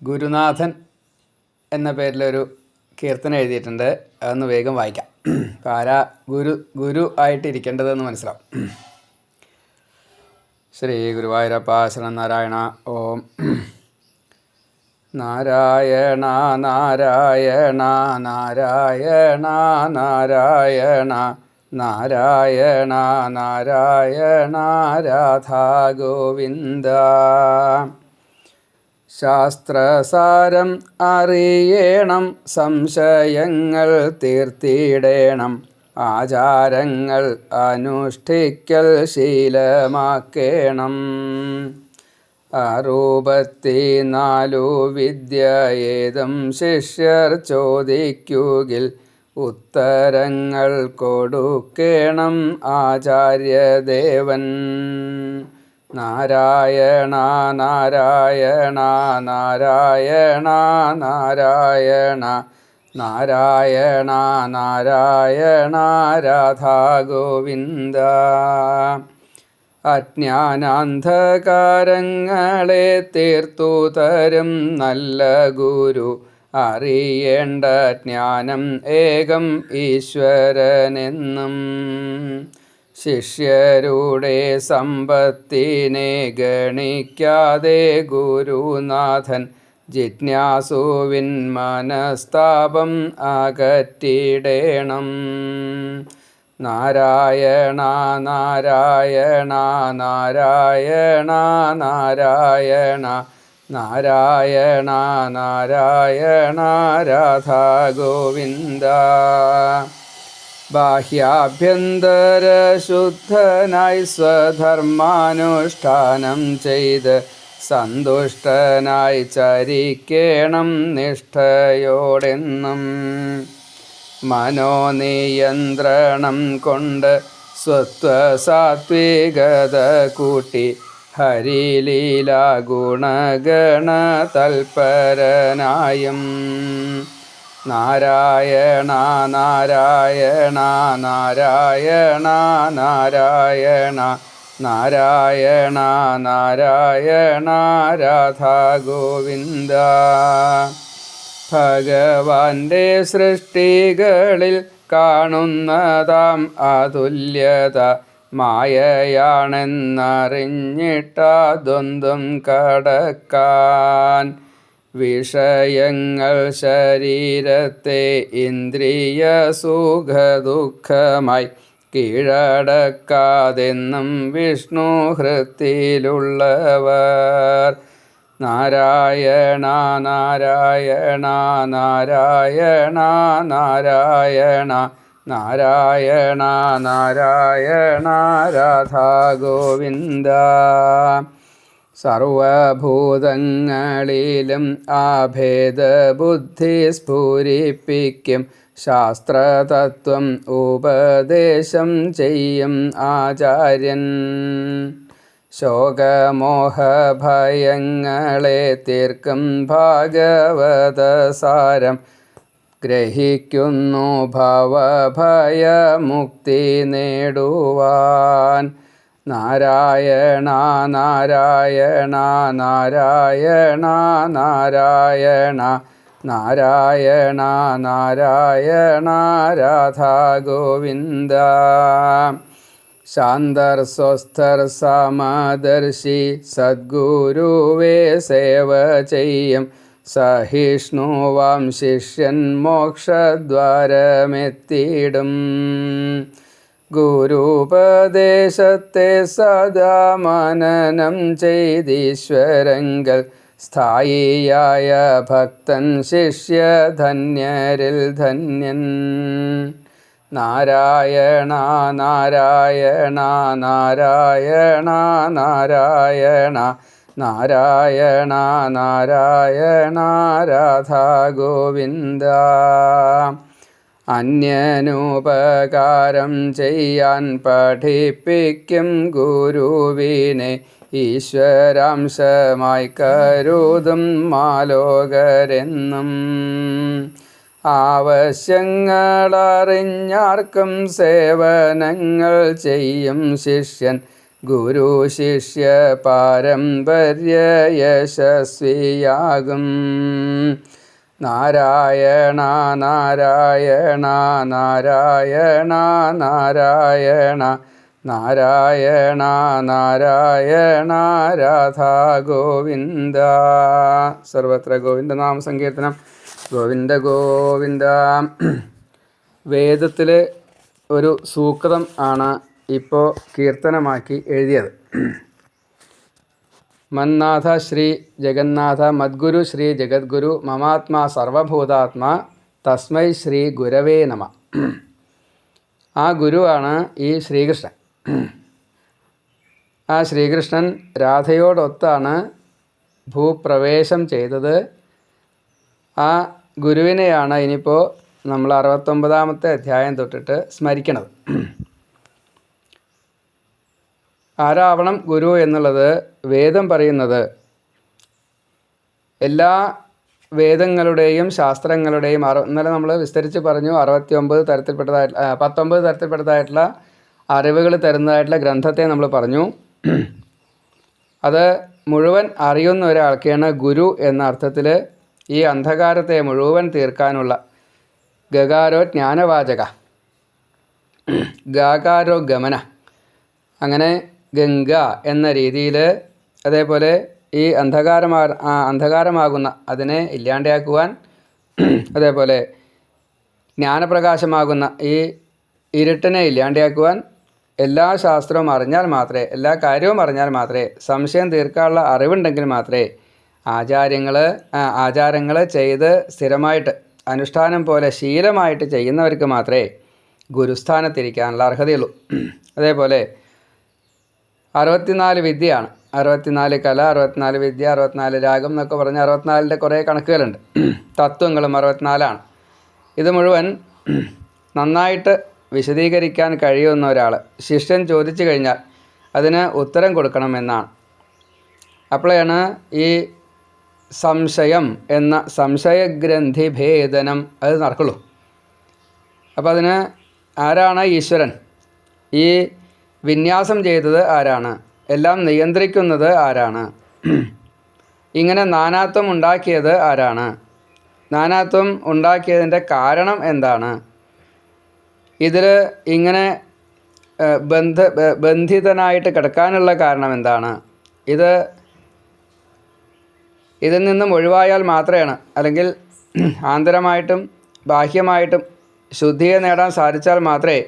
ഗുരുനാഥൻ എന്ന പേരിലൊരു കീർത്തനം എഴുതിയിട്ടുണ്ട്. അതൊന്ന് വേഗം വായിക്കാം. അപ്പോൾ ആരാ ഗുരു ആയിട്ടിരിക്കേണ്ടതെന്ന് മനസ്സിലാവും. ശ്രീ ഗുരുവായൂരപ്പ ശരണനാരായണ. ഓം നാരായണ നാരായണ നാരായണ നാരായണ നാരായണ നാരായണ രാധാ ഗോവിന്ദ. ശാസ്ത്രസാരം അറിയണം, സംശയങ്ങൾ തീർത്തിടേണം, ആചാരങ്ങൾ അനുഷ്ഠിക്കൽ ശീലമാക്കേണം. 64 വിദ്യ ഏതും ശിഷ്യർ ചോദിക്കുകിൽ, ഉത്തരങ്ങൾ കൊടുക്കേണം ആചാര്യദേവൻ. നാരായണ നാരായണ നാരായണ നാരായണ നാരായണ നാരായണ രാധാ ഗോവിന്ദ. അജ്ഞാനാന്ധകാരങ്ങളെ തീർത്തു തരും നല്ല ഗുരു, അറിയേണ്ട ജ്ഞാനം ഏകം ഈശ്വരനെന്നും. ശിഷ്യരുടെ സമ്പത്തിനെ ഗണിക്കാതെ ഗുരുനാഥൻ, ജിജ്ഞാസുവിൻ മനസ്താപം അകറ്റിടേണം. നാരായണ നാരായണ നാരായണ നാരായണ നാരായണ നാരായണ രാധാ ഗോവിന്ദ. ബാഹ്യാഭ്യന്തര ശുദ്ധനായി സ്വധർമാനുഷ്ഠാനം ചെയ്ത്, സന്തുഷ്ടനായി ചരിക്കേണം നിഷ്ഠയോടെന്നും. മനോനിയന്ത്രണം കൊണ്ട് സ്വത്വസാത്വികത കൂട്ടി, ഹരിലീലാ ഗുണഗണ തൽപരനായും. നാരായണ നാരായണ നാരായണ നാരായണ നാരായണ നാരായണ രാധാ ഗോവിന്ദ. ഭഗവാന്റെ സൃഷ്ടികളിൽ കാണുന്നതാം അതുല്യത മായയാണെന്നറിഞ്ഞിട്ടതൊന്നും കടക്കാൻ. വിഷയങ്ങൾ ശരീരത്തെ ഇന്ദ്രിയ സുഖദുഃഖമായി കീഴടക്കാതെന്നും വിഷ്ണു ഹൃത്തിലുള്ളവർ. നാരായണ നാരായണ നാരായണ നാരായണ നാരായണ നാരായണ രാധാ ഗോവിന്ദ. സർവഭൂതങ്ങളിലും ആഭേദബുദ്ധി സ്ഫുരിപ്പിക്കും, ശാസ്ത്രതത്വം ഉപദേശം ചെയ്യും ആചാര്യൻ. ശോകമോഹഭയങ്ങളെ തീർക്കും ഭാഗവതസാരം, ഗ്രഹിക്കുന്നു ഭവഭയമുക്തി നേടുവാൻ. നാരായണ നാരായണ നാരായണ നാരായണ നാരായണ നാരായണ രാധാ ഗോവിന്ദ. ശാന്തർ സ്വസ്ഥർ സമദർശി സദ്ഗുരുവേ സേവ ചെയ്യും, സഹിഷ്ണുവാം ശിഷ്യൻ മോക്ഷദ്വാരമെത്തിയിടും. ഗുരുപദേശത്തെ സദാ മനനം ചെയ്തീശ്വരങ്കൽ, സ്ഥായിയായ ഭക്തൻ ശിഷ്യധന്യരിൽ ധന്യൻ. നാരായണ നാരായണ നാരായണ നാരായണ നാരായണ നാരായണ രാധാ ഗോവിന്ദ. അന്യനുപകാരം ചെയ്യാൻ പഠിപ്പിക്കും ഗുരുവിനെ, ഈശ്വരാംശമായി കരുതും മാലോകരെന്നും. ആവശ്യങ്ങളറിഞ്ഞാർക്കും സേവനങ്ങൾ ചെയ്യും ശിഷ്യൻ, ഗുരു ശിഷ്യ പാരമ്പര്യ യശസ്വിയാകും. നാരായണ നാരായണ നാരായണ നാരായണ നാരായണ നാരായണ രാധാ ഗോവിന്ദ. സർവത്ര ഗോവിന്ദനാമ സങ്കീർത്തനം. ഗോവിന്ദ ഗോവിന്ദ. വേദത്തിലെ ഒരു സൂക്തം ആണ് ഇപ്പോൾ കീർത്തനമാക്കി എഴുതിയത്. മന്നാഥ ശ്രീ ജഗന്നാഥ മദ്ഗുരു ശ്രീ ജഗദ്ഗുരു മമാത്മാ സർവഭൂതാത്മാ തസ്മൈ ശ്രീ ഗുരവേ നമ. ആ ഗുരുവാണ് ഈ ശ്രീകൃഷ്ണൻ. ആ ശ്രീകൃഷ്ണൻ രാധയോടൊത്താണ് ഭൂപ്രവേശം ചെയ്തത്. ആ ഗുരുവിനെയാണ് ഇനിയിപ്പോൾ നമ്മൾ 69ാമത്തെ അധ്യായം തൊട്ടിട്ട് സ്മരിക്കണത്. ആരാവണം ഗുരു എന്നുള്ളത് വേദം പറയുന്നത് എല്ലാ വേദങ്ങളുടെയും ശാസ്ത്രങ്ങളുടെയും ഇന്നലെ നമ്മൾ വിസ്തരിച്ച് പറഞ്ഞു 19 തരത്തിൽപ്പെട്ടതായിട്ടുള്ള അറിവുകൾ തരുന്നതായിട്ടുള്ള ഗ്രന്ഥത്തെ നമ്മൾ പറഞ്ഞു. അത് മുഴുവൻ അറിയുന്ന ഒരാൾക്കാണ് ഗുരു എന്ന അർത്ഥത്തിൽ ഈ അന്ധകാരത്തെ മുഴുവൻ തീർക്കാനുള്ള ഗകാരോ ജ്ഞാനവാചക, ഗാകാരോ ഗമന, അങ്ങനെ ഗംഗ എന്ന രീതിയിൽ, അതേപോലെ ഈ അന്ധകാരമാകുന്ന അതിനെ ഇല്ലാണ്ടാക്കുവാൻ, അതേപോലെ ജ്ഞാനപ്രകാശമാകുന്ന ഈ ഇരുട്ടിനെ ഇല്ലാണ്ടാക്കുവാൻ എല്ലാ ശാസ്ത്രവും അറിഞ്ഞാൽ മാത്രമേ, എല്ലാ കാര്യവും അറിഞ്ഞാൽ മാത്രമേ, സംശയം തീർക്കാനുള്ള അറിവുണ്ടെങ്കിൽ മാത്രമേ ആചാരങ്ങൾ ചെയ്ത് സ്ഥിരമായിട്ട് അനുഷ്ഠാനം പോലെ ശീലമായിട്ട് ചെയ്യുന്നവർക്ക് മാത്രമേ ഗുരുസ്ഥാനത്തിരിക്കാനുള്ള അർഹതയുള്ളൂ. അതേപോലെ 64 വിദ്യയാണ്. 64 കല, 64 വിദ്യ, 64 രാഗം എന്നൊക്കെ പറഞ്ഞ് 64ൻ്റെ കുറേ കണക്കുകളുണ്ട്. തത്വങ്ങളും 64ആണ്. ഇത് മുഴുവൻ നന്നായിട്ട് വിശദീകരിക്കാൻ കഴിയുന്ന ഒരാൾ ശിഷ്യൻ ചോദിച്ചു കഴിഞ്ഞാൽ അതിന് ഉത്തരം കൊടുക്കണമെന്നാണ്. അപ്പോഴാണ് ഈ സംശയം എന്ന സംശയഗ്രന്ഥി ഭേദനം അത് നടക്കുള്ളൂ. അപ്പോൾ അതിന് ആരാണ് ഈശ്വരൻ? ഈ വിന്യാസം ചെയ്തത് ആരാണ്? എല്ലാം നിയന്ത്രിക്കുന്നത് ആരാണ്? ഇങ്ങനെ നാനാത്വം ഉണ്ടാക്കിയത് ആരാണ്? നാനാത്വം ഉണ്ടാക്കിയതിൻ്റെ കാരണം എന്താണ്? ഇതിൽ ഇങ്ങനെ ബന്ധിതനായിട്ട് കിടക്കാനുള്ള കാരണം എന്താണ്? ഇതിൽ നിന്നും ഒഴിവായാൽ മാത്രമാണ്, അല്ലെങ്കിൽ ആന്തരമായിട്ടും ബാഹ്യമായിട്ടും ശുദ്ധിയെ നേടാൻ സാധിച്ചാൽ മാത്രമേ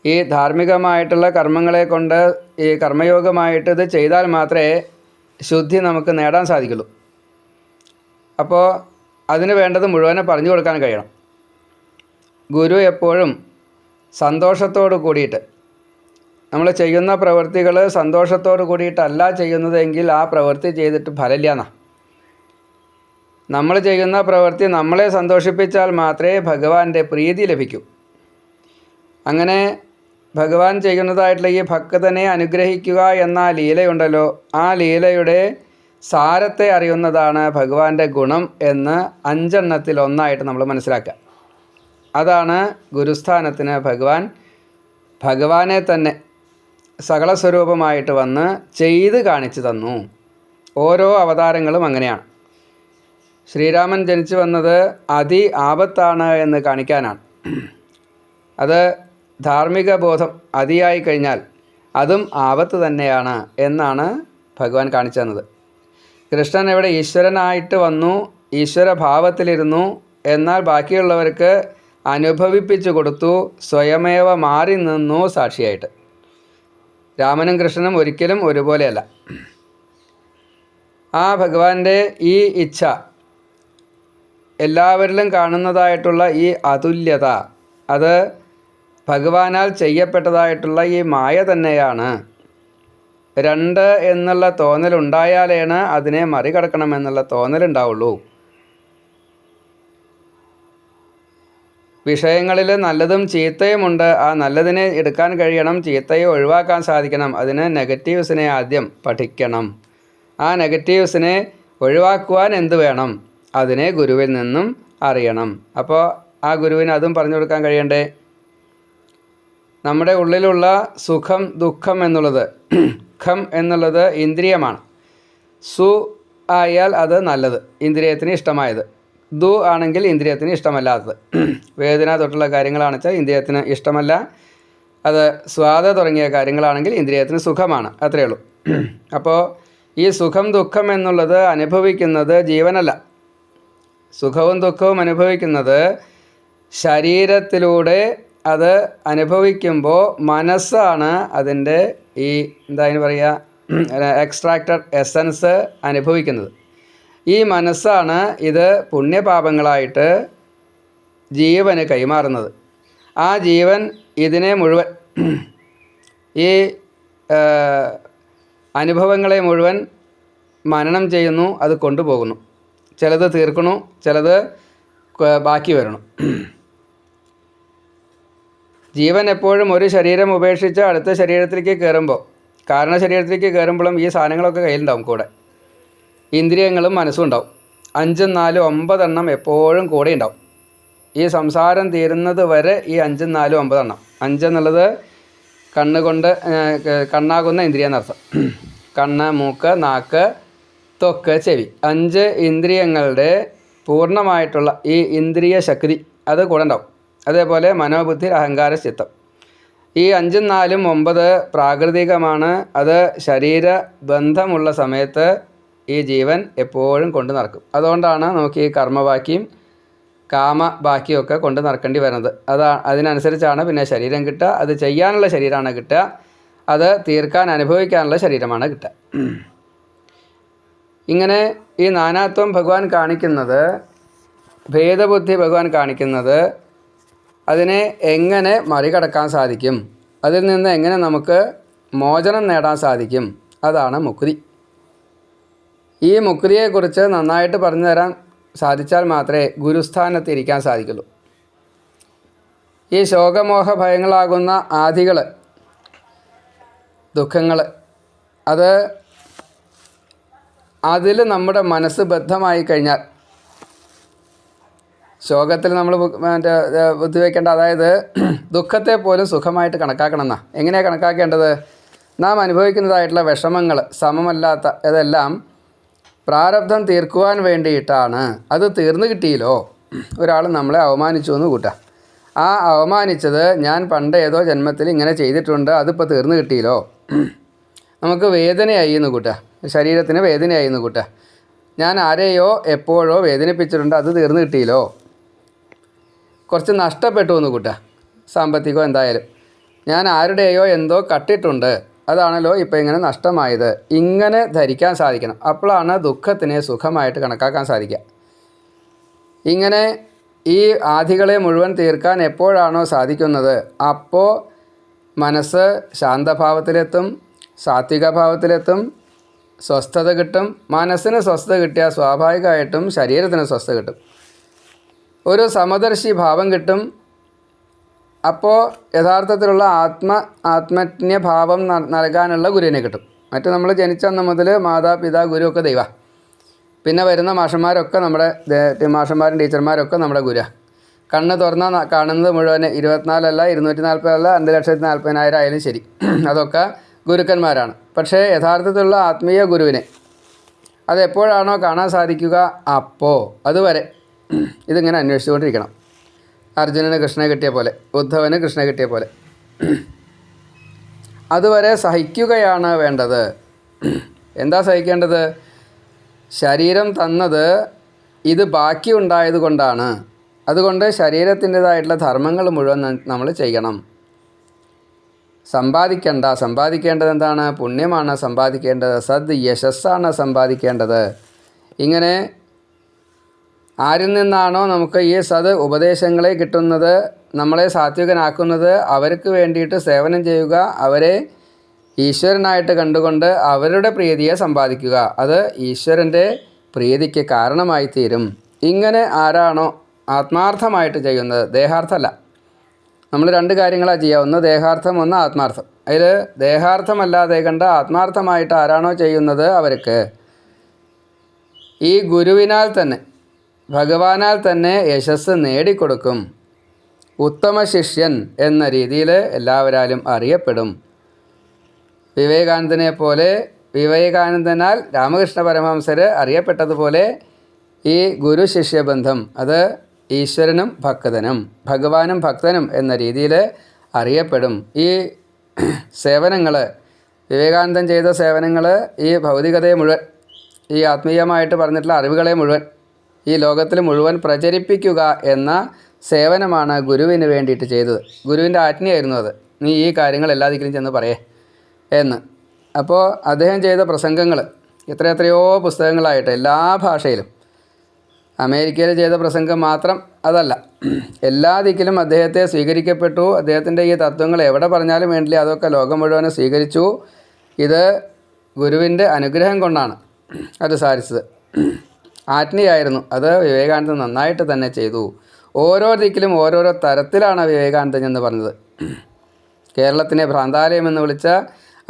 ഈ ധാർമ്മികമായിട്ടുള്ള കർമ്മങ്ങളെ കൊണ്ട്, ഈ കർമ്മയോഗമായിട്ട് ഇത് ചെയ്താൽ മാത്രമേ ശുദ്ധി നമുക്ക് നേടാൻ സാധിക്കുള്ളൂ. അപ്പോൾ അതിന് വേണ്ടത് മുഴുവനെ പറഞ്ഞു കൊടുക്കാൻ കഴിയണം. ഗുരു എപ്പോഴും സന്തോഷത്തോട് കൂടിയിട്ട്, നമ്മൾ ചെയ്യുന്ന പ്രവൃത്തികൾ സന്തോഷത്തോട് കൂടിയിട്ടല്ല ചെയ്യുന്നതെങ്കിൽ ആ പ്രവൃത്തി ചെയ്തിട്ട് ഫലമില്ല എന്നാണ്. നമ്മൾ ചെയ്യുന്ന പ്രവൃത്തി നമ്മളെ സന്തോഷിപ്പിച്ചാൽ മാത്രമേ ഭഗവാന്റെ പ്രീതി ലഭിക്കൂ. അങ്ങനെ ഭഗവാൻ ചെയ്യുന്നതായിട്ടുള്ള ഈ ഭക്തനെ അനുഗ്രഹിക്കുക എന്ന ലീലയുണ്ടല്ലോ, ആ ലീലയുടെ സാരത്തെ അറിയുന്നതാണ് ഭഗവാന്റെ ഗുണം എന്ന് 5 എണ്ണത്തിൽ ഒന്നായിട്ട് നമ്മൾ മനസ്സിലാക്കുക. അതാണ് ഗുരുസ്ഥാനത്തിന് ഭഗവാനെ തന്നെ സകല സ്വരൂപമായിട്ട് വന്ന് ചെയ്ത് കാണിച്ചു തന്നു. ഓരോ അവതാരങ്ങളും അങ്ങനെയാണ്. ശ്രീരാമൻ ജനിച്ചു വന്നത് ആപത്താണ് എന്ന് കാണിക്കാനാണ്. അത് ധാർമ്മിക ബോധം അതിയായി കഴിഞ്ഞാൽ അതും ആപത്ത് തന്നെയാണ് എന്നാണ് ഭഗവാൻ കാണിച്ചു തന്നത്. കൃഷ്ണൻ ഇവിടെ ഈശ്വരനായിട്ട് വന്നു, ഈശ്വരഭാവത്തിലിരുന്നു. എന്നാൽ ബാക്കിയുള്ളവർക്ക് അനുഭവിപ്പിച്ചു കൊടുത്തു, സ്വയമേവ മാറി നിന്നു സാക്ഷിയായിട്ട്. രാമനും കൃഷ്ണനും ഒരിക്കലും ഒരുപോലെയല്ല. ആ ഭഗവാന്റെ ഈ ഇച്ഛ, എല്ലാവരിലും കാണുന്നതായിട്ടുള്ള ഈ അതുല്യത, അത് ഭഗവാനാൽ ചെയ്യപ്പെട്ടതായിട്ടുള്ള ഈ മായ തന്നെയാണ്. 2 എന്നുള്ള തോന്നലുണ്ടായാലാണ് അതിനെ മറികടക്കണമെന്നുള്ള തോന്നലുണ്ടാവുള്ളൂ. വിഷയങ്ങളിൽ നല്ലതും ചീത്തയുമുണ്ട്. ആ നല്ലതിനെ എടുക്കാൻ കഴിയണം, ചീത്തയെ ഒഴിവാക്കാൻ സാധിക്കണം. അതിന് നെഗറ്റീവ്സിനെ ആദ്യം പഠിക്കണം. ആ നെഗറ്റീവ്സിനെ ഒഴിവാക്കുവാൻ എന്ത് വേണം? അതിനെ ഗുരുവിൽ നിന്നും അറിയണം. അപ്പോൾ ആ ഗുരുവിന് അതും പറഞ്ഞു കൊടുക്കാൻ കഴിയണ്ടേ? നമ്മുടെ ഉള്ളിലുള്ള സുഖം ദുഃഖം എന്നുള്ളത് ഖം എന്നുള്ളത് ഇന്ദ്രിയമാണ്. സു ആയാൽ അത് നല്ലത്, ഇന്ദ്രിയത്തിന് ഇഷ്ടമായത്. ദു ആണെങ്കിൽ ഇന്ദ്രിയത്തിന് ഇഷ്ടമല്ലാത്തത്. വേദന തൊട്ടുള്ള കാര്യങ്ങളാണെന്ന് വെച്ചാൽ ഇന്ദ്രിയത്തിന് ഇഷ്ടമല്ല. അത് സ്വാദ തുടങ്ങിയ കാര്യങ്ങളാണെങ്കിൽ ഇന്ദ്രിയത്തിന് സുഖമാണ്. അത്രയേ ഉള്ളൂ. അപ്പോൾ ഈ സുഖം ദുഃഖം എന്നുള്ളത് അനുഭവിക്കുന്നത് ജീവനല്ല. സുഖവും ദുഃഖവും അനുഭവിക്കുന്നത് ശരീരത്തിലൂടെ അത് അനുഭവിക്കുമ്പോൾ മനസ്സാണ് അതിൻ്റെ ഈ എന്താ പറയുക എക്സ്ട്രാക്റ്റഡ് എസൻസ് അനുഭവിക്കുന്നത്. ഈ മനസ്സാണ് ഇത് പുണ്യപാപങ്ങളായിട്ട് ജീവന് കൈമാറുന്നത്. ആ ജീവൻ ഇതിനെ മുഴുവൻ ഈ അനുഭവങ്ങളെ മുഴുവൻ മനനം ചെയ്യുന്നു, അത് കൊണ്ടുപോകുന്നു. ചിലത് തീർക്കണു, ചിലത് ബാക്കി വരണം. ജീവൻ എപ്പോഴും ഒരു ശരീരം ഉപേക്ഷിച്ച് അടുത്ത ശരീരത്തിലേക്ക് കയറുമ്പോൾ, കാരണ ശരീരത്തിലേക്ക് കയറുമ്പോഴും ഈ സാധനങ്ങളൊക്കെ കയ്യിലുണ്ടാവും. കൂടെ ഇന്ദ്രിയങ്ങളും മനസ്സും ഉണ്ടാവും. 5, 4, 9 എണ്ണം എപ്പോഴും കൂടെ ഉണ്ടാവും. ഈ സംസാരം തീരുന്നത് വരെ ഈ 5, 4, 9 എണ്ണം. 5 എന്നുള്ളത് കണ്ണുകൊണ്ട് കണ്ണാകുന്ന ഇന്ദ്രിയം എന്നർത്ഥം. കണ്ണ്, മൂക്ക്, നാക്ക്, ത്വക്ക്, ചെവി. 5 ഇന്ദ്രിയങ്ങളുടെ പൂർണ്ണമായിട്ടുള്ള ഈ ഇന്ദ്രിയ ശക്തി അത് കൂടെ ഉണ്ടാവും. അതേപോലെ മനോബുദ്ധി അഹങ്കാര ചിത്തം. ഈ 5, 4, 9 പ്രാകൃതികമാണ്. അത് ശരീര ബന്ധമുള്ള സമയത്ത് ഈ ജീവൻ എപ്പോഴും കൊണ്ട് നടക്കും. അതുകൊണ്ടാണ് നമുക്ക് ഈ കർമ്മബാക്കിയും കാമബാക്കിയൊക്കെ കൊണ്ട് നടക്കേണ്ടി വരുന്നത്. അതിനനുസരിച്ചാണ് പിന്നെ ശരീരം കിട്ടുക. അത് ചെയ്യാനുള്ള ശരീരമാണ് കിട്ടുക. അത് തീർക്കാൻ അനുഭവിക്കാനുള്ള ശരീരമാണ് കിട്ടുക. ഇങ്ങനെ ഈ നാനാത്വം ഭഗവാൻ കാണിക്കുന്നത്, ഭേദബുദ്ധി ഭഗവാൻ കാണിക്കുന്നത്, അതിനെ എങ്ങനെ മറികടക്കാൻ സാധിക്കും, അതിൽ നിന്ന് എങ്ങനെ നമുക്ക് മോചനം നേടാൻ സാധിക്കും, അതാണ് മുക്തി. ഈ മുക്തിയെക്കുറിച്ച് നന്നായിട്ട് പറഞ്ഞു തരാൻ സാധിച്ചാൽ മാത്രമേ ഗുരുസ്ഥാനത്ത് ഇരിക്കാൻ സാധിക്കുള്ളൂ. ഈ ശോകമോഹ ഭയങ്ങളാകുന്ന ആദികൾ, ദുഃഖങ്ങൾ, അതിൽ നമ്മുടെ മനസ്സ് ബദ്ധമായി കഴിഞ്ഞാൽ, ശോകത്തിൽ നമ്മൾ ബുദ്ധി വയ്ക്കേണ്ട, അതായത് ദുഃഖത്തെ പോലും സുഖമായിട്ട് കണക്കാക്കണം എന്നാ. എങ്ങനെയാണ് കണക്കാക്കേണ്ടത്? നാം അനുഭവിക്കുന്നതായിട്ടുള്ള വിഷമങ്ങൾ, സമമല്ലാത്ത ഇതെല്ലാം പ്രാരബ്ധം തീർക്കുവാൻ വേണ്ടിയിട്ടാണ്. അത് തീർന്നു കിട്ടിയില്ലോ. ഒരാൾ നമ്മളെ അവമാനിച്ചു എന്ന് കൂട്ടാം. ആ അവമാനിച്ചത് ഞാൻ പണ്ട് ഏതോ ജന്മത്തിൽ ഇങ്ങനെ ചെയ്തിട്ടുണ്ട്, അതിപ്പോൾ തീർന്നു കിട്ടിയില്ലോ. നമുക്ക് വേദനയായി എന്ന് കൂട്ടാം, ശരീരത്തിന് വേദനയായി എന്ന് കൂട്ടാം. ഞാൻ ആരെയോ എപ്പോഴോ വേദനിപ്പിച്ചിട്ടുണ്ട്, അത് തീർന്നു കിട്ടിയില്ലോ. കുറച്ച് നഷ്ടപ്പെട്ടു എന്ന് കൂട്ടാം, സാമ്പത്തികം എന്തായാലും. ഞാൻ ആരുടെയോ എന്തോ കട്ടിട്ടുണ്ട്, അതാണല്ലോ ഇപ്പോൾ ഇങ്ങനെ നഷ്ടമായത്. ഇങ്ങനെ ധരിക്കാൻ സാധിക്കണം. അപ്പോഴാണ് ദുഃഖത്തിനെ സുഖമായിട്ട് കണക്കാക്കാൻ സാധിക്കുക. ഇങ്ങനെ ഈ ആദികളെ മുഴുവൻ തീർക്കാൻ എപ്പോഴാണോ സാധിക്കുന്നത്, അപ്പോൾ മനസ്സ് ശാന്തഭാവത്തിലെത്തും, സാത്വിക ഭാവത്തിലെത്തും, സ്വസ്ഥത കിട്ടും. മനസ്സിന് സ്വസ്ഥത കിട്ടിയാൽ സ്വാഭാവികമായിട്ടും ശരീരത്തിന് സ്വസ്ഥത കിട്ടും. ഒരു സമദർശി ഭാവം കിട്ടും. അപ്പോൾ യഥാർത്ഥത്തിലുള്ള ആത്മജ്ഞഭാവം നൽകാനുള്ള ഗുരുവിനെ കിട്ടും. മറ്റു നമ്മൾ ജനിച്ചന്ന് മുതൽ മാതാപിതാ ഗുരു ഒക്കെ ദൈവ. പിന്നെ വരുന്ന മാഷന്മാരൊക്കെ നമ്മുടെ മാഷന്മാരും ടീച്ചർമാരൊക്കെ നമ്മുടെ ഗുരു. കണ്ണ് തുറന്നാൽ കാണുന്നത് മുഴുവൻ 24 അല്ല, 240 അല്ല, 2,40,000 ആയാലും ശരി, അതൊക്കെ ഗുരുക്കന്മാരാണ്. പക്ഷേ യഥാർത്ഥത്തിലുള്ള ആത്മീയ ഗുരുവിനെ അതെപ്പോഴാണോ കാണാൻ സാധിക്കുക, അപ്പോൾ അതുവരെ ഇതിങ്ങനെ അന്വേഷിച്ചുകൊണ്ടിരിക്കണം. അർജുനന് കൃഷ്ണനെ കിട്ടിയ പോലെ, ഉദ്ധവന് കൃഷ്ണനെ കിട്ടിയ പോലെ അതുവരെ സഹിക്കുകയാണ് വേണ്ടത്. എന്താ സഹിക്കേണ്ടത്? ശരീരം തന്നത് ഇത് ബാക്കി ഉണ്ടായത് കൊണ്ടാണ്. അതുകൊണ്ട് ശരീരത്തിൻ്റെതായിട്ടുള്ള ധർമ്മങ്ങൾ മുഴുവൻ നമ്മൾ ചെയ്യണം. സമ്പാദിക്കേണ്ടത് എന്താണ്? പുണ്യമാണ് സമ്പാദിക്കേണ്ടത്, സദ് യശസ്സാണ് സമ്പാദിക്കേണ്ടത്. ഇങ്ങനെ ആരിൽ നിന്നാണോ നമുക്ക് ഈ സത് ഉപദേശങ്ങളെ കിട്ടുന്നത്, നമ്മളെ സാത്വികനാക്കുന്നത്, അവർക്ക് വേണ്ടിയിട്ട് സേവനം ചെയ്യുക, അവരെ ഈശ്വരനായിട്ട് കണ്ടുകൊണ്ട് അവരുടെ പ്രീതിയെ സമ്പാദിക്കുക. അത് ഈശ്വരൻ്റെ പ്രീതിക്ക് കാരണമായി തീരും. ഇങ്ങനെ ആരാണോ ആത്മാർത്ഥമായിട്ട് ചെയ്യുന്നത്, ദേഹാർത്ഥമല്ല. നമ്മൾ 2 കാര്യങ്ങളാണ് ചെയ്യുക, ഒന്ന് ദേഹാർത്ഥം, ഒന്ന് ആത്മാർത്ഥം. അതിൽ ദേഹാർത്ഥമല്ലാതെ കണ്ട് ആത്മാർത്ഥമായിട്ട് ആരാണോ ചെയ്യുന്നത്, അവർക്ക് ഈ ഗുരുവിനാൽ തന്നെ, ഭഗവാനാൽ തന്നെ യശസ്സ് നേടിക്കൊടുക്കും. ഉത്തമ ശിഷ്യൻ എന്ന രീതിയിൽ എല്ലാവരാലും അറിയപ്പെടും. വിവേകാനന്ദനെ പോലെ വിവേകാനന്ദനാൽ രാമകൃഷ്ണ പരമഹംസർ അറിയപ്പെട്ടതുപോലെ ഈ ഗുരു ശിഷ്യബന്ധം അത് ഈശ്വരനും ഭക്തനും ഭഗവാനും ഭക്തനും എന്ന രീതിയിൽ അറിയപ്പെടും. ഈ സേവനങ്ങൾ വിവേകാനന്ദൻ ചെയ്ത സേവനങ്ങൾ ഈ ഭൗതികതയെ മുഴുവൻ ഈ ആത്മീയമായിട്ട് പറഞ്ഞിട്ടുള്ള അറിവുകളെ മുഴുവൻ ഈ ലോകത്തിൽ മുഴുവൻ പ്രചരിപ്പിക്കുക എന്ന സേവനമാണ് ഗുരുവിന് വേണ്ടിയിട്ട് ചെയ്തത്. ഗുരുവിൻ്റെ ആജ്ഞയായിരുന്നു അത്. നീ ഈ കാര്യങ്ങൾ എല്ലാ ദിക്കിലും ചെന്ന് പറയേ എന്ന്. അപ്പോൾ അദ്ദേഹം ചെയ്ത പ്രസംഗങ്ങൾ എത്രയോ പുസ്തകങ്ങളായിട്ട് എല്ലാ ഭാഷയിലും, അമേരിക്കയിൽ ചെയ്ത പ്രസംഗം മാത്രം അതല്ല, എല്ലാ ദിക്കിലും അദ്ദേഹത്തെ സ്വീകരിക്കപ്പെട്ടു. അദ്ദേഹത്തിൻ്റെ ഈ തത്വങ്ങൾ എവിടെ പറഞ്ഞാലും വേണ്ടില്ല, അതൊക്കെ ലോകം മുഴുവനും സ്വീകരിച്ചു. ഇത് ഗുരുവിൻ്റെ അനുഗ്രഹം കൊണ്ടാണ് അത് സാധിച്ചത്. ആജ്ഞയായിരുന്നു. അത് വിവേകാനന്ദൻ നന്നായിട്ട് തന്നെ ചെയ്തു. ഓരോ ദിക്കിലും ഓരോരോ തരത്തിലാണ് വിവേകാനന്ദൻ എന്ന് പറഞ്ഞത്. കേരളത്തിനെ ഭ്രാന്താലയം എന്ന് വിളിച്ച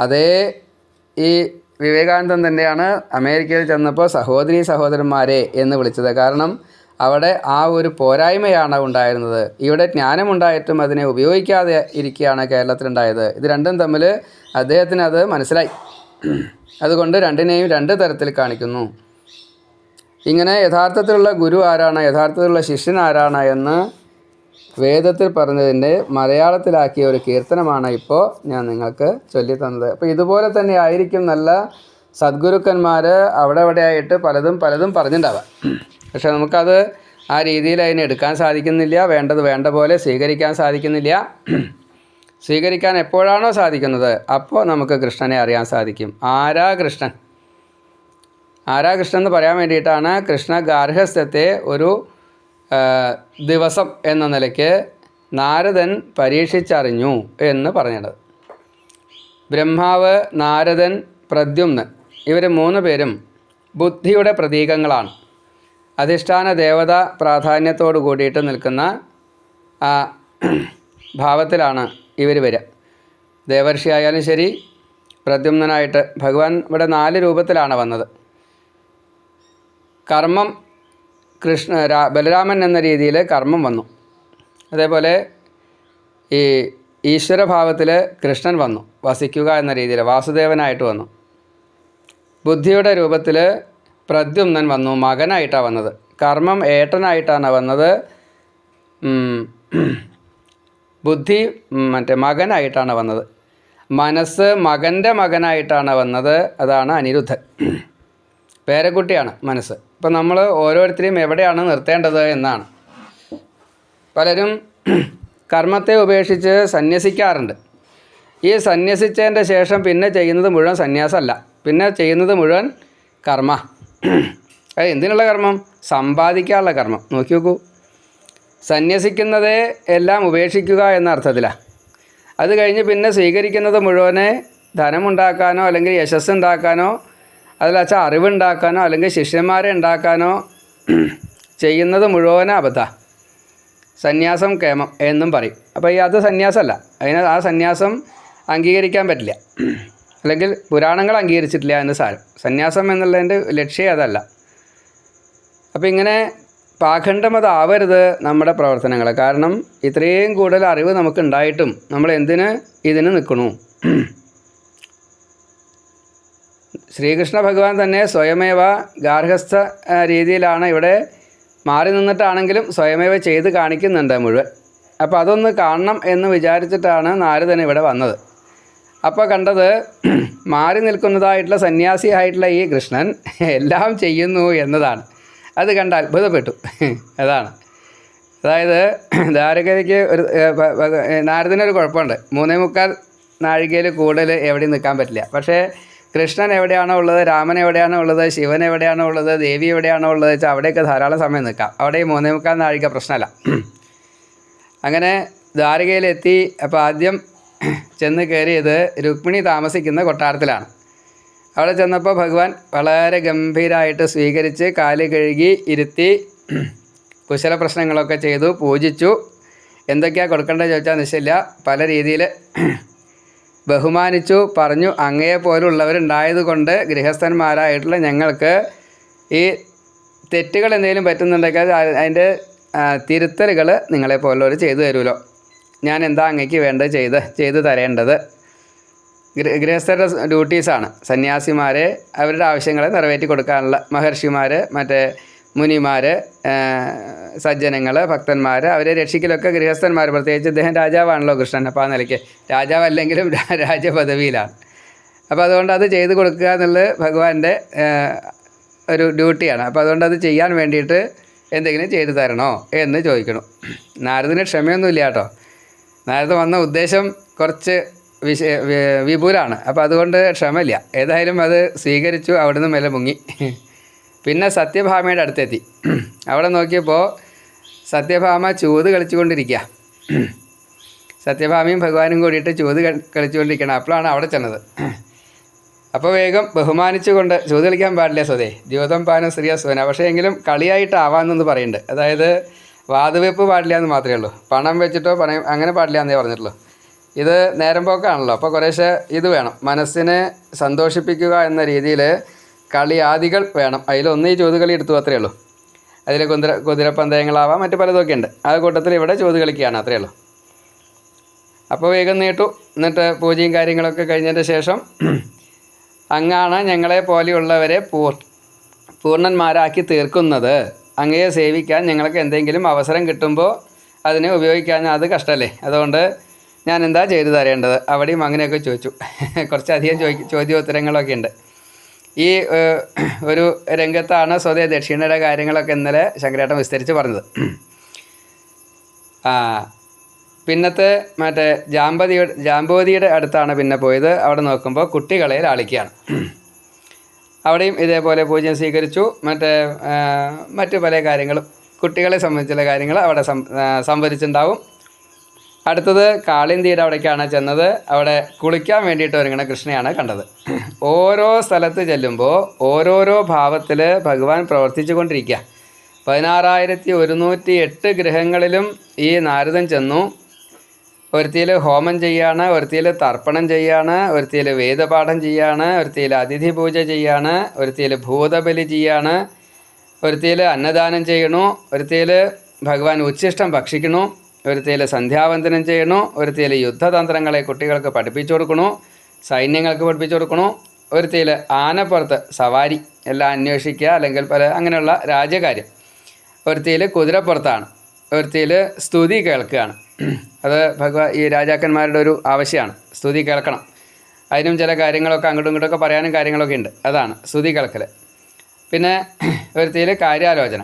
അതേ ഈ വിവേകാനന്ദൻ തന്നെയാണ് അമേരിക്കയിൽ ചെന്നപ്പോൾ സഹോദരീ സഹോദരന്മാരെ എന്ന് വിളിച്ചത്. കാരണം അവിടെ ആ ഒരു പോരായ്മയാണ് ഉണ്ടായിരുന്നത്. ഇവിടെ ജ്ഞാനമുണ്ടായിട്ടും അതിനെ ഉപയോഗിക്കാതെ ഇരിക്കുകയാണ് കേരളത്തിലുണ്ടായത്. ഇത് രണ്ടും തമ്മിൽ അദ്ദേഹത്തിന് അത് മനസ്സിലായി. അതുകൊണ്ട് രണ്ടിനെയും രണ്ട് തരത്തിൽ കാണിക്കുന്നു. ഇങ്ങനെ യഥാർത്ഥത്തിലുള്ള ഗുരു ആരാണ്, യഥാർത്ഥത്തിലുള്ള ശിഷ്യൻ ആരാണ് എന്ന് വേദത്തിൽ പറഞ്ഞതിൻ്റെ മലയാളത്തിലാക്കിയ ഒരു കീർത്തനമാണ് ഇപ്പോൾ ഞാൻ നിങ്ങൾക്ക് ചൊല്ലിത്തന്നത്. അപ്പോൾ ഇതുപോലെ തന്നെ ആയിരിക്കും നല്ല സദ്ഗുരുക്കന്മാർ അവിടെ ആയിട്ട് പലതും പറഞ്ഞിട്ടുണ്ടാവാം. പക്ഷെ നമുക്കത് ആ രീതിയിൽ അതിനെ എടുക്കാൻ സാധിക്കുന്നില്ല. വേണ്ടത് വേണ്ട പോലെ സ്വീകരിക്കാൻ സാധിക്കുന്നില്ല. സ്വീകരിക്കാൻ എപ്പോഴാണോ സാധിക്കുന്നത് അപ്പോൾ നമുക്ക് കൃഷ്ണനെ അറിയാൻ സാധിക്കും. ആരാ കൃഷ്ണൻ എന്ന് പറയാൻ വേണ്ടിയിട്ടാണ് കൃഷ്ണ ഗാർഹസ്ഥ്യത്തെ ഒരു ദിവസം എന്ന നിലയ്ക്ക് നാരദൻ പരീക്ഷിച്ചറിഞ്ഞു എന്ന് പറഞ്ഞത്. ബ്രഹ്മാവ്, നാരദൻ, പ്രദ്യുമ്നൻ ഇവർ 3 പേരും ബുദ്ധിയുടെ പ്രതീകങ്ങളാണ്. അധിഷ്ഠാന ദേവത പ്രാധാന്യത്തോടു കൂടിയിട്ട് നിൽക്കുന്ന ആ ഭാവത്തിലാണ് ഇവർ വരിക. ദേവർഷി ആയാലും ശരി, പ്രദ്യുമ്നനായിട്ട് ഭഗവാൻ ഇവിടെ 4 രൂപത്തിലാണ് വന്നത്. കർമ്മം ബലരാമൻ എന്ന രീതിയിൽ കർമ്മം വന്നു. അതേപോലെ ഈ ഈശ്വരഭാവത്തിൽ കൃഷ്ണൻ വന്നു, വസിക്കുക എന്ന രീതിയിൽ വാസുദേവനായിട്ട് വന്നു. ബുദ്ധിയുടെ രൂപത്തിൽ പ്രദ്യുമ്നൻ വന്നു, മകനായിട്ടാണ് വന്നത്. കർമ്മം ഏട്ടനായിട്ടാണ് വന്നത്. ബുദ്ധി മകനായിട്ടാണ് വന്നത്. മനസ്സ് മകൻ്റെ മകനായിട്ടാണ് വന്നത്. അതാണ് അനിരുദ്ധൻ, പേരക്കുട്ടിയാണ് മനസ്സ്. അപ്പം നമ്മൾ ഓരോരുത്തരെയും എവിടെയാണ് നിർത്തേണ്ടത് എന്നാണ്. പലരും കർമ്മത്തെ ഉപേക്ഷിച്ച് സന്യസിക്കാറുണ്ട്. ഈ സന്യസിച്ചതിൻ്റെ ശേഷം പിന്നെ ചെയ്യുന്നത് മുഴുവൻ സന്യാസമല്ല, പിന്നെ ചെയ്യുന്നത് മുഴുവൻ കർമ്മ. അത് എന്തിനുള്ള കർമ്മം? സമ്പാദിക്കാനുള്ള കർമ്മം. നോക്കി നോക്കൂ, സന്യസിക്കുന്നതേ എല്ലാം ഉപേക്ഷിക്കുക എന്ന അർത്ഥത്തിലാണ്. അത് കഴിഞ്ഞ് പിന്നെ സ്വീകരിക്കുന്നത് മുഴുവനെ ധനമുണ്ടാക്കാനോ അല്ലെങ്കിൽ യശസ് ഉണ്ടാക്കാനോ അതിലച്ച അറിവുണ്ടാക്കാനോ അല്ലെങ്കിൽ ശിഷ്യന്മാരെ ഉണ്ടാക്കാനോ ചെയ്യുന്നത് മുഴുവനും അബദ്ധ. സന്യാസം കേമം എന്നും പറയും. അപ്പോൾ അത് സന്യാസമല്ല. ആ സന്യാസം അംഗീകരിക്കാൻ പറ്റില്ല, അല്ലെങ്കിൽ പുരാണങ്ങൾ അംഗീകരിച്ചിട്ടില്ല എന്ന് സാരം. സന്യാസം എന്നുള്ളതിൻ്റെ ലക്ഷ്യം അതല്ല. അപ്പോൾ ഇങ്ങനെ പാഖണ്ഡമതാവരുത് നമ്മുടെ പ്രവർത്തനങ്ങൾ. കാരണം ഇത്രയും കൂടുതൽ അറിവ് നമുക്കുണ്ടായിട്ടും നമ്മൾ എന്തിന് ഇതിന് നിൽക്കണു? ശ്രീകൃഷ്ണ ഭഗവാൻ തന്നെ സ്വയമേവ ഗാർഹസ്ഥ രീതിയിലാണ് ഇവിടെ മാറി നിന്നിട്ടാണെങ്കിലും സ്വയമേവ ചെയ്ത് കാണിക്കുന്നുണ്ട് മുഴുവൻ. അപ്പോൾ അതൊന്ന് കാണണം എന്ന് വിചാരിച്ചിട്ടാണ് നാരദൻ ഇവിടെ വന്നത്. അപ്പോൾ കണ്ടത് മാറി നിൽക്കുന്നതായിട്ടുള്ള സന്യാസിയായിട്ടുള്ള ഈ കൃഷ്ണൻ എല്ലാം ചെയ്യുന്നു എന്നതാണ്. അത് കണ്ട് അത്ഭുതപ്പെട്ടു. അതാണ്, അതായത് ദ്വാരകയ്ക്ക് ഒരു നാരദനൊരു കുഴപ്പമുണ്ട്. 3.25 നാഴികയിൽ കൂടുതൽ എവിടെയും നിൽക്കാൻ പറ്റില്ല. പക്ഷേ കൃഷ്ണൻ എവിടെയാണോ ഉള്ളത്, രാമൻ എവിടെയാണോ ഉള്ളത്, ശിവൻ എവിടെയാണോ ഉള്ളത്, ദേവി എവിടെയാണോ ഉള്ളത് വെച്ചാൽ അവിടെയൊക്കെ ധാരാളം സമയം നിൽക്കാം. അവിടെ 3.25 നാഴിക പ്രശ്നമല്ല. അങ്ങനെ ദ്വാരകയിലെത്തി. അപ്പോൾ ആദ്യം ചെന്ന് കയറിയത് രുക്മിണി താമസിക്കുന്ന കൊട്ടാരത്തിലാണ്. അവിടെ ചെന്നപ്പോൾ ഭഗവാൻ വളരെ ഗംഭീരമായിട്ട് സ്വീകരിച്ച് കാല് കഴുകി ഇരുത്തി കുശല പ്രശ്നങ്ങളൊക്കെ ചെയ്തു, പൂജിച്ചു. എന്തൊക്കെയാണ് കൊടുക്കേണ്ടത് ചോദിച്ചാൽ നിശ്ചയില്ല, പല രീതിയിൽ ബഹുമാനിച്ചു. പറഞ്ഞു, അങ്ങയെ പോലുള്ളവരുണ്ടായത് കൊണ്ട് ഗൃഹസ്ഥന്മാരായിട്ടുള്ള ഞങ്ങൾക്ക് ഈ തെറ്റുകൾ എന്തെങ്കിലും പറ്റുന്നുണ്ടെങ്കിൽ അതിൻ്റെ തിരുത്തലുകൾ നിങ്ങളെപ്പോലുള്ളവർ ചെയ്തു തരുമല്ലോ. ഞാൻ എന്താ അങ്ങേക്ക് വേണ്ടത് ചെയ്ത് തരേണ്ടത്. ഗൃഹസ്ഥരുടെ ഡ്യൂട്ടീസാണ് സന്യാസിമാരെ അവരുടെ ആവശ്യങ്ങളെ നിറവേറ്റി കൊടുക്കാനുള്ള. മഹർഷിമാർ, മറ്റേ മുനിമാർ, സജ്ജനങ്ങൾ, ഭക്തന്മാർ, അവരെ രക്ഷിക്കലൊക്കെ ഗൃഹസ്ഥന്മാർ. പ്രത്യേകിച്ച് ഇദ്ദേഹം രാജാവാണല്ലോ കൃഷ്ണൻ. അപ്പോൾ ആ നിലയ്ക്ക് രാജാവല്ലെങ്കിലും രാജപദവിയിലാണ്. അപ്പോൾ അതുകൊണ്ട് അത് ചെയ്ത് കൊടുക്കുക എന്നുള്ളത് ഭഗവാന്റെ ഒരു ഡ്യൂട്ടിയാണ്. അപ്പോൾ അതുകൊണ്ട് അത് ചെയ്യാൻ വേണ്ടിയിട്ട് എന്തെങ്കിലും ചെയ്തു തരണോ എന്ന് ചോദിക്കണം. നാരദിന് ക്ഷമയൊന്നുമില്ല കേട്ടോ. നാരദ വന്ന ഉദ്ദേശം കുറച്ച് വിപുലാണ്. അപ്പോൾ അതുകൊണ്ട് ക്ഷമയില്ല. ഏതായാലും അത് സ്വീകരിച്ചു. അവിടുന്ന് മേലെ മുങ്ങി. പിന്നെ സത്യഭാമയുടെ അടുത്തെത്തി. അവിടെ നോക്കിയപ്പോൾ സത്യഭാമ ചൂത് കളിച്ചുകൊണ്ടിരിക്കുക. സത്യഭാമയും ഭഗവാനും കൂടിയിട്ട് ചൂത് കളിച്ചുകൊണ്ടിരിക്കണം. അപ്പോഴാണ് അവിടെ ചെന്നത്. അപ്പോൾ വേഗം ബഹുമാനിച്ചുകൊണ്ട്, ചൂത് കളിക്കാൻ പാടില്ല സ്വതേ ദ്യോതം പാനം ശ്രീയസ്വന, പക്ഷേ എങ്കിലും കളിയായിട്ടാവാമെന്നൊന്ന് പറയുന്നുണ്ട്. അതായത് വാതുവെപ്പ് പാടില്ല എന്ന് മാത്രമേ ഉള്ളൂ. പണം വെച്ചിട്ടോ പണം അങ്ങനെ പാടില്ല എന്നേ പറഞ്ഞിട്ടുള്ളൂ. ഇത് നേരം പോക്കാണല്ലോ. അപ്പോൾ കുറേശ്ശെ ഇത് വേണം, മനസ്സിനെ സന്തോഷിപ്പിക്കുക എന്ന രീതിയിൽ കളിയാദികൾ വേണം. അതിലൊന്ന് ഈ ചൂതുകളി എടുത്തു, അത്രയേ ഉള്ളൂ. അതിൽ കുതിരപ്പന്തയങ്ങളാവാം, മറ്റു പലതൊക്കെ ഉണ്ട്. ആ കൂട്ടത്തിൽ ഇവിടെ ചൂത് കളിക്കുകയാണ്, അത്രയേ ഉള്ളൂ. അപ്പോൾ വേഗം നീട്ടു. എന്നിട്ട് പൂജയും കാര്യങ്ങളൊക്കെ കഴിഞ്ഞതിൻ്റെ ശേഷം, അങ്ങാണ് ഞങ്ങളെ പോലെയുള്ളവരെ പൂർണ്ണന്മാരാക്കി തീർക്കുന്നത്. അങ്ങയെ സേവിക്കാൻ ഞങ്ങൾക്ക് എന്തെങ്കിലും അവസരം കിട്ടുമ്പോൾ അതിനെ ഉപയോഗിക്കാൻ അത് കഷ്ടമല്ലേ. അതുകൊണ്ട് ഞാൻ എന്താ ചെയ്തു തരേണ്ടത്? അവിടെയും അങ്ങനെയൊക്കെ ചോദിച്ചു. കുറച്ചധികം ചോദ്യോത്തരങ്ങളൊക്കെ ഉണ്ട്. ഈ ഒരു രംഗത്താണ് സ്വതേ ദക്ഷിണയുടെ കാര്യങ്ങളൊക്കെ ഇന്നലെ ശങ്കരേട്ടൻ വിസ്തരിച്ച് പറഞ്ഞത്. പിന്നത്തെ മറ്റേ ജാമ്പവതിയുടെ അടുത്താണ് പിന്നെ പോയത്. അവിടെ നോക്കുമ്പോൾ കുട്ടികളെ ലാളിക്കുകയാണ്. അവിടെയും ഇതേപോലെ പൂജ്യം സ്വീകരിച്ചു. മറ്റു പല കാര്യങ്ങളും കുട്ടികളെ സംബന്ധിച്ചുള്ള കാര്യങ്ങൾ അവിടെ സംവദിച്ചിട്ടുണ്ടാവും. അടുത്തത് കാളിന്തിയുടെ അവിടേക്കാണ് ചെന്നത്. അവിടെ കുളിക്കാൻ വേണ്ടിയിട്ട് ഒരുങ്ങണ കൃഷ്ണയാണ് കണ്ടത്. ഓരോ സ്ഥലത്ത് ചെല്ലുമ്പോൾ ഓരോരോ ഭാവത്തിൽ ഭഗവാൻ പ്രവർത്തിച്ചു കൊണ്ടിരിക്കുക. 16,108 ഗൃഹങ്ങളിലും ഈ നാരദൻ ചെന്നു. ഒരുത്തിയിൽ ഹോമം ചെയ്യാണ്, ഒരുത്തിയിൽ തർപ്പണം ചെയ്യാണ്, ഒരുത്തിയിൽ വേദപാഠം ചെയ്യാണ്, ഒരുത്തിയിൽ അതിഥി പൂജ ചെയ്യാണ്, ഒരുത്തിയിൽ ഭൂതബലി ചെയ്യാണ്, ഒരുത്തിയിൽ അന്നദാനം ചെയ്യണു, ഒരുത്തിയിൽ ഭഗവാൻ ഉച്ഛിഷ്ടം ഭക്ഷിക്കണു, ഒരുത്തിയിൽ സന്ധ്യാവന്തനം ചെയ്യണു, ഒരുത്തിയിൽ യുദ്ധതന്ത്രങ്ങളെ കുട്ടികൾക്ക് പഠിപ്പിച്ചു കൊടുക്കണു, സൈന്യങ്ങൾക്ക് പഠിപ്പിച്ചു കൊടുക്കണു, ഒരുത്തിയിൽ ആനപ്പുറത്ത് സവാരി എല്ലാം അന്വേഷിക്കുക, അല്ലെങ്കിൽ പല അങ്ങനെയുള്ള രാജകാര്യം, ഒരുത്തിയിൽ കുതിരപ്പുറത്താണ്, ഒരുത്തിയിൽ സ്തുതി കേൾക്കുകയാണ്. അത് ഈ രാജാക്കന്മാരുടെ ഒരു ആവശ്യമാണ്, സ്തുതി കേൾക്കണം. അതിനും ചില കാര്യങ്ങളൊക്കെ അങ്ങോട്ടും ഇങ്ങോട്ടൊക്കെ പറയാനും കാര്യങ്ങളൊക്കെ ഉണ്ട്. അതാണ് സ്തുതി കേൾക്കൽ. പിന്നെ ഒരുത്തിയിൽ കാര്യാലോചന,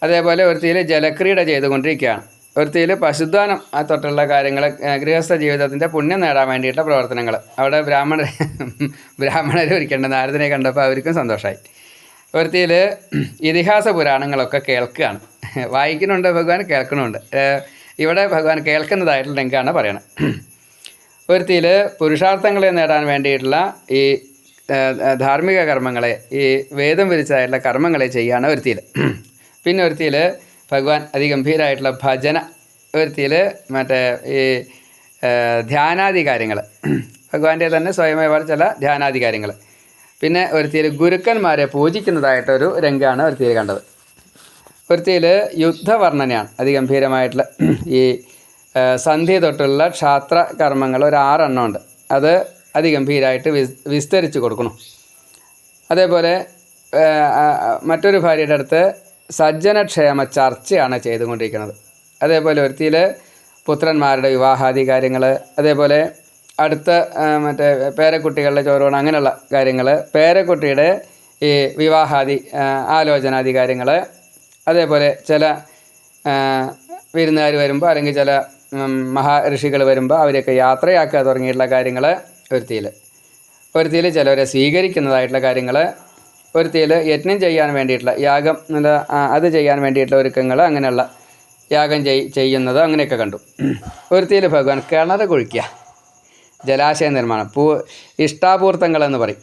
അതേപോലെ ഒരുത്തിയിൽ ജലക്രീഡ ചെയ്തുകൊണ്ടിരിക്കുകയാണ്, ഒരുത്തിയിൽ പശുദ്ധാനം തൊട്ടുള്ള കാര്യങ്ങൾ, ഗൃഹസ്ഥ ജീവിതത്തിൻ്റെ പുണ്യം നേടാൻ വേണ്ടിയിട്ടുള്ള പ്രവർത്തനങ്ങൾ. അവിടെ ബ്രാഹ്മണർ ഒരുക്കേണ്ട നാരദനെ കണ്ടപ്പോൾ അവർക്കും സന്തോഷമായി. ഒരുത്തിയിൽ ഇതിഹാസ പുരാണങ്ങളൊക്കെ കേൾക്കുകയാണ്. വായിക്കുന്നുണ്ട് ഭഗവാൻ, കേൾക്കണമുണ്ട്. ഇവിടെ ഭഗവാൻ കേൾക്കുന്നതായിട്ടുള്ള രംഗമാണ് പറയണത്. ഒരുത്തിയിൽ പുരുഷാർത്ഥങ്ങളെ നേടാൻ വേണ്ടിയിട്ടുള്ള ഈ ധാർമ്മിക കർമ്മങ്ങളെ, ഈ വേദം വിരിച്ചതായിട്ടുള്ള കർമ്മങ്ങളെ ചെയ്യാണ് ഒരുത്തിയിൽ. പിന്നെ ഒരുത്തിയിൽ ഭഗവാൻ അതിഗംഭീരമായിട്ടുള്ള ഭജന, ഒരുത്തിയിൽ ഈ ധ്യാനാദി കാര്യങ്ങൾ, ഭഗവാന്റെ തന്നെ സ്വയമേവ ചില ധ്യാനാദി കാര്യങ്ങൾ. പിന്നെ ഒരുത്തിയിൽ ഗുരുക്കന്മാരെ പൂജിക്കുന്നതായിട്ടൊരു രംഗമാണ് ഒരുത്തിയിൽ കണ്ടത്. ഒരുത്തിയിൽ യുദ്ധവർണ്ണനയാണ് അതിഗംഭീരമായിട്ടുള്ള. ഈ സന്ധ്യ തൊട്ടുള്ള ക്ഷാത്ര കർമ്മങ്ങൾ ഒരു 6 എണ്ണം ഉണ്ട്. അത് അതിഗംഭീരമായിട്ട് വിസ്തരിച്ച് കൊടുക്കണം. അതേപോലെ മറ്റൊരു ഭാര്യയുടെ അടുത്ത് സജ്ജനക്ഷേമ ചർച്ചയാണ് ചെയ്തുകൊണ്ടിരിക്കുന്നത്. അതേപോലെ ഒരുത്തിയിൽ പുത്രന്മാരുടെ വിവാഹാദി കാര്യങ്ങൾ, അതേപോലെ അടുത്ത പേരക്കുട്ടികളുടെ ചോരോണം, അങ്ങനെയുള്ള കാര്യങ്ങൾ, പേരക്കുട്ടിയുടെ ഈ വിവാഹാദി ആലോചനാദി കാര്യങ്ങൾ, അതേപോലെ ചില വിരുന്നുകാർ വരുമ്പോൾ അല്ലെങ്കിൽ ചില മഹാഋഷികൾ വരുമ്പോൾ അവരെയൊക്കെ യാത്രയാക്കുക തുടങ്ങിയിട്ടുള്ള കാര്യങ്ങൾ ഒരുത്തിയിൽ ചിലവരെ സ്വീകരിക്കുന്നതായിട്ടുള്ള കാര്യങ്ങൾ, ഒരുത്തിയിൽ യജ്ഞം ചെയ്യാൻ വേണ്ടിയിട്ടുള്ള യാഗം അത് ചെയ്യാൻ വേണ്ടിയിട്ടുള്ള ഒരുക്കങ്ങൾ, അങ്ങനെയുള്ള യാഗം ചെയ്യുന്നത് അങ്ങനെയൊക്കെ കണ്ടു. ഒരുത്തിയിൽ ഭഗവാൻ കിണർ കുഴിക്കുക, ജലാശയ നിർമ്മാണം, ഇഷ്ടാപൂർത്തങ്ങളെന്ന് പറയും.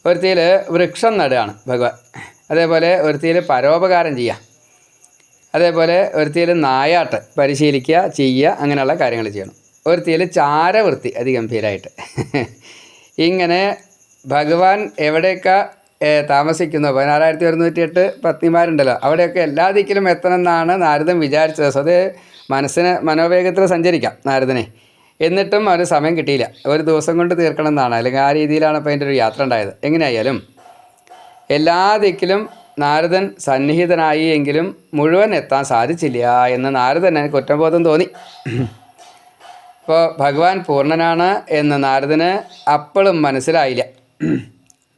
ഒരുത്തിയിൽ വൃക്ഷം നടുകയാണ് ഭഗവാൻ. അതേപോലെ ഒരുത്തിയിൽ പരോപകാരം ചെയ്യുക, അതേപോലെ ഒരുത്തിയിൽ നായാട്ട് പരിശീലിക്കുക, ചെയ്യുക, അങ്ങനെയുള്ള കാര്യങ്ങൾ ചെയ്യണം. ഒരുത്തിയിൽ ചാരവൃത്തി അതിഗംഭീരമായിട്ട്. ഇങ്ങനെ ഭഗവാൻ എവിടെയൊക്കെ താമസിക്കുന്നു. 16,108 പത്നിമാരുണ്ടല്ലോ, അവിടെയൊക്കെ എല്ലാ ദിക്കിലും എത്തണമെന്നാണ് നാരദൻ വിചാരിച്ചത്. സ്വതേ മനോവേഗത്തിൽ സഞ്ചരിക്കാം നാരദനെ. എന്നിട്ടും അവന് സമയം കിട്ടിയില്ല. ഒരു ദിവസം കൊണ്ട് തീർക്കണം എന്നാണ്, അല്ലെങ്കിൽ ആ രീതിയിലാണ് അപ്പോൾ അതിൻ്റെ ഒരു യാത്ര ഉണ്ടായത്. എങ്ങനെയായാലും എല്ലാ ദിക്കിലും നാരദൻ സന്നിഹിതനായി എങ്കിലും മുഴുവൻ എത്താൻ സാധിച്ചില്ല എന്ന് നാരദന് കുറ്റബോധം തോന്നി. അപ്പോൾ ഭഗവാൻ പൂർണ്ണനാണ് എന്ന് നാരദന് അപ്പോഴും മനസ്സിലായില്ല.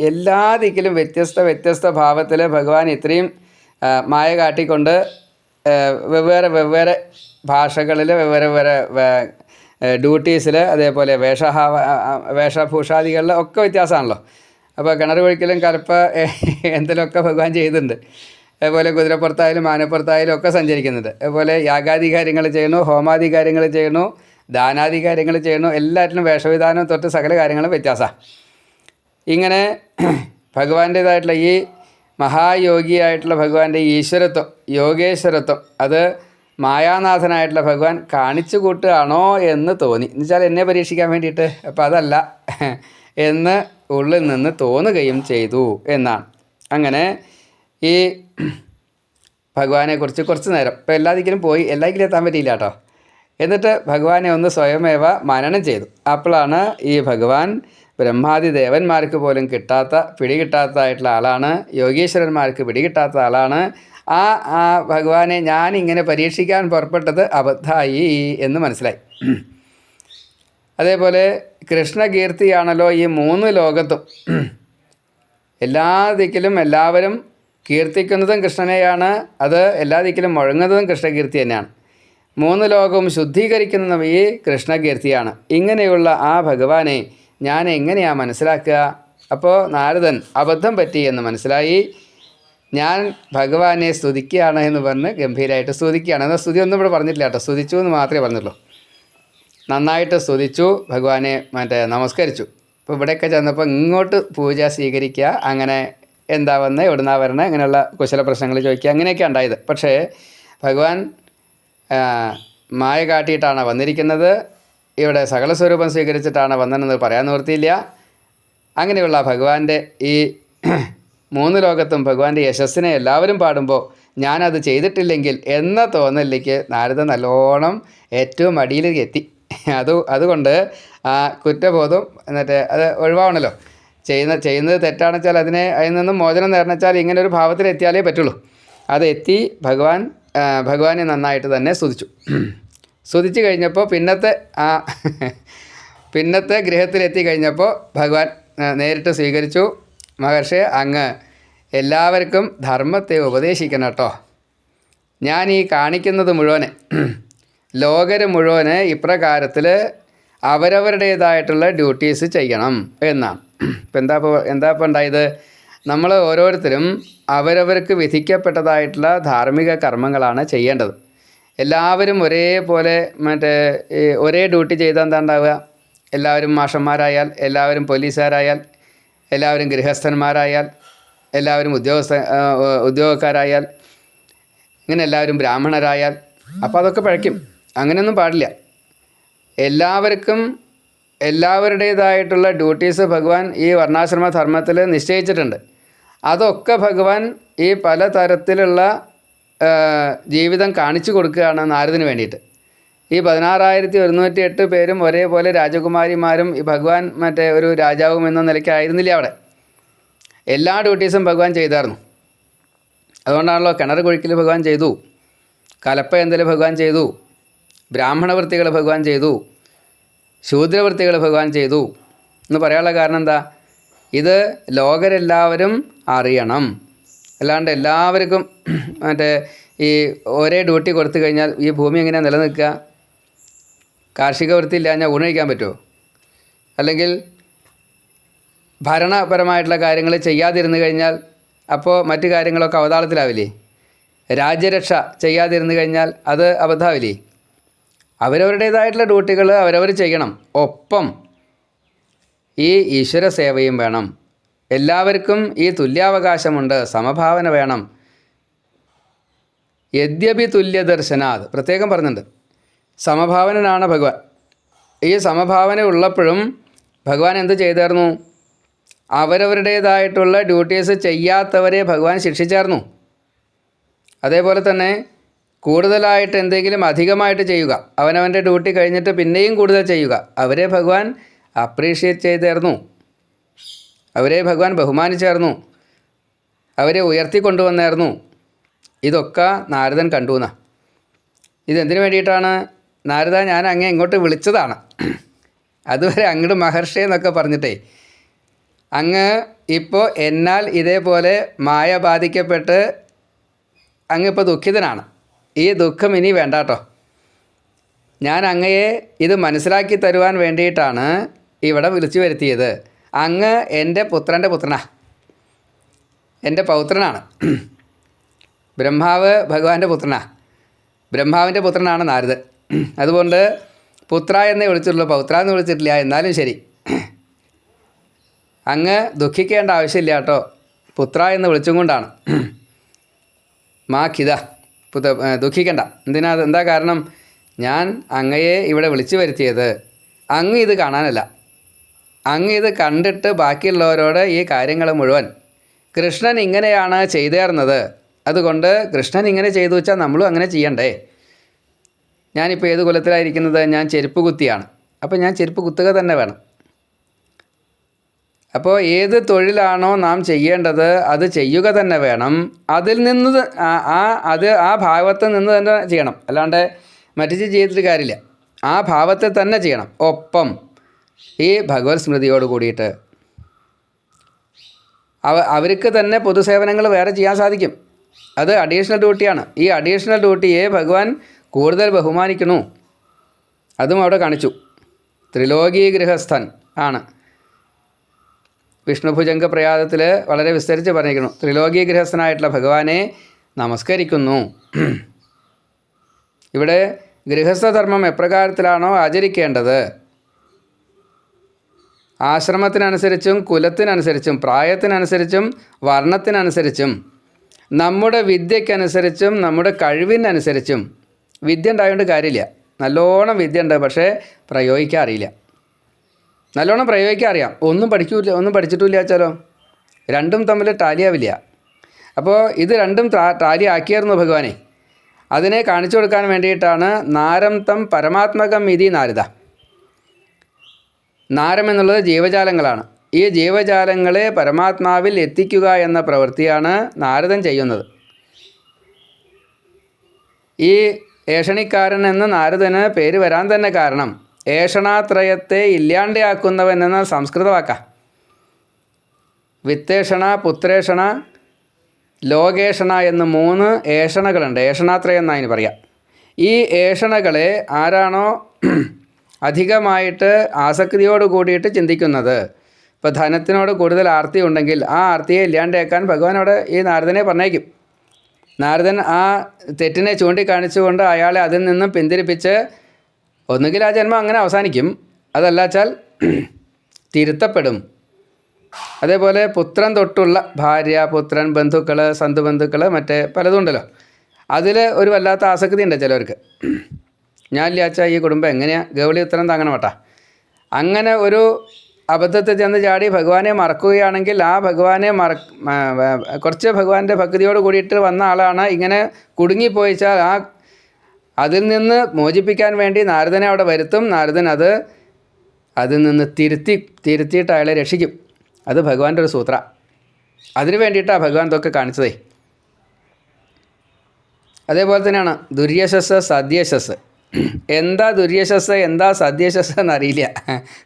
എല്ലാ ദിക്കിലും വ്യത്യസ്ത ഭാവത്തിൽ ഭഗവാൻ ഇത്രയും മായ കാട്ടിക്കൊണ്ട് വെവ്വേറെ ഭാഷകളിൽ വെവ്വേറെ ഡ്യൂട്ടീസിൽ, അതേപോലെ വേഷഭൂഷാദികളിൽ ഒക്കെ വ്യത്യാസമാണല്ലോ. അപ്പോൾ കിണർ കുഴിക്കലും കലപ്പ എന്തെങ്കിലുമൊക്കെ ഭഗവാൻ ചെയ്യുന്നുണ്ട്. അതുപോലെ കുതിരപ്പുറത്തായാലും ആനപ്പുറത്തായാലും ഒക്കെ സഞ്ചരിക്കുന്നുണ്ട്. അതുപോലെ യാഗാദി കാര്യങ്ങൾ ചെയ്യണു, ഹോമാദി കാര്യങ്ങൾ ചെയ്യണു, ദാനാദി കാര്യങ്ങൾ ചെയ്യണു. എല്ലാറ്റിലും വേഷവിധാനം തൊട്ട് സകല കാര്യങ്ങളും വ്യത്യാസമാണ്. ഇങ്ങനെ ഭഗവാന്റേതായിട്ടുള്ള ഈ മഹായോഗിയായിട്ടുള്ള ഭഗവാന്റെ ഈശ്വരത്വം, യോഗേശ്വരത്വം, അത് മായാനാഥനായിട്ടുള്ള ഭഗവാൻ കാണിച്ചു കൂട്ടുകയാണോ എന്ന് തോന്നി. എന്നുവെച്ചാൽ എന്നെ പരീക്ഷിക്കാൻ വേണ്ടിയിട്ട്. അപ്പോൾ അതല്ല എന്ന് ഉള്ളിൽ നിന്ന് തോന്നുകയും ചെയ്തു എന്നാണ്. അങ്ങനെ ഈ ഭഗവാനെക്കുറിച്ച് കുറച്ച് നേരം ഇപ്പോൾ എല്ലാ ദിക്കിലും പോയി, എല്ലാ ദിക്കിലും എത്താൻ പറ്റിയില്ല കേട്ടോ. എന്നിട്ട് ഭഗവാനെ ഒന്ന് സ്വയമേവ മനനം ചെയ്തു. അപ്പോഴാണ് ഈ ഭഗവാൻ ബ്രഹ്മാദി ദേവന്മാർക്ക് പോലും പിടികിട്ടാത്തതായിട്ടുള്ള ആളാണ്, യോഗീശ്വരന്മാർക്ക് പിടികിട്ടാത്ത ആളാണ്. ആ ഭഗവാനെ ഞാനിങ്ങനെ പരീക്ഷിക്കാൻ പുറപ്പെട്ടത് അബദ്ധമായി എന്ന് മനസ്സിലായി. അതേപോലെ കൃഷ്ണകീർത്തിയാണല്ലോ ഈ 3 ലോകത്തും. എല്ലാ ദിക്കിലും എല്ലാവരും കീർത്തിക്കുന്നതും കൃഷ്ണനെയാണ്. അത് എല്ലാ ദിക്കിലും മുഴങ്ങുന്നതും കൃഷ്ണകീർത്തി തന്നെയാണ്. 3 ലോകവും ശുദ്ധീകരിക്കുന്നതും ഈ കൃഷ്ണകീർത്തിയാണ്. ഇങ്ങനെയുള്ള ആ ഭഗവാനെ ഞാൻ എങ്ങനെയാണ് മനസ്സിലാക്കുക? അപ്പോൾ നാരദൻ അബദ്ധം പറ്റി എന്ന് മനസ്സിലായി. ഞാൻ ഭഗവാനെ സ്തുതിക്കുകയാണ് എന്ന് പറഞ്ഞ് ഗംഭീരമായിട്ട് സ്തുതിക്കുകയാണ്. എന്നാൽ സ്തുതി ഇവിടെ പറഞ്ഞിട്ടില്ല കേട്ടോ, സ്തുതിച്ചു എന്ന് മാത്രമേ പറഞ്ഞുള്ളൂ. നന്നായിട്ട് സ്തുതിച്ചു, ഭഗവാനെ നമസ്കരിച്ചു. ഇപ്പോൾ ഇവിടെയൊക്കെ ചെന്നപ്പോൾ ഇങ്ങോട്ട് പൂജ സ്വീകരിക്കുക, അങ്ങനെ എന്താ വന്ന് എവിടുന്നാ വരണേ, ഇങ്ങനെയുള്ള കുശല പ്രശ്നങ്ങൾ ചോദിക്കുക, അങ്ങനെയൊക്കെ ഉണ്ടായത്. പക്ഷേ ഭഗവാൻ മായ കാട്ടിയിട്ടാണ് വന്നിരിക്കുന്നത്. ഇവിടെ സകല സ്വരൂപം സ്വീകരിച്ചിട്ടാണ് വന്നതെന്ന് പറയാൻ നിവൃത്തിയില്ല. അങ്ങനെയുള്ള ഭഗവാന്റെ ഈ 3 ലോകത്തും ഭഗവാന്റെ യശസ്സിനെ എല്ലാവരും പാടുമ്പോൾ ഞാനത് ചെയ്തിട്ടില്ലെങ്കിൽ എന്ന തോന്നലിലേക്ക് നാരദൻ നല്ലോണം ഏറ്റവും അടിയിലേക്ക് എത്തി. അതുകൊണ്ട് ആ കുറ്റബോധം എന്നിട്ട് അത് ഒഴിവാവണമല്ലോ. ചെയ്യുന്നത് തെറ്റാണെന്ന് വെച്ചാൽ അതിൽ നിന്നും മോചനം നേടണമെച്ചാൽ ഇങ്ങനെ ഒരു ഭാവത്തിലെത്തിയാലേ പറ്റുള്ളൂ. അതെത്തി ഭഗവാനെ നന്നായിട്ട് തന്നെ സ്തുതിച്ചു. സ്തുതിച്ച് കഴിഞ്ഞപ്പോൾ പിന്നത്തെ ഗൃഹത്തിലെത്തി കഴിഞ്ഞപ്പോൾ ഭഗവാൻ നേരിട്ട് സ്വീകരിച്ചു. മഹർഷി, അങ്ങ് എല്ലാവർക്കും ധർമ്മത്തെ ഉപദേശിക്കണം കേട്ടോ. ഞാൻ ഈ കാണിക്കുന്നത് മുഴുവന് ലോകര് മുഴുവന് ഇപ്രകാരത്തിൽ അവരവരുടേതായിട്ടുള്ള ഡ്യൂട്ടീസ് ചെയ്യണം എന്നാണ്. ഇപ്പം എന്താ ഉണ്ടായത്? നമ്മൾ ഓരോരുത്തരും അവരവർക്ക് വിധിക്കപ്പെട്ടതായിട്ടുള്ള ധാർമ്മിക കർമ്മങ്ങളാണ് ചെയ്യേണ്ടത്. എല്ലാവരും ഒരേപോലെ ഒരേ ഡ്യൂട്ടി ചെയ്താൽ എന്താ ഉണ്ടാവുക? എല്ലാവരും മാഷന്മാരായാൽ, എല്ലാവരും പോലീസുകാരായാൽ, എല്ലാവരും ഗൃഹസ്ഥന്മാരായാൽ, എല്ലാവരും ഉദ്യോഗക്കാരായാൽ, ഇങ്ങനെ എല്ലാവരും ബ്രാഹ്മണരായാൽ, അപ്പോൾ അതൊക്കെ പഴയ്ക്കും. അങ്ങനെയൊന്നും പാടില്ല. എല്ലാവർക്കും എല്ലാവരുടേതായിട്ടുള്ള ഡ്യൂട്ടീസ് ഭഗവാൻ ഈ വർണ്ണാശ്രമ ധർമ്മത്തിൽ നിശ്ചയിച്ചിട്ടുണ്ട്. അതൊക്കെ ഭഗവാൻ ഈ പലതരത്തിലുള്ള ജീവിതം കാണിച്ചു കൊടുക്കുകയാണ് നാരദന് വേണ്ടിയിട്ട്. ഈ 16,108 പേരും ഒരേപോലെ രാജകുമാരിമാരും ഈ ഭഗവാൻ ഒരു രാജാവും എന്ന നിലയ്ക്കായിരുന്നില്ല അവിടെ. എല്ലാ ഡ്യൂട്ടീസും ഭഗവാൻ ചെയ്തായിരുന്നു. അതുകൊണ്ടാണല്ലോ കിണർ കുഴിക്കൽ ഭഗവാൻ ചെയ്തു, കലപ്പ എന്തൽ ഭഗവാൻ ചെയ്തു, ബ്രാഹ്മണ വൃത്തികൾ ഭഗവാൻ ചെയ്തു, ശൂദ്രവൃത്തികൾ ഭഗവാൻ ചെയ്തു എന്ന് പറയാനുള്ള കാരണം എന്താ? ഇത് ലോകരെല്ലാവരും അറിയണം. അല്ലാണ്ട് എല്ലാവർക്കും ഈ ഒരേ ഡ്യൂട്ടി കൊടുത്തു കഴിഞ്ഞാൽ ഈ ഭൂമി എങ്ങനെയാണ് നിലനിൽക്കുക? കാർഷിക വൃത്തി ഇല്ലാഞ്ഞാൽ ഊണഴിക്കാൻ പറ്റുമോ? അല്ലെങ്കിൽ ഭരണപരമായിട്ടുള്ള കാര്യങ്ങൾ ചെയ്യാതിരുന്നു കഴിഞ്ഞാൽ അപ്പോൾ മറ്റു കാര്യങ്ങളൊക്കെ അവതാളത്തിലാവില്ലേ? രാജ്യരക്ഷ ചെയ്യാതിരുന്നു കഴിഞ്ഞാൽ അത് അബദ്ധമാവില്ലേ? അവരവരുടേതായിട്ടുള്ള ഡ്യൂട്ടികൾ അവരവർ ചെയ്യണം. ഒപ്പം ഈ ഈശ്വര സേവയും വേണം. എല്ലാവർക്കും ഈ തുല്യാവകാശമുണ്ട്, സമഭാവന വേണം. യദ്യപി തുല്യദർശനാത് പ്രത്യേകം പറഞ്ഞിട്ടുണ്ട്. സമഭാവനനാണ് ഭഗവാൻ. ഈ സമഭാവന ഉള്ളപ്പോഴും ഭഗവാൻ എന്ത് ചെയ്തായിരുന്നു? അവരവരുടേതായിട്ടുള്ള ഡ്യൂട്ടീസ് ചെയ്യാത്തവരെ ഭഗവാൻ ശിക്ഷിച്ചായിരുന്നു. അതേപോലെ തന്നെ കൂടുതലായിട്ട് എന്തെങ്കിലും അധികമായിട്ട് ചെയ്യുക, അവനവൻ്റെ ഡ്യൂട്ടി കഴിഞ്ഞിട്ട് പിന്നെയും കൂടുതൽ ചെയ്യുക, അവരെ ഭഗവാൻ അപ്രീഷിയേറ്റ് ചെയ്തായിരുന്നു, അവരെ ഭഗവാൻ ബഹുമാനിച്ചായിരുന്നു, അവരെ ഉയർത്തിക്കൊണ്ടുവന്നായിരുന്നു. ഇതൊക്കെ നാരദൻ കണ്ടു എന്നാ. ഇതെന്തിനു വേണ്ടിയിട്ടാണ്? നാരദ, ഞാൻ അങ്ങേ ഇങ്ങോട്ട് വിളിച്ചതാണ്. അതുവരെ അങ്ങോട്ട് മഹർഷി എന്നൊക്കെ പറഞ്ഞിട്ടേ അങ്ങ് ഇപ്പോൾ എന്നാൽ ഇതേപോലെ മായ ബാധിക്കപ്പെട്ട് അങ്ങിപ്പോൾ ദുഃഖിതനാണ്. ഈ ദുഃഖം ഇനി വേണ്ട കേട്ടോ. ഞാൻ അങ്ങയെ ഇത് മനസ്സിലാക്കി തരുവാൻ വേണ്ടിയിട്ടാണ് ഇവിടെ വിളിച്ചു വരുത്തിയത്. അങ്ങ് എൻ്റെ പുത്രൻ്റെ പുത്രനാണ്, എൻ്റെ പൗത്രനാണ്. ബ്രഹ്മാവ് ഭഗവാന്റെ പുത്രനാണ്, ബ്രഹ്മാവിൻ്റെ പുത്രനാണ് നാരദൻ. അതുകൊണ്ട് പുത്ര എന്നേ വിളിച്ചിട്ടുള്ളൂ, പൗത്ര എന്ന് വിളിച്ചിട്ടില്ല. എന്നാലും ശരി, അങ്ങ് ദുഃഖിക്കേണ്ട ആവശ്യമില്ല കേട്ടോ, പുത്ര എന്ന് വിളിച്ചും കൊണ്ടാണ്. മാഖിത, ദുഃഖിക്കണ്ട. എന്താ കാരണം? ഞാൻ അങ്ങയെ ഇവിടെ വിളിച്ചു വരുത്തിയത് അങ്ങ് ഇത് കാണാനല്ല, അങ്ങ് ഇത് കണ്ടിട്ട് ബാക്കിയുള്ളവരോട് ഈ കാര്യങ്ങൾ മുഴുവൻ കൃഷ്ണൻ ഇങ്ങനെയാണ് ചെയ്തേർന്നത്, അതുകൊണ്ട് കൃഷ്ണൻ ഇങ്ങനെ ചെയ്തു വെച്ചാൽ നമ്മളും അങ്ങനെ ചെയ്യണ്ടേ. ഞാനിപ്പോൾ ഏത് കുലത്തിലായിരിക്കുന്നത്? ഞാൻ ചെരുപ്പ് കുത്തിയാണ്. അപ്പോൾ ഞാൻ ചെരുപ്പ് കുത്തുക തന്നെ വേണം. അപ്പോൾ ഏത് തൊഴിലാണോ നാം ചെയ്യേണ്ടത് അത് ചെയ്യുക തന്നെ വേണം. അതിൽ നിന്ന് ആ ഭാവത്തിൽ നിന്ന് തന്നെ ചെയ്യണം, അല്ലാണ്ട് മറ്റു ചെയ്തിട്ട് കാര്യമില്ല. ആ ഭാവത്തിൽ തന്നെ ചെയ്യണം. ഒപ്പം ഈ ഭഗവത് സ്മൃതിയോട് കൂടിയിട്ട് അവർക്ക് തന്നെ പൊതുസേവനങ്ങൾ വേറെ ചെയ്യാൻ സാധിക്കും. അത് അഡീഷണൽ ഡ്യൂട്ടിയാണ്. ഈ അഡീഷണൽ ഡ്യൂട്ടിയെ ഭഗവാൻ കൂടുതൽ ബഹുമാനിക്കുന്നു. അതും അവിടെ കാണിച്ചു. ത്രിലോകീ ഗൃഹസ്ഥൻ ആണ്. വിഷ്ണുഭുജംഗ പ്രയാദത്തിൽ വളരെ വിസ്തരിച്ച് പറഞ്ഞിരിക്കുന്നു. ത്രിലോകീ ഗൃഹസ്ഥനായിട്ടുള്ള ഭഗവാനെ നമസ്കരിക്കുന്നു. ഇവിടെ ഗൃഹസ്ഥധർമ്മം എപ്രകാരത്തിലാണോ ആചരിക്കേണ്ടത്, ആശ്രമത്തിനനുസരിച്ചും കുലത്തിനനുസരിച്ചും പ്രായത്തിനനുസരിച്ചും വർണ്ണത്തിനനുസരിച്ചും നമ്മുടെ വിദ്യക്കനുസരിച്ചും നമ്മുടെ കഴിവിനനുസരിച്ചും. വിദ്യ ഉണ്ടായതുകൊണ്ട് കാര്യമില്ല, നല്ലോണം വിദ്യ ഉണ്ട്, പക്ഷേ പ്രയോഗിക്കാൻ അറിയില്ല. നല്ലോണം പ്രയോഗിക്കാൻ അറിയാം, ഒന്നും പഠിച്ചിട്ടില്ല വെച്ചാലോ, രണ്ടും തമ്മിൽ ടാലിയാവില്ല. അപ്പോൾ ഇത് രണ്ടും ടാലി ആക്കിയായിരുന്നു ഭഗവാനെ. അതിനെ കാണിച്ചു കൊടുക്കാൻ വേണ്ടിയിട്ടാണ് നാരം തം പരമാത്മകം ഇതി നാരദ. നാരം എന്നുള്ളത് ജീവജാലങ്ങളാണ്. ഈ ജീവജാലങ്ങളെ പരമാത്മാവിൽ എത്തിക്കുക എന്ന പ്രവൃത്തിയാണ് നാരദൻ ചെയ്യുന്നത്. ഈ ഏഷണിക്കാരൻ എന്ന് നാരദന് പേര് വരാൻ തന്നെ കാരണം ഏഷണാത്രയത്തെ ഇല്ലാണ്ടാക്കുന്നവൻ എന്ന സംസ്കൃത വാക്കാ. വിത്തേഷണ, പുത്രേഷണ, ലോകേഷണ എന്ന് 3 ഏഷണകളുണ്ട്. ഏഷണാത്രയം എന്നതിന് പറയാം. ഈ ഏഷണകളെ ആരാണോ അധികമായിട്ട് ആസക്തിയോട് കൂടിയിട്ട് ചിന്തിക്കുന്നത്, ഇപ്പോൾ ധനത്തിനോട് കൂടുതൽ ആർത്തി ഉണ്ടെങ്കിൽ ആ ആർത്തിയെ ഇല്ലാണ്ടാക്കാൻ ഭഗവാൻ അവിടെ ഈ നാരദനെ പറഞ്ഞേക്കും. നാരദൻ ആ തെറ്റിനെ ചൂണ്ടിക്കാണിച്ചുകൊണ്ട് അയാളെ അതിൽ നിന്നും പിന്തിരിപ്പിച്ച് ഒന്നുകിൽ ആ ജന്മം അങ്ങനെ അവസാനിക്കും, അതല്ലാച്ചാൽ തിരുത്തപ്പെടും. അതേപോലെ പുത്രൻ തൊട്ടുള്ള ഭാര്യ, പുത്രൻ, ബന്ധുക്കൾ, സന്ധുബന്ധുക്കൾ, മറ്റേ പലതും ഉണ്ടല്ലോ, അതിൽ ഒരു വല്ലാത്ത ആസക്തി ഉണ്ട് ചിലവർക്ക്. ഞാനില്ലാച്ചാൽ ഈ കുടുംബം എങ്ങനെയാണ് ഗൗളി ഉത്തരം താങ്ങണം കേട്ടാ. അങ്ങനെ ഒരു അബദ്ധത്തിൽ ചെന്ന് ചാടി ഭഗവാനെ മറക്കുകയാണെങ്കിൽ ആ ഭഗവാനെ കുറച്ച് ഭഗവാന്റെ ഭക്തിയോട് കൂടിയിട്ട് വന്ന ആളാണ് ഇങ്ങനെ കുടുങ്ങിപ്പോയിച്ചാൽ അതിൽ നിന്ന് മോചിപ്പിക്കാൻ വേണ്ടി നാരദനെ അവിടെ വരുത്തും. നാരദൻ അതിൽ നിന്ന് തിരുത്തിയിട്ട് അയാളെ രക്ഷിക്കും. അത് ഭഗവാന്റെ ഒരു സൂത്ര. അതിനു വേണ്ടിയിട്ടാണ് ഭഗവാൻ ഇതൊക്കെ കാണിച്ചതേ. അതേപോലെ തന്നെയാണ് ദുര്യശസ് സദ്യശസ്. എന്താ ദുര്യശസ് എന്താ സദ്യശസ് എന്നറിയില്ല.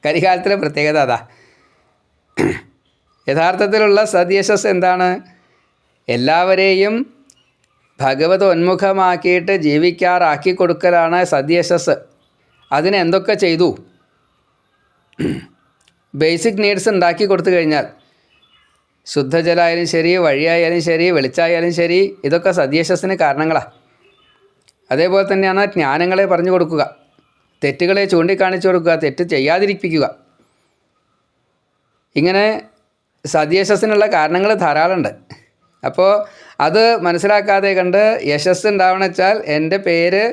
കരികാലത്തിലെ പ്രത്യേകത അതാ. യഥാർത്ഥത്തിലുള്ള സദ്യശസ് എന്താണ്? എല്ലാവരെയും ഭഗവത് ഉന്മുഖമാക്കിയിട്ട് ജീവിക്കാറാക്കി കൊടുക്കലാണ് സദ്യശസ്. അതിന് എന്തൊക്കെ ചെയ്തു? ബേസിക് നീഡ്സ് ഉണ്ടാക്കി കൊടുത്തു കഴിഞ്ഞാൽ, ശുദ്ധജലമായാലും ശരി, വഴിയായാലും ശരി, വെളിച്ചായാലും ശരി, ഇതൊക്കെ സദ്യശസ്സിന് കാരണങ്ങളാണ്. അതേപോലെ തന്നെയാണ് ജ്ഞാനങ്ങളെ പറഞ്ഞു കൊടുക്കുക, തെറ്റുകളെ ചൂണ്ടിക്കാണിച്ചു കൊടുക്കുക, തെറ്റ് ചെയ്യാതിരിപ്പിക്കുക. ഇങ്ങനെ സദ്യശസ്സിനുള്ള കാരണങ്ങൾ ധാരാളമുണ്ട്. അപ്പോൾ അത് മനസ്സിലാക്കാതെ കണ്ട് യശസ് ഉണ്ടാവണമെച്ചാൽ എൻ്റെ പേര്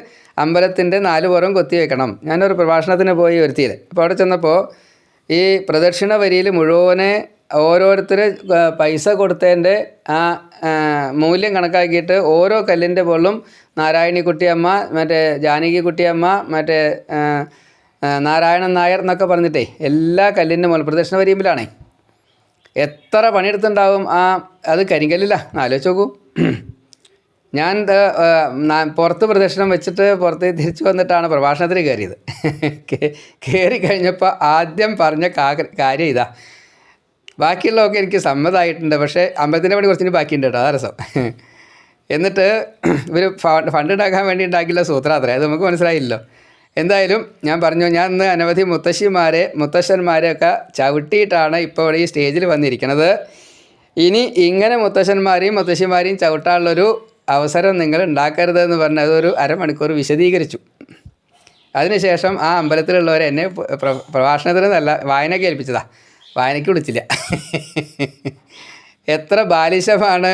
അമ്പലത്തിൻ്റെ 4 പുറം കൊത്തി വെക്കണം. ഞാനൊരു പ്രഭാഷണത്തിന് പോയി ഒരുത്തിയിൽ. അപ്പോൾ അവിടെ ചെന്നപ്പോൾ ഈ പ്രദക്ഷിണ വരിയിൽ മുഴുവനെ ഓരോരുത്തർ പൈസ കൊടുത്തതിൻ്റെ ആ മൂല്യം കണക്കാക്കിയിട്ട് ഓരോ കല്ലിൻ്റെ മുകളിലും നാരായണി കുട്ടിയമ്മ, മറ്റേ ജാനകി കുട്ടിയമ്മ, മറ്റേ നാരായണൻ നായർ എന്നൊക്കെ പറഞ്ഞിട്ടേ എല്ലാ കല്ലിൻ്റെ മുകളിൽ പ്രദക്ഷിണ വരിയുമ്പിലാണേ. എത്ര പണിയെടുത്തുണ്ടാവും. അത് കരിങ്കല്ലില്ല, ആലോചിച്ച് നോക്കൂ. ഞാൻ പുറത്ത് പ്രദക്ഷിണം വെച്ചിട്ട് പുറത്ത് തിരിച്ചു വന്നിട്ടാണ് പ്രഭാഷണത്തിന് കയറിയത്. കയറി കഴിഞ്ഞപ്പോൾ ആദ്യം പറഞ്ഞ കാര്യം ഇതാ. ബാക്കിയുള്ളതൊക്കെ എനിക്ക് സമ്മതമായിട്ടുണ്ട്, പക്ഷേ അമ്പലത്തിൻ്റെ പണി കുറച്ചിന് ബാക്കിയുണ്ട് കേട്ടോ, അതാ രസം. എന്നിട്ട് ഇവർ ഫണ്ട് ഉണ്ടാക്കാൻ വേണ്ടി ഉണ്ടാക്കിയുള്ള സൂത്രാത്രേ, അത് നമുക്ക് മനസ്സിലായില്ലല്ലോ. എന്തായാലും ഞാൻ പറഞ്ഞു, ഞാൻ ഇന്ന് അനവധി മുത്തശ്ശന്മാരെയൊക്കെ ചവിട്ടിയിട്ടാണ് ഇപ്പോൾ ഈ സ്റ്റേജിൽ വന്നിരിക്കുന്നത്. ഇനി ഇങ്ങനെ മുത്തശ്ശന്മാരെയും മുത്തശ്ശിമാരെയും ചവിട്ടാനുള്ളൊരു അവസരം നിങ്ങൾ ഉണ്ടാക്കരുതെന്ന് പറഞ്ഞ് അതൊരു അരമണിക്കൂർ വിശദീകരിച്ചു. അതിനുശേഷം ആ അമ്പലത്തിലുള്ളവർ എന്നെ പ്രഭാഷണത്തിന് നല്ല വായനയ്ക്ക് ഏൽപ്പിച്ചതാണ്. വായനയ്ക്ക് വിളിച്ചില്ല. എത്ര ബാലിശമാണ്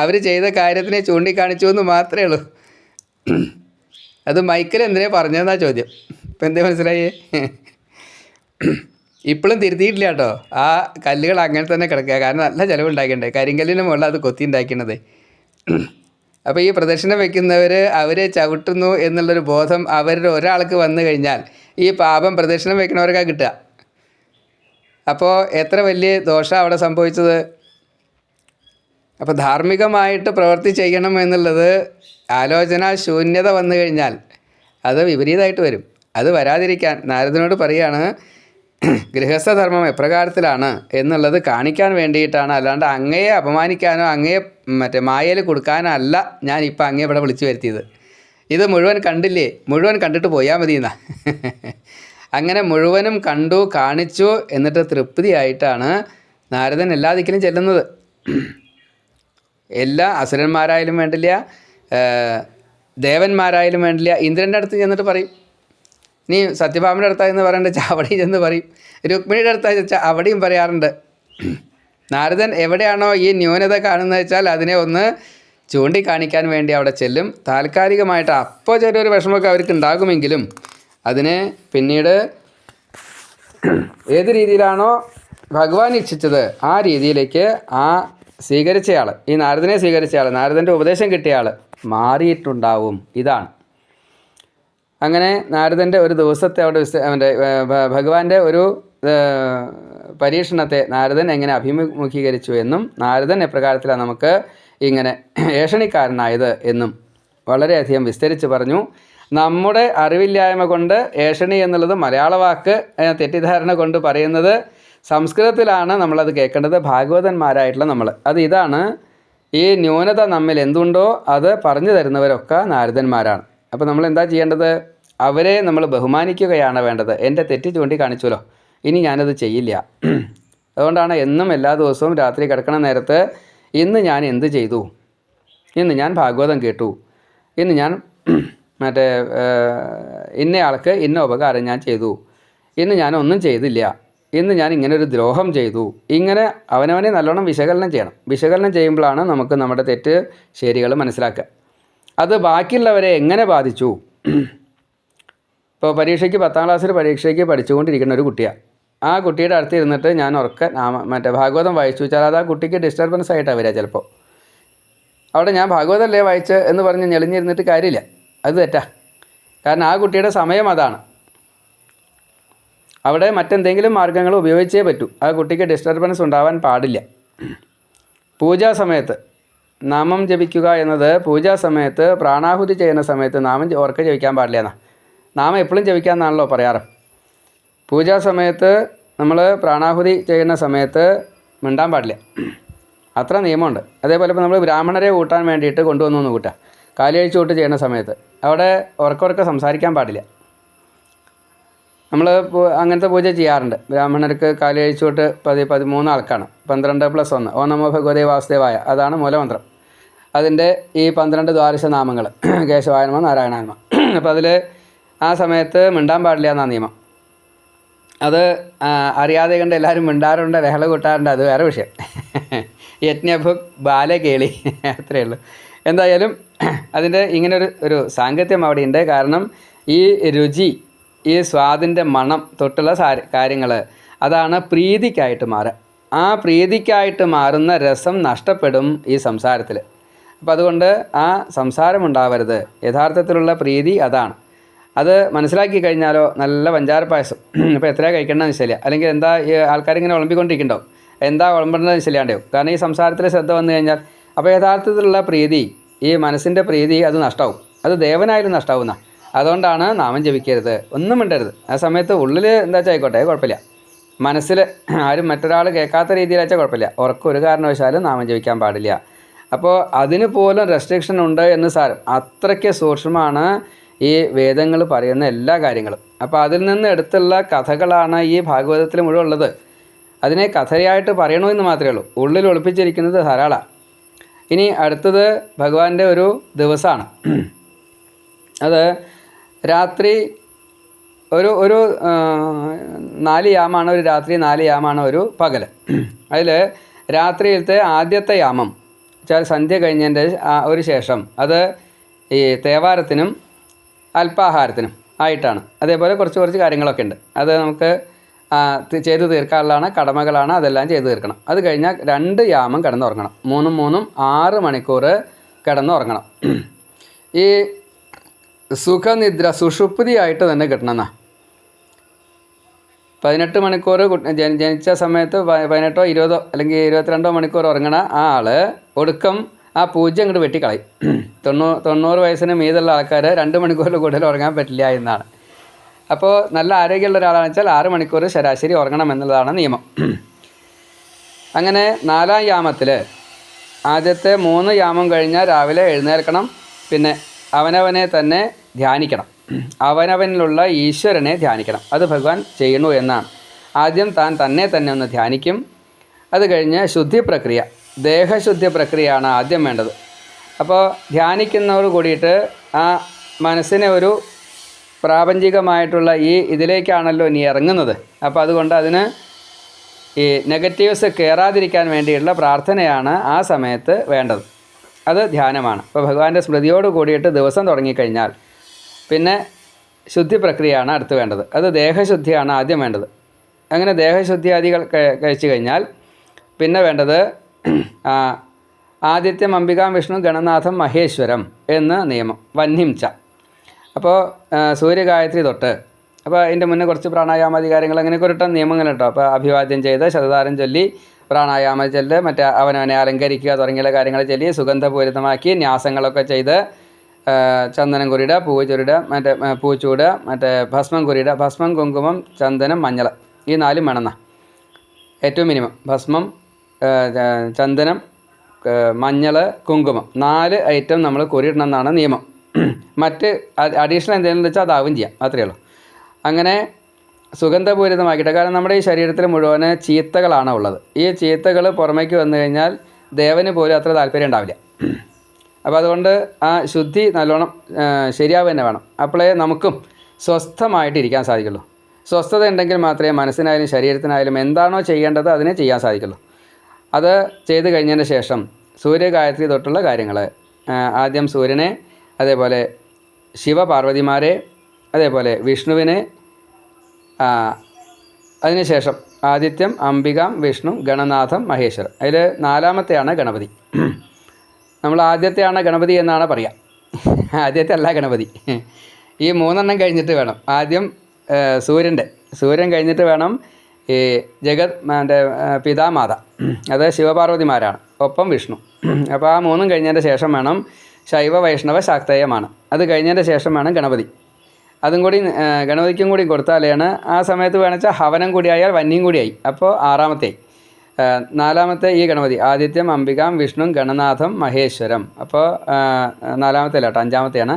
അവർ ചെയ്ത കാര്യത്തിനെ ചൂണ്ടിക്കാണിച്ചു എന്ന് മാത്രമേ ഉള്ളൂ. അത് മൈക്കിൽ എന്തിനാ പറഞ്ഞതെന്നാണ് ചോദ്യം. ഇപ്പം എന്തേ മനസ്സിലായേ? ഇപ്പോഴും തിരുത്തിയിട്ടില്ല കേട്ടോ. ആ കല്ലുകൾ അങ്ങനെ തന്നെ കിടക്കുക. കാരണം നല്ല ചിലവുണ്ടാക്കിയിട്ടുണ്ട്. കരിങ്കല്ലിന് മുകളിൽ അത് കൊത്തി ഉണ്ടാക്കിയത്. അപ്പോൾ ഈ പ്രദക്ഷിണം വയ്ക്കുന്നവർ അവരെ ചവിട്ടുന്നു എന്നുള്ളൊരു ബോധം അവരുടെ ഒരാൾക്ക് വന്നു കഴിഞ്ഞാൽ ഈ പാപം പ്രദക്ഷിണം വയ്ക്കുന്നവർക്കാണ് കിട്ടുക. അപ്പോൾ എത്ര വലിയ ദോഷമാണ് അവിടെ സംഭവിച്ചത്. അപ്പോൾ ധാർമ്മികമായിട്ട് പ്രവൃത്തി ചെയ്യണം എന്നുള്ളത് ആലോചന ശൂന്യത വന്നു കഴിഞ്ഞാൽ അത് വിപരീതമായിട്ട് വരും. അത് വരാതിരിക്കാൻ നാരദനോട് പറയുകയാണ്, ഗൃഹസ്ഥധർമ്മം എപ്രകാരത്തിലാണ് എന്നുള്ളത് കാണിക്കാൻ വേണ്ടിയിട്ടാണ്. അല്ലാണ്ട് അങ്ങയെ അപമാനിക്കാനോ അങ്ങയെ മറ്റേ മായയിൽ കൊടുക്കാനോ അല്ല ഞാനിപ്പോൾ അങ്ങയെ ഇവിടെ വിളിച്ചു വരുത്തിയത്. ഇത് മുഴുവൻ കണ്ടില്ലേ, മുഴുവൻ കണ്ടിട്ട് പോയാൽ മതി എന്നാ. അങ്ങനെ മുഴുവനും കണ്ടു കാണിച്ചു. എന്നിട്ട് തൃപ്തിയായിട്ടാണ് നാരദൻ എല്ലാ ദിക്കിലും ചെല്ലുന്നത്. എല്ലാ അസുരന്മാരായാലും വേണ്ടില്ല, ദേവന്മാരായാലും വേണ്ടില്ല. ഇന്ദ്രൻ്റെ അടുത്ത് ചെന്നിട്ട് പറയും, നീ സത്യഭാമയുടെ അടുത്തായെന്ന് പറയേണ്ട വെച്ചാൽ അവിടെയും ചെന്ന് പറയും. രുക്മിണിയുടെ അടുത്തായി വെച്ചാൽ അവിടെയും പറയാറുണ്ട്. നാരദൻ എവിടെയാണോ ഈ ന്യൂനത കാണുന്നത് വെച്ചാൽ അതിനെ ഒന്ന് ചൂണ്ടിക്കാണിക്കാൻ വേണ്ടി അവിടെ ചെല്ലും. താൽക്കാലികമായിട്ട് അപ്പോൾ ചെറിയൊരു വിഷമമൊക്കെ അവർക്ക് ഉണ്ടാകുമെങ്കിലും അതിനെ പിന്നീട് ഏത് രീതിയിലാണോ ഭഗവാൻ ഇച്ഛിച്ചത് ആ രീതിയിലേക്ക് സ്വീകരിച്ചയാൾ, ഈ നാരദനെ സ്വീകരിച്ചയാൾ, നാരദൻ്റെ ഉപദേശം കിട്ടിയ ആൾ മാറിയിട്ടുണ്ടാവും. ഇതാണ്. അങ്ങനെ നാരദൻ്റെ ഒരു ദിവസത്തെ അവിടെ ഭഗവാന്റെ ഒരു പരീക്ഷണത്തെ നാരദൻ എങ്ങനെ അഭിമുഖീകരിച്ചു എന്നും നാരദൻ എപ്രകാരത്തിലാണ് നമുക്ക് ഇങ്ങനെ ഏഷണിക്കാരനായത് എന്നും വളരെയധികം വിസ്തരിച്ച് പറഞ്ഞു. നമ്മുടെ അറിവില്ലായ്മ കൊണ്ട് ഏഷണി എന്നുള്ളത് മലയാള വാക്ക് തെറ്റിദ്ധാരണ കൊണ്ട് പറയുന്നത് സംസ്കൃതത്തിലാണ് നമ്മളത് കേൾക്കേണ്ടത്. ഭാഗവതന്മാരായിട്ടുള്ള നമ്മൾ ഇതാണ്. ഈ ന്യൂനത നമ്മിൽ എന്തുണ്ടോ അത് പറഞ്ഞു തരുന്നവരൊക്കെ നാരദന്മാരാണ്. അപ്പോൾ നമ്മൾ എന്താ ചെയ്യേണ്ടത്? അവരെ നമ്മൾ ബഹുമാനിക്കുകയാണ് വേണ്ടത്. എൻ്റെ തെറ്റ് ചൂണ്ടി കാണിച്ചുവല്ലോ, ഇനി ഞാനത് ചെയ്യില്ല. അതുകൊണ്ടാണ് എന്നും എല്ലാ ദിവസവും രാത്രി കിടക്കണ നേരത്ത് ഇന്ന് ഞാൻ എന്ത് ചെയ്തു, ഇന്ന് ഞാൻ ഭാഗവതം കേട്ടു, ഇന്ന് ഞാൻ മറ്റേ ഇന്നയാൾക്ക് ഇന്ന ഉപകാരം ഞാൻ ചെയ്തു, ഇന്ന് ഞാൻ ഒന്നും ചെയ്തില്ല, ഇന്ന് ഞാൻ ഇങ്ങനൊരു ദ്രോഹം ചെയ്തു. ഇങ്ങനെ അവനവനെ നല്ലോണം വിശകലനം ചെയ്യണം. വിശകലനം ചെയ്യുമ്പോഴാണ് നമുക്ക് നമ്മുടെ തെറ്റ് ശരികൾ മനസ്സിലാക്കുക. അത് ബാക്കിയുള്ളവരെ എങ്ങനെ ബാധിച്ചു. ഇപ്പോൾ പരീക്ഷയ്ക്ക് 10ാം ക്ലാസ്സിൽ പരീക്ഷയ്ക്ക് പഠിച്ചുകൊണ്ടിരിക്കുന്ന ഒരു കുട്ടിയാണ്. ആ കുട്ടിയുടെ അടുത്ത് ഇരുന്നിട്ട് ഞാൻ മറ്റേ ഭാഗവതം വായിച്ചു വെച്ചാൽ അത് ആ കുട്ടിക്ക് ഡിസ്റ്റർബൻസ് ആയിട്ടാണ് വരിക. ചിലപ്പോൾ അവിടെ ഞാൻ ഭാഗവതമല്ലേ വായിച്ച് എന്ന് പറഞ്ഞ് ഞെളിഞ്ഞിരുന്നിട്ട് കാര്യമില്ല, അത് തെറ്റാ. കാരണം ആ കുട്ടിയുടെ സമയം അതാണ്. അവിടെ മറ്റെന്തെങ്കിലും മാർഗ്ഗങ്ങൾ ഉപയോഗിച്ചേ പറ്റൂ. ആ കുട്ടിക്ക് ഡിസ്റ്റർബൻസ് ഉണ്ടാവാൻ പാടില്ല. പൂജാ സമയത്ത് നാമം ജപിക്കുക എന്നത് പൂജാ സമയത്ത് പ്രാണാഹുതി ചെയ്യുന്ന സമയത്ത് നാമം ഓർക്ക ജപിക്കാൻ പാടില്ല എന്നാണ്. നാമം എപ്പോഴും ജപിക്കാമെന്നാണല്ലോ പറയാറ്. പൂജാ സമയത്ത് നമ്മൾ പ്രാണാഹുതി ചെയ്യുന്ന സമയത്ത് മിണ്ടാൻ പാടില്ല, അത്ര നിയമമുണ്ട്. അതേപോലെ ഇപ്പോൾ നമ്മൾ ബ്രാഹ്മണരെ കൂട്ടാൻ വേണ്ടിയിട്ട് കൊണ്ടുവന്നു കൂട്ടുക, കാലിയഴിച്ച് കൂട്ട് ചെയ്യുന്ന സമയത്ത് അവിടെ ഉറക്കെ സംസാരിക്കാൻ പാടില്ല. നമ്മൾ അങ്ങനത്തെ പൂജ ചെയ്യാറുണ്ട്. ബ്രാഹ്മണർക്ക് കാലിയഴിച്ചോട്ട് 13 ആൾക്കാണ്. 12+1 ഓം നമോ ഭഗവതേ വാസുദേവായ, അതാണ് മൂലമന്ത്രം. അതിൻ്റെ ഈ 12 ദ്വാദശ നാമങ്ങൾ കേശവായ നമഃ നാരായണായ നമഃ. അപ്പോൾ അതിൽ ആ സമയത്ത് മിണ്ടാൻ പാടില്ല എന്നാണ് നിയമം. അത് അറിയാതെ കണ്ട് എല്ലാവരും മിണ്ടാറുണ്ട്, ലഹള കൂട്ടാറുണ്ട്, അത് വേറെ വിഷയം. യജ്ഞഭുക് ബാലകേളി അത്രയേ ഉള്ളൂ. എന്തായാലും അതിൻ്റെ ഇങ്ങനൊരു സാങ്കത്യം അവിടെയുണ്ട്. കാരണം ഈ രുചി, ഈ സ്വാദിൻ്റെ മണം തൊട്ടുള്ള കാര്യങ്ങൾ അതാണ് പ്രീതിക്കായിട്ട് മാറുക. ആ പ്രീതിക്കായിട്ട് മാറുന്ന രസം നഷ്ടപ്പെടും ഈ സംസാരത്തിൽ. അപ്പോൾ അതുകൊണ്ട് ആ സംസാരമുണ്ടാവരുത്. യഥാർത്ഥത്തിലുള്ള പ്രീതി അതാണ്. അത് മനസ്സിലാക്കി കഴിഞ്ഞാലോ നല്ല പഞ്ചാര പായസം ഇപ്പോൾ എത്രയാണ് കഴിക്കേണ്ടതെന്ന് വെച്ചാൽ, അല്ലെങ്കിൽ എന്താ ഈ ആൾക്കാരിങ്ങനെ വിളമ്പിക്കൊണ്ടിരിക്കണ്ടോ, എന്താ വിളമ്പേണ്ടതെന്ന് വെച്ചില്ലാണ്ടാവും. കാരണം ഈ സംസാരത്തിൽ ശ്രദ്ധ വന്നു കഴിഞ്ഞാൽ അപ്പോൾ യഥാർത്ഥത്തിലുള്ള പ്രീതി, ഈ മനസ്സിൻ്റെ പ്രീതി അത് നഷ്ടമാവും. അത് ദേവനായാലും നഷ്ടമാവുന്ന. അതുകൊണ്ടാണ് നാമം ജപിക്കരുത്, ഒന്നും മിണ്ടരുത്. ആ സമയത്ത് ഉള്ളിൽ എന്താ വെച്ചാൽ ആയിക്കോട്ടെ, കുഴപ്പമില്ല. മനസ്സിൽ ആരും മറ്റൊരാൾ കേൾക്കാത്ത രീതിയിൽ വെച്ചാൽ കുഴപ്പമില്ല. ഉറക്കം ഒരു കാരണവശാലും നാമം ജപിക്കാൻ പാടില്ല. അപ്പോൾ അതിന് പോലും റെസ്ട്രിക്ഷൻ ഉണ്ട് എന്ന് സാരം. അത്രയ്ക്ക് സൂക്ഷ്മമാണ് ഈ വേദങ്ങൾ പറയുന്ന എല്ലാ കാര്യങ്ങളും. അപ്പോൾ അതിൽ നിന്ന് എടുത്തുള്ള കഥകളാണ് ഈ ഭാഗവതത്തിൽ മുഴുവൻ ഉള്ളത്. അതിനെ കഥയായിട്ട് പറയണമെന്ന് മാത്രമേ ഉള്ളൂ. ഉള്ളിൽ ഒളിപ്പിച്ചിരിക്കുന്നത് ധാരാളമാണ്. ഇനി അടുത്തത് ഭഗവാന്റെ ഒരു ദിവസമാണ്. അത് രാത്രി ഒരു 4 യാമാണ് ഒരു രാത്രി, 4 യാമാണ് ഒരു പകൽ. അതിൽ രാത്രിയിലത്തെ ആദ്യത്തെ യാമം വെച്ചാൽ സന്ധ്യ കഴിഞ്ഞതിൻ്റെ ഒരു ശേഷം അത് ഈ തേവാരത്തിനും അല്പാഹാരത്തിനും ആയിട്ടാണ്. അതേപോലെ കുറച്ച് കാര്യങ്ങളൊക്കെ ഉണ്ട്. അത് നമുക്ക് ചെയ്തു തീർക്കാനുള്ളതാണ്, കടമകളാണ്, അതെല്ലാം ചെയ്തു തീർക്കണം. അത് കഴിഞ്ഞാൽ 2 യാമം കിടന്നുറങ്ങണം. 3 6 മണിക്കൂർ കിടന്നുറങ്ങണം. ഈ സുഖനിദ്ര സുഷുപ്തിയായിട്ട് തന്നെ കിട്ടണമെന്നാ. 18 മണിക്കൂർ ജനിച്ച സമയത്ത് 18 20 അല്ലെങ്കിൽ 22 മണിക്കൂർ ഉറങ്ങണ ആ ആൾ ഒടുക്കം ആ പൂജ്യം അങ്ങോട്ട് വെട്ടിക്കളയും. 90 വയസ്സിന് മീതുള്ള ആൾക്കാർ 2 മണിക്കൂറിൽ കൂടുതൽ ഉറങ്ങാൻ പറ്റില്ല എന്നാണ്. അപ്പോൾ നല്ല ആരോഗ്യമുള്ള ഒരാളാണെന്ന് വെച്ചാൽ 6 മണിക്കൂർ ശരാശരി ഉറങ്ങണം എന്നുള്ളതാണ് നിയമം. അങ്ങനെ 4-ാം യാമത്തിൽ ആദ്യത്തെ 3 യാമം കഴിഞ്ഞാൽ രാവിലെ എഴുന്നേൽക്കണം. പിന്നെ അവനവനെ തന്നെ ധ്യാനിക്കണം. അവനവനിലുള്ള ഈശ്വരനെ ധ്യാനിക്കണം. അത് ഭഗവാൻ ചെയ്യണു എന്നാണ്. ആദ്യം താൻ തന്നെ ഒന്ന് ധ്യാനിക്കും. അത് കഴിഞ്ഞ് ശുദ്ധി പ്രക്രിയ, ദേഹശുദ്ധി പ്രക്രിയയാണ് ആദ്യം വേണ്ടത്. അപ്പോൾ ധ്യാനിക്കുന്നതോട് കൂടിയിട്ട് ആ മനസ്സിനെ ഒരു പ്രാപഞ്ചികമായിട്ടുള്ള ഈ ഇതിലേക്കാണല്ലോ ഇനി ഇറങ്ങുന്നത്. അപ്പോൾ അതുകൊണ്ട് അതിന് ഈ നെഗറ്റീവ്സ് കയറാതിരിക്കാൻ വേണ്ടിയുള്ള പ്രാർത്ഥനയാണ് ആ സമയത്ത് വേണ്ടത്. അത് ധ്യാനമാണ്. അപ്പോൾ ഭഗവാന്റെ സ്മൃതിയോട് കൂടിയിട്ട് ദിവസം തുടങ്ങിക്കഴിഞ്ഞാൽ പിന്നെ ശുദ്ധി പ്രക്രിയയാണ് അടുത്ത് വേണ്ടത്. അത് ദേഹശുദ്ധിയാണ് ആദ്യം വേണ്ടത്. അങ്ങനെ ദേഹശുദ്ധി ആദികൾ കഴിച്ചു കഴിഞ്ഞാൽ പിന്നെ വേണ്ടത് ആദിത്യം അംബികാം വിഷ്ണു ഗണനാഥം മഹേശ്വരം എന്ന് നിയമം, വന്ഹിംച്ച. അപ്പോൾ സൂര്യഗായത്രി തൊട്ട്, അപ്പോൾ അതിൻ്റെ മുന്നേ കുറച്ച് പ്രാണായാമാദി കാര്യങ്ങൾ അങ്ങനെ കുറട്ടം നിയമങ്ങൾ കേട്ടോ. അപ്പോൾ അഭിവാദ്യം ചെയ്ത് ശതതാരം ചൊല്ലി പ്രാണായാമ ചൊല്ല്, മറ്റേ അവനവനെ അലങ്കരിക്കുക തുടങ്ങിയുള്ള കാര്യങ്ങൾ ചൊല്ലി സുഗന്ധപൂരിതമാക്കി ന്യാസങ്ങളൊക്കെ ചെയ്ത് ചന്ദനം കുറിയിടുക, പൂവ് ചൊരിടുക, മറ്റേ പൂച്ചൂടുക, മറ്റേ ഭസ്മം കുറിയിടുക. ഭസ്മം, കുങ്കുമം, ചന്ദനം, മഞ്ഞൾ, ഈ 4 വേണമെന്നാ ഏറ്റവും മിനിമം. ഭസ്മം, ചന്ദനം, മഞ്ഞൾ, കുങ്കുമം, 4 ഐറ്റം നമ്മൾ കുറിയിടണം എന്നാണ് നിയമം. മറ്റ് അഡീഷണൽ എന്തെങ്കിലും വെച്ചാൽ അതാവും ചെയ്യാം, അത്രയേ ഉള്ളൂ. അങ്ങനെ സുഗന്ധപൂരിതമാക്കിയിട്ട്, കാരണം നമ്മുടെ ഈ ശരീരത്തിൽ മുഴുവൻ ചീത്തകളാണ് ഉള്ളത്. ഈ ചീത്തകൾ പുറമേക്ക് വന്നു കഴിഞ്ഞാൽ ദേവന് പോലും അത്ര താല്പര്യം ഉണ്ടാവില്ല. അപ്പോൾ അതുകൊണ്ട് ആ ശുദ്ധി നല്ലോണം ശരിയാവുക തന്നെ വേണം. അപ്പോഴേ നമുക്കും സ്വസ്ഥമായിട്ടിരിക്കാൻ സാധിക്കുള്ളൂ. സ്വസ്ഥത ഉണ്ടെങ്കിൽ മാത്രമേ മനസ്സിനായാലും ശരീരത്തിനായാലും എന്താണോ ചെയ്യേണ്ടത് അതിനെ ചെയ്യാൻ സാധിക്കുള്ളൂ. അത് ചെയ്ത് കഴിഞ്ഞതിന് ശേഷം സൂര്യഗായത്രി തൊട്ടുള്ള കാര്യങ്ങൾ, ആദ്യം സൂര്യനെ, അതേപോലെ ശിവപാർവതിമാരെ, അതേപോലെ വിഷ്ണുവിനെ, അതിനുശേഷം ആദിത്യം, അംബികാം, വിഷ്ണു, ഗണനാഥം, മഹേശ്വരം. അതിൽ 4ാമത്തെയാണ് ഗണപതി. നമ്മൾ ആദ്യത്തെയാണ് ഗണപതി എന്നാണ് പറയുക. ആദ്യത്തെ അല്ല ഗണപതി. ഈ 3 കഴിഞ്ഞിട്ട് വേണം. ആദ്യം സൂര്യൻ കഴിഞ്ഞിട്ട് വേണം ഈ മറ്റേ പിതാമാത, അത് ശിവപാർവതിമാരാണ്, ഒപ്പം വിഷ്ണു. അപ്പോൾ ആ 3 കഴിഞ്ഞതിൻ്റെ ശേഷം വേണം ശൈവ വൈഷ്ണവ ശാക്തേയമാണ്. അത് കഴിഞ്ഞതിൻ്റെ ശേഷം വേണം ഗണപതി. അതും കൂടി ഗണപതിക്കും കൂടി കൊടുത്താലാണ് ആ സമയത്ത് വേണമെച്ചാൽ ഹവനം കൂടിയായാൽ വന്യം കൂടിയായി. അപ്പോൾ 6ാമത്തെ 4ാമത്തെ ഈ ഗണപതി, ആദിത്യം, അംബികാം, വിഷ്ണു, ഗണനാഥം, മഹേശ്വരം. അപ്പോൾ 4ാമത്തെ അല്ല കേട്ടോ, 5ാമത്തെയാണ്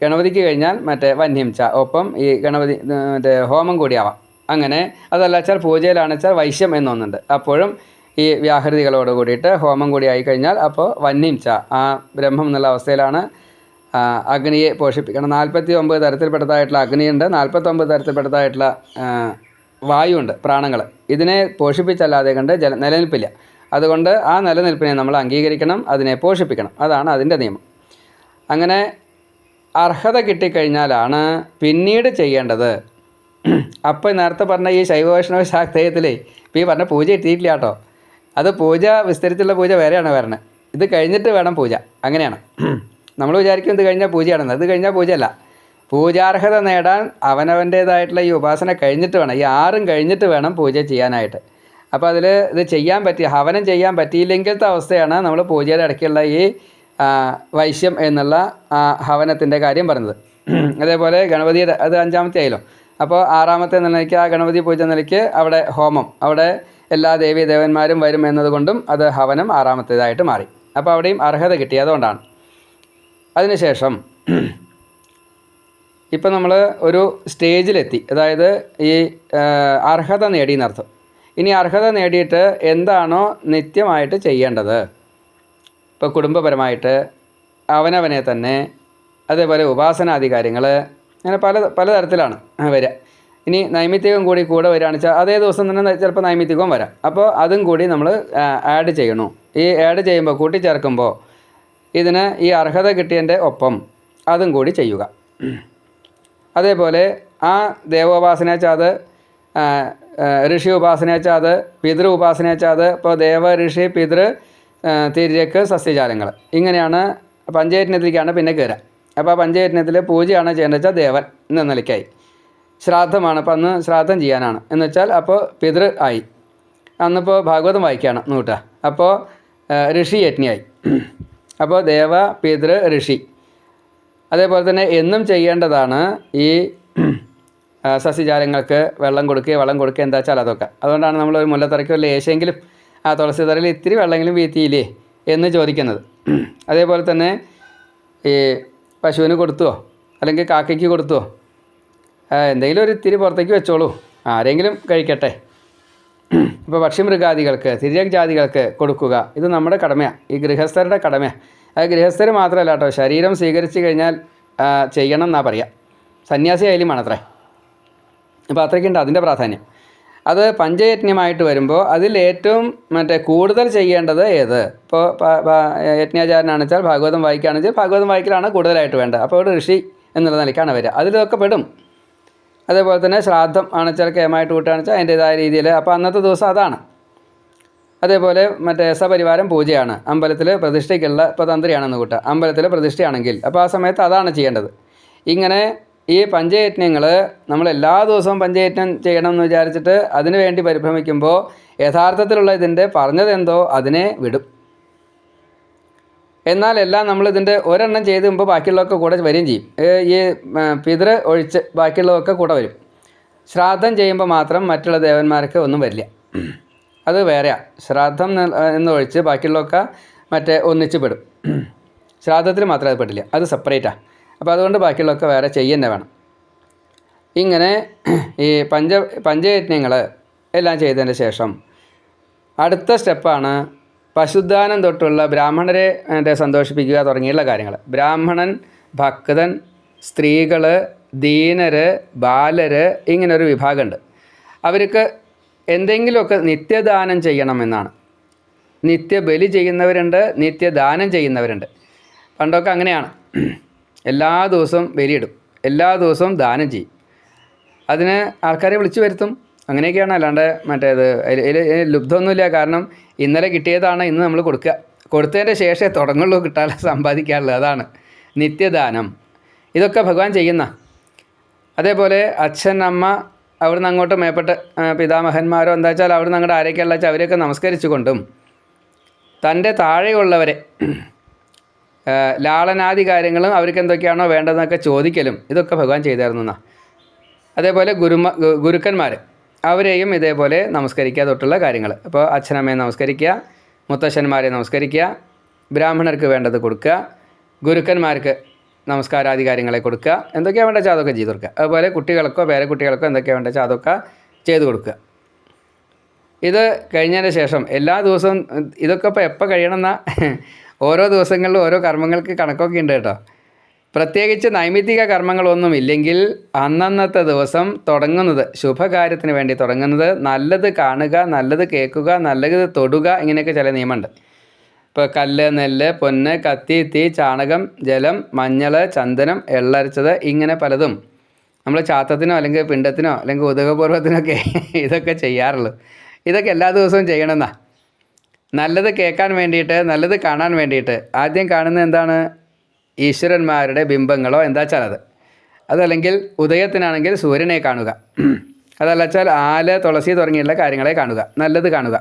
ഗണപതിക്ക് കഴിഞ്ഞാൽ മറ്റേ വന്യംച്ച, ഒപ്പം ഈ ഗണപതി മറ്റേ ഹോമം കൂടിയാവാം. അങ്ങനെ അതല്ല വെച്ചാൽ പൂജയിലാണെന്ന് വെച്ചാൽ വൈശ്യം എന്നൊന്നുണ്ട്. അപ്പോഴും ഈ വ്യാഹൃതികളോട് കൂടിയിട്ട് ഹോമം കൂടി ആയിക്കഴിഞ്ഞാൽ അപ്പോൾ വന്യംച്ച, ആ ബ്രഹ്മം എന്നുള്ള അവസ്ഥയിലാണ് അഗ്നിയെ പോഷിപ്പിക്കണം. 49 തരത്തിൽപ്പെട്ടതായിട്ടുള്ള അഗ്നിയുണ്ട്, 49 തരത്തിൽപ്പെട്ടതായിട്ടുള്ള വായുണ്ട്, പ്രാണങ്ങൾ. ഇതിനെ പോഷിപ്പിച്ചല്ലാതെ കണ്ട് നിലനിൽപ്പില്ല. അതുകൊണ്ട് ആ നിലനിൽപ്പിനെ നമ്മൾ അംഗീകരിക്കണം, അതിനെ പോഷിപ്പിക്കണം. അതാണ് അതിൻ്റെ നിയമം. അങ്ങനെ അർഹത കിട്ടിക്കഴിഞ്ഞാലാണ് പിന്നീട് ചെയ്യേണ്ടത് അപ്പോൾ നേരത്തെ പറഞ്ഞ ഈ ശൈവവൈഷ്ണവ ശാക്തേയത്തിലേ ഇപ്പോൾ ഈ പറഞ്ഞ പൂജ എത്തിയിട്ടില്ല കേട്ടോ. അത് പൂജ വിസ്തരിച്ചുള്ള പൂജ വേറെയാണ് വരണത്. ഇത് കഴിഞ്ഞിട്ട് വേണം പൂജ, അങ്ങനെയാണ്. നമ്മൾ വിചാരിക്കും ഇത് കഴിഞ്ഞാൽ പൂജയാണെന്ന്. ഇത് കഴിഞ്ഞാൽ പൂജയല്ല. പൂജാർഹത നേടാൻ അവനവൻ്റേതായിട്ടുള്ള ഈ ഉപാസന കഴിഞ്ഞിട്ട് വേണം, ഈ 6 കഴിഞ്ഞിട്ട് വേണം പൂജ ചെയ്യാനായിട്ട്. അപ്പോൾ അതിൽ ഇത് ചെയ്യാൻ പറ്റിയ ഹവനം ചെയ്യാൻ പറ്റിയില്ലെങ്കിലത്തെ അവസ്ഥയാണ് നമ്മൾ പൂജയുടെ ഇടയ്ക്കുള്ള ഈ വൈശ്യം എന്നുള്ള ഹവനത്തിൻ്റെ കാര്യം പറഞ്ഞത്. അതേപോലെ ഗണപതിയുടെ അത് 5ാമത്തെ ആയല്ലോ. അപ്പോൾ 6ാമത്തെ നിലയ്ക്ക് ആ ഗണപതി പൂജ നിലയ്ക്ക് അവിടെ ഹോമം, അവിടെ എല്ലാ ദേവീ ദേവന്മാരും വരും എന്നതുകൊണ്ടും അത് ഹവനം 6ാമത്തേതായിട്ട് മാറി. അപ്പോൾ അവിടെയും അർഹത കിട്ടി, അതുകൊണ്ടാണ്. അതിനുശേഷം ഇപ്പം നമ്മൾ ഒരു സ്റ്റേജിലെത്തി, അതായത് ഈ അർഹത നേടിയെന്നർത്ഥം. ഇനി അർഹത നേടിയിട്ട് എന്താണോ നിത്യമായിട്ട് ചെയ്യേണ്ടത്, ഇപ്പോൾ കുടുംബപരമായിട്ട് അവനവനെ തന്നെ, അതേപോലെ ഉപാസനാധികാരികൾ, അങ്ങനെ പലതരത്തിലാണ് വരിക. ഇനി നൈമിത്തികം കൂടി കൂടെ വരികയാണെന്ന് വെച്ചാൽ അതേ ദിവസം തന്നെ ചിലപ്പോൾ നൈമിത്തികവും വരാം. അപ്പോൾ അതും കൂടി നമ്മൾ ആഡ് ചെയ്യണു. ഈ ആഡ് ചെയ്യുമ്പോൾ, കൂട്ടിച്ചേർക്കുമ്പോൾ ഇതിന് ഈ അർഹത കിട്ടിയതിൻ്റെ ഒപ്പം അതും കൂടി ചെയ്യുക. അതേപോലെ ആ ദേവോപാസന വെച്ചാൽ അത് ഋഷി ഉപാസന വെച്ചാൽ അത് പിതൃ ഉപാസന വെച്ചാൽ അത് ഇപ്പോൾ ദേവ ഋഷി പിതൃ തിര്യക്ക് സസ്യജാലങ്ങൾ, ഇങ്ങനെയാണ് പഞ്ചയജ്ഞത്തിലേക്കാണ് പിന്നെ കയറുക. അപ്പോൾ പഞ്ചയജ്ഞത്തിൽ പൂജയാണ് ചെയ്യേണ്ടത് വെച്ചാൽ ദേവൻ എന്ന നിലയ്ക്കായി. ശ്രാദ്ധമാണ്, അപ്പോൾ അന്ന് ശ്രാദ്ധം ചെയ്യാനാണ് എന്ന് വെച്ചാൽ അപ്പോൾ പിതൃ ആയി. അന്നിപ്പോൾ ഭാഗവതം വായിക്കുകയാണ് നൂട്ടാ, അപ്പോൾ ഋഷി യജ്ഞയായി. അപ്പോൾ ദേവ പിതൃ ഋഷി. അതേപോലെ തന്നെ എന്നും ചെയ്യേണ്ടതാണ് ഈ സസ്യജാലങ്ങൾക്ക് വെള്ളം കൊടുക്കുക, വളം കൊടുക്കുക, എന്താ വെച്ചാൽ അതൊക്കെ. അതുകൊണ്ടാണ് നമ്മളൊരു മുല്ലത്തറയ്ക്ക് ഒരു ലേശെങ്കിലും ആ തുളസി തറയിൽ ഇത്തിരി വെള്ളമെങ്കിലും വീത്തിയില്ലേ എന്ന് ചോദിക്കുന്നത്. അതേപോലെ തന്നെ ഈ പശുവിന് കൊടുത്തുവോ അല്ലെങ്കിൽ കാക്കയ്ക്ക് കൊടുത്തുവോ, എന്തെങ്കിലും ഒരു ഇത്തിരി പുറത്തേക്ക് വെച്ചോളൂ, ആരെങ്കിലും കഴിക്കട്ടെ. ഇപ്പോൾ പക്ഷിമൃഗാദികൾക്ക്, തിര്യക് ജാതികൾക്ക് കൊടുക്കുക, ഇത് നമ്മുടെ കടമയാണ്, ഈ ഗൃഹസ്ഥരുടെ കടമയാണ്. അത് ഗൃഹസ്ഥർ മാത്രമല്ല കേട്ടോ, ശരീരം സ്വീകരിച്ച് കഴിഞ്ഞാൽ ചെയ്യണം എന്നാണ് പറയുക. സന്യാസി ആയാലും വേണത്രേ. അപ്പോൾ അത്രയ്ക്കുണ്ട് അതിൻ്റെ പ്രാധാന്യം. അത് പഞ്ചയജ്ഞമായിട്ട് വരുമ്പോൾ അതിൽ ഏറ്റവും കൂടുതൽ ചെയ്യേണ്ടത് ഏത്? ഇപ്പോൾ യജ്ഞാചാരനാണെന്ന് വെച്ചാൽ ഭാഗവതം വായിക്കുകയാണെന്ന് വെച്ചാൽ ഭാഗവതം വായിക്കലാണ് കൂടുതലായിട്ട് വേണ്ടത്. അപ്പോൾ അവിടെ ഋഷി എന്നുള്ള നിലയ്ക്കാണ് വരിക, അതിലൊക്കെ പെടും. അതേപോലെ തന്നെ ശ്രാദ്ധം ആണെച്ചാൽ കേമായിട്ട് കൂട്ടുകയാണെന്ന് വെച്ചാൽ അതിൻ്റേതായ രീതിയിൽ, അപ്പോൾ അന്നത്തെ ദിവസം അതാണ്. അതേപോലെ സപരിവാരം പൂജയാണ്, അമ്പലത്തിൽ പ്രതിഷ്ഠയ്ക്കുള്ള, ഇപ്പോൾ തന്ത്രിയാണെന്ന് കൂട്ടുക, അമ്പലത്തിൽ പ്രതിഷ്ഠയാണെങ്കിൽ അപ്പോൾ ആ സമയത്ത് അതാണ് ചെയ്യേണ്ടത്. ഇങ്ങനെ ഈ പഞ്ചയജ്ഞങ്ങൾ നമ്മൾ എല്ലാ ദിവസവും പഞ്ചയജ്ഞം ചെയ്യണം എന്ന് വിചാരിച്ചിട്ട് അതിനു വേണ്ടി പരിഭ്രമിക്കുമ്പോൾ യഥാർത്ഥത്തിലുള്ള ഇതിൻ്റെ പറഞ്ഞതെന്തോ അതിനെ വിടും. എന്നാൽ എല്ലാം നമ്മളിതിൻ്റെ ഒരെണ്ണം ചെയ്ത് മുമ്പ് ബാക്കിയുള്ളതൊക്കെ കൂടെ വരികയും ചെയ്യും. ഈ പിതൃ ഒഴിച്ച് ബാക്കിയുള്ളതൊക്കെ കൂടെ വരും. ശ്രാദ്ധം ചെയ്യുമ്പോൾ മാത്രം മറ്റുള്ള ദേവന്മാർക്ക് ഒന്നും വരില്ല, അത് വേറെയാണ്. ശ്രാദ്ധം എന്നൊഴിച്ച് ബാക്കിയുള്ളതൊക്കെ ഒന്നിച്ച് പെടും. ശ്രാദ്ധത്തിൽ മാത്രമേ അത് പെടില്ല, അത് സെപ്പറേറ്റാണ്. അപ്പോൾ അതുകൊണ്ട് ബാക്കിയുള്ളതൊക്കെ വേറെ ചെയ്യുന്നത് വേണം. ഇങ്ങനെ ഈ പഞ്ചയജ്ഞങ്ങൾ എല്ലാം ചെയ്തതിന് ശേഷം അടുത്ത സ്റ്റെപ്പാണ് പശുദാനം തൊട്ടുള്ള ബ്രാഹ്മണരെ സന്തോഷിപ്പിക്കുക തുടങ്ങിയുള്ള കാര്യങ്ങൾ. ബ്രാഹ്മണൻ, ഭക്തൻ, സ്ത്രീകൾ, ദീനർ, ബാലർ, ഇങ്ങനൊരു വിഭാഗമുണ്ട്. അവർക്ക് എന്തെങ്കിലുമൊക്കെ നിത്യദാനം ചെയ്യണമെന്നാണ്. നിത്യബലി ചെയ്യുന്നവരുണ്ട്, നിത്യദാനം ചെയ്യുന്നവരുണ്ട്. പണ്ടൊക്കെ അങ്ങനെയാണ്, എല്ലാ ദിവസവും ബലിയിടും, എല്ലാ ദിവസവും ദാനം ചെയ്യും. അതിന് ആൾക്കാരെ വിളിച്ചു വരുത്തും, അങ്ങനെയൊക്കെയാണ്. അല്ലാണ്ട് അതിൽ ലുബ്ധമൊന്നുമില്ല. കാരണം ഇന്നലെ കിട്ടിയതാണ് ഇന്ന് നമ്മൾ കൊടുത്തതിൻ്റെ ശേഷമേ തുടങ്ങുള്ളൂ കിട്ടാതെ സമ്പാദിക്കാറുള്ളത്. അതാണ് നിത്യദാനം. ഇതൊക്കെ ഭഗവാൻ ചെയ്യുന്ന. അതേപോലെ അച്ഛൻ, അമ്മ, അവിടുന്ന് അങ്ങോട്ട് മേപ്പെട്ട് പിതാമഹന്മാരോ എന്താ വെച്ചാൽ അവിടുന്ന് അങ്ങോട്ട് ആരൊക്കെയുള്ള വെച്ചാൽ അവരെയൊക്കെ നമസ്കരിച്ചു കൊണ്ടും തൻ്റെ താഴെയുള്ളവരെ ലാളനാദി കാര്യങ്ങളും അവർക്ക് എന്തൊക്കെയാണോ വേണ്ടതെന്നൊക്കെ ചോദിക്കലും ഇതൊക്കെ ഭഗവാൻ ചെയ്തായിരുന്നു എന്നാണ്. അതേപോലെ ഗുരുക്കന്മാർ, അവരെയും ഇതേപോലെ നമസ്കരിക്കുക തൊട്ടുള്ള കാര്യങ്ങൾ. അപ്പോൾ അച്ഛനമ്മയെ നമസ്കരിക്കുക, മുത്തശ്ശന്മാരെ നമസ്കരിക്കുക, ബ്രാഹ്മണർക്ക് വേണ്ടത് കൊടുക്കുക, ഗുരുക്കന്മാർക്ക് നമസ്കാരാദി കാര്യങ്ങളെ കൊടുക്കുക, എന്തൊക്കെയാണ് വേണ്ടത് വെച്ചാൽ അതൊക്കെ ചെയ്ത് കൊടുക്കുക. അതുപോലെ കുട്ടികൾക്കോ പേരക്കുട്ടികൾക്കോ എന്തൊക്കെയാണ് വേണ്ടത് വെച്ചാൽ അതൊക്കെ ചെയ്ത് കൊടുക്കുക. ഇത് കഴിഞ്ഞതിന് ശേഷം എല്ലാ ദിവസവും ഇതൊക്കെ ഇപ്പോൾ എപ്പോൾ കഴിയണമെന്നാൽ ഓരോ ദിവസങ്ങളിലും ഓരോ കർമ്മങ്ങൾക്ക് കണക്കൊക്കെ ഉണ്ട് കേട്ടോ. പ്രത്യേകിച്ച് നൈമിത്തിക കർമ്മങ്ങളൊന്നും ഇല്ലെങ്കിൽ അന്നന്നത്തെ ദിവസം തുടങ്ങുന്നത് ശുഭകാര്യത്തിന് വേണ്ടി തുടങ്ങുന്നത് നല്ലത് കാണുക, നല്ലത് കേൾക്കുക, നല്ലത് തൊടുക, ഇങ്ങനെയൊക്കെ ചില നിയമമുണ്ട്. ഇപ്പോൾ കല്ല്, നെല്ല്, പൊന്ന്, കത്തി, തീ, ചാണകം, ജലം, മഞ്ഞൾ, ചന്ദനം, എള്ളരച്ചത്, ഇങ്ങനെ പലതും നമ്മൾ ചാത്തത്തിനോ അല്ലെങ്കിൽ പിണ്ടത്തിനോ അല്ലെങ്കിൽ ഉദകപൂർവ്വത്തിനൊക്കെ ഇതൊക്കെ ചെയ്യാറുള്ളൂ. ഇതൊക്കെ എല്ലാ ദിവസവും ചെയ്യണമെന്നാണ്. നല്ലത് കേൾക്കാൻ വേണ്ടിയിട്ട്, നല്ലത് കാണാൻ വേണ്ടിയിട്ട് ആദ്യം കാണുന്നത് എന്താണ്? ഈശ്വരന്മാരുടെ ബിംബങ്ങളോ എന്താ വെച്ചാൽ അതല്ലെങ്കിൽ ഉദയത്തിനാണെങ്കിൽ സൂര്യനെ കാണുക, അതല്ല വെച്ചാൽ ആല്, തുളസി തുടങ്ങിയുള്ള കാര്യങ്ങളെ കാണുക. നല്ലത് കാണുക,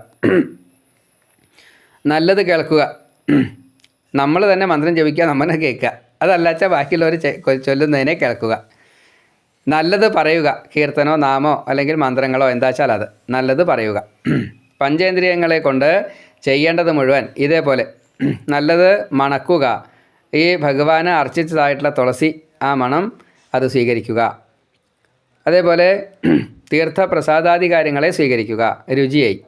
നല്ലത് കേൾക്കുക, നമ്മൾ തന്നെ മന്ത്രം ജപിക്കുക, നമ്മളെ കേൾക്കുക. അതല്ല വെച്ചാൽ ബാക്കിയുള്ളവർ ചൊല്ലുന്നതിനെ കേൾക്കുക. നല്ലത് പറയുക, കീർത്തനോ നാമോ അല്ലെങ്കിൽ മന്ത്രങ്ങളോ എന്താ വെച്ചാൽ നല്ലത് പറയുക. പഞ്ചേന്ദ്രിയങ്ങളെ കൊണ്ട് ചെയ്യേണ്ടത് മുഴുവൻ ഇതേപോലെ. നല്ലത് മണക്കുക, ഈ ഭഗവാന് അർച്ചിച്ചതായിട്ടുള്ള തുളസി, ആ മണം അത് സ്വീകരിക്കുക. അതേപോലെ തീർത്ഥപ്രസാദാദി കാര്യങ്ങളെ സ്വീകരിക്കുക രുചിയായി.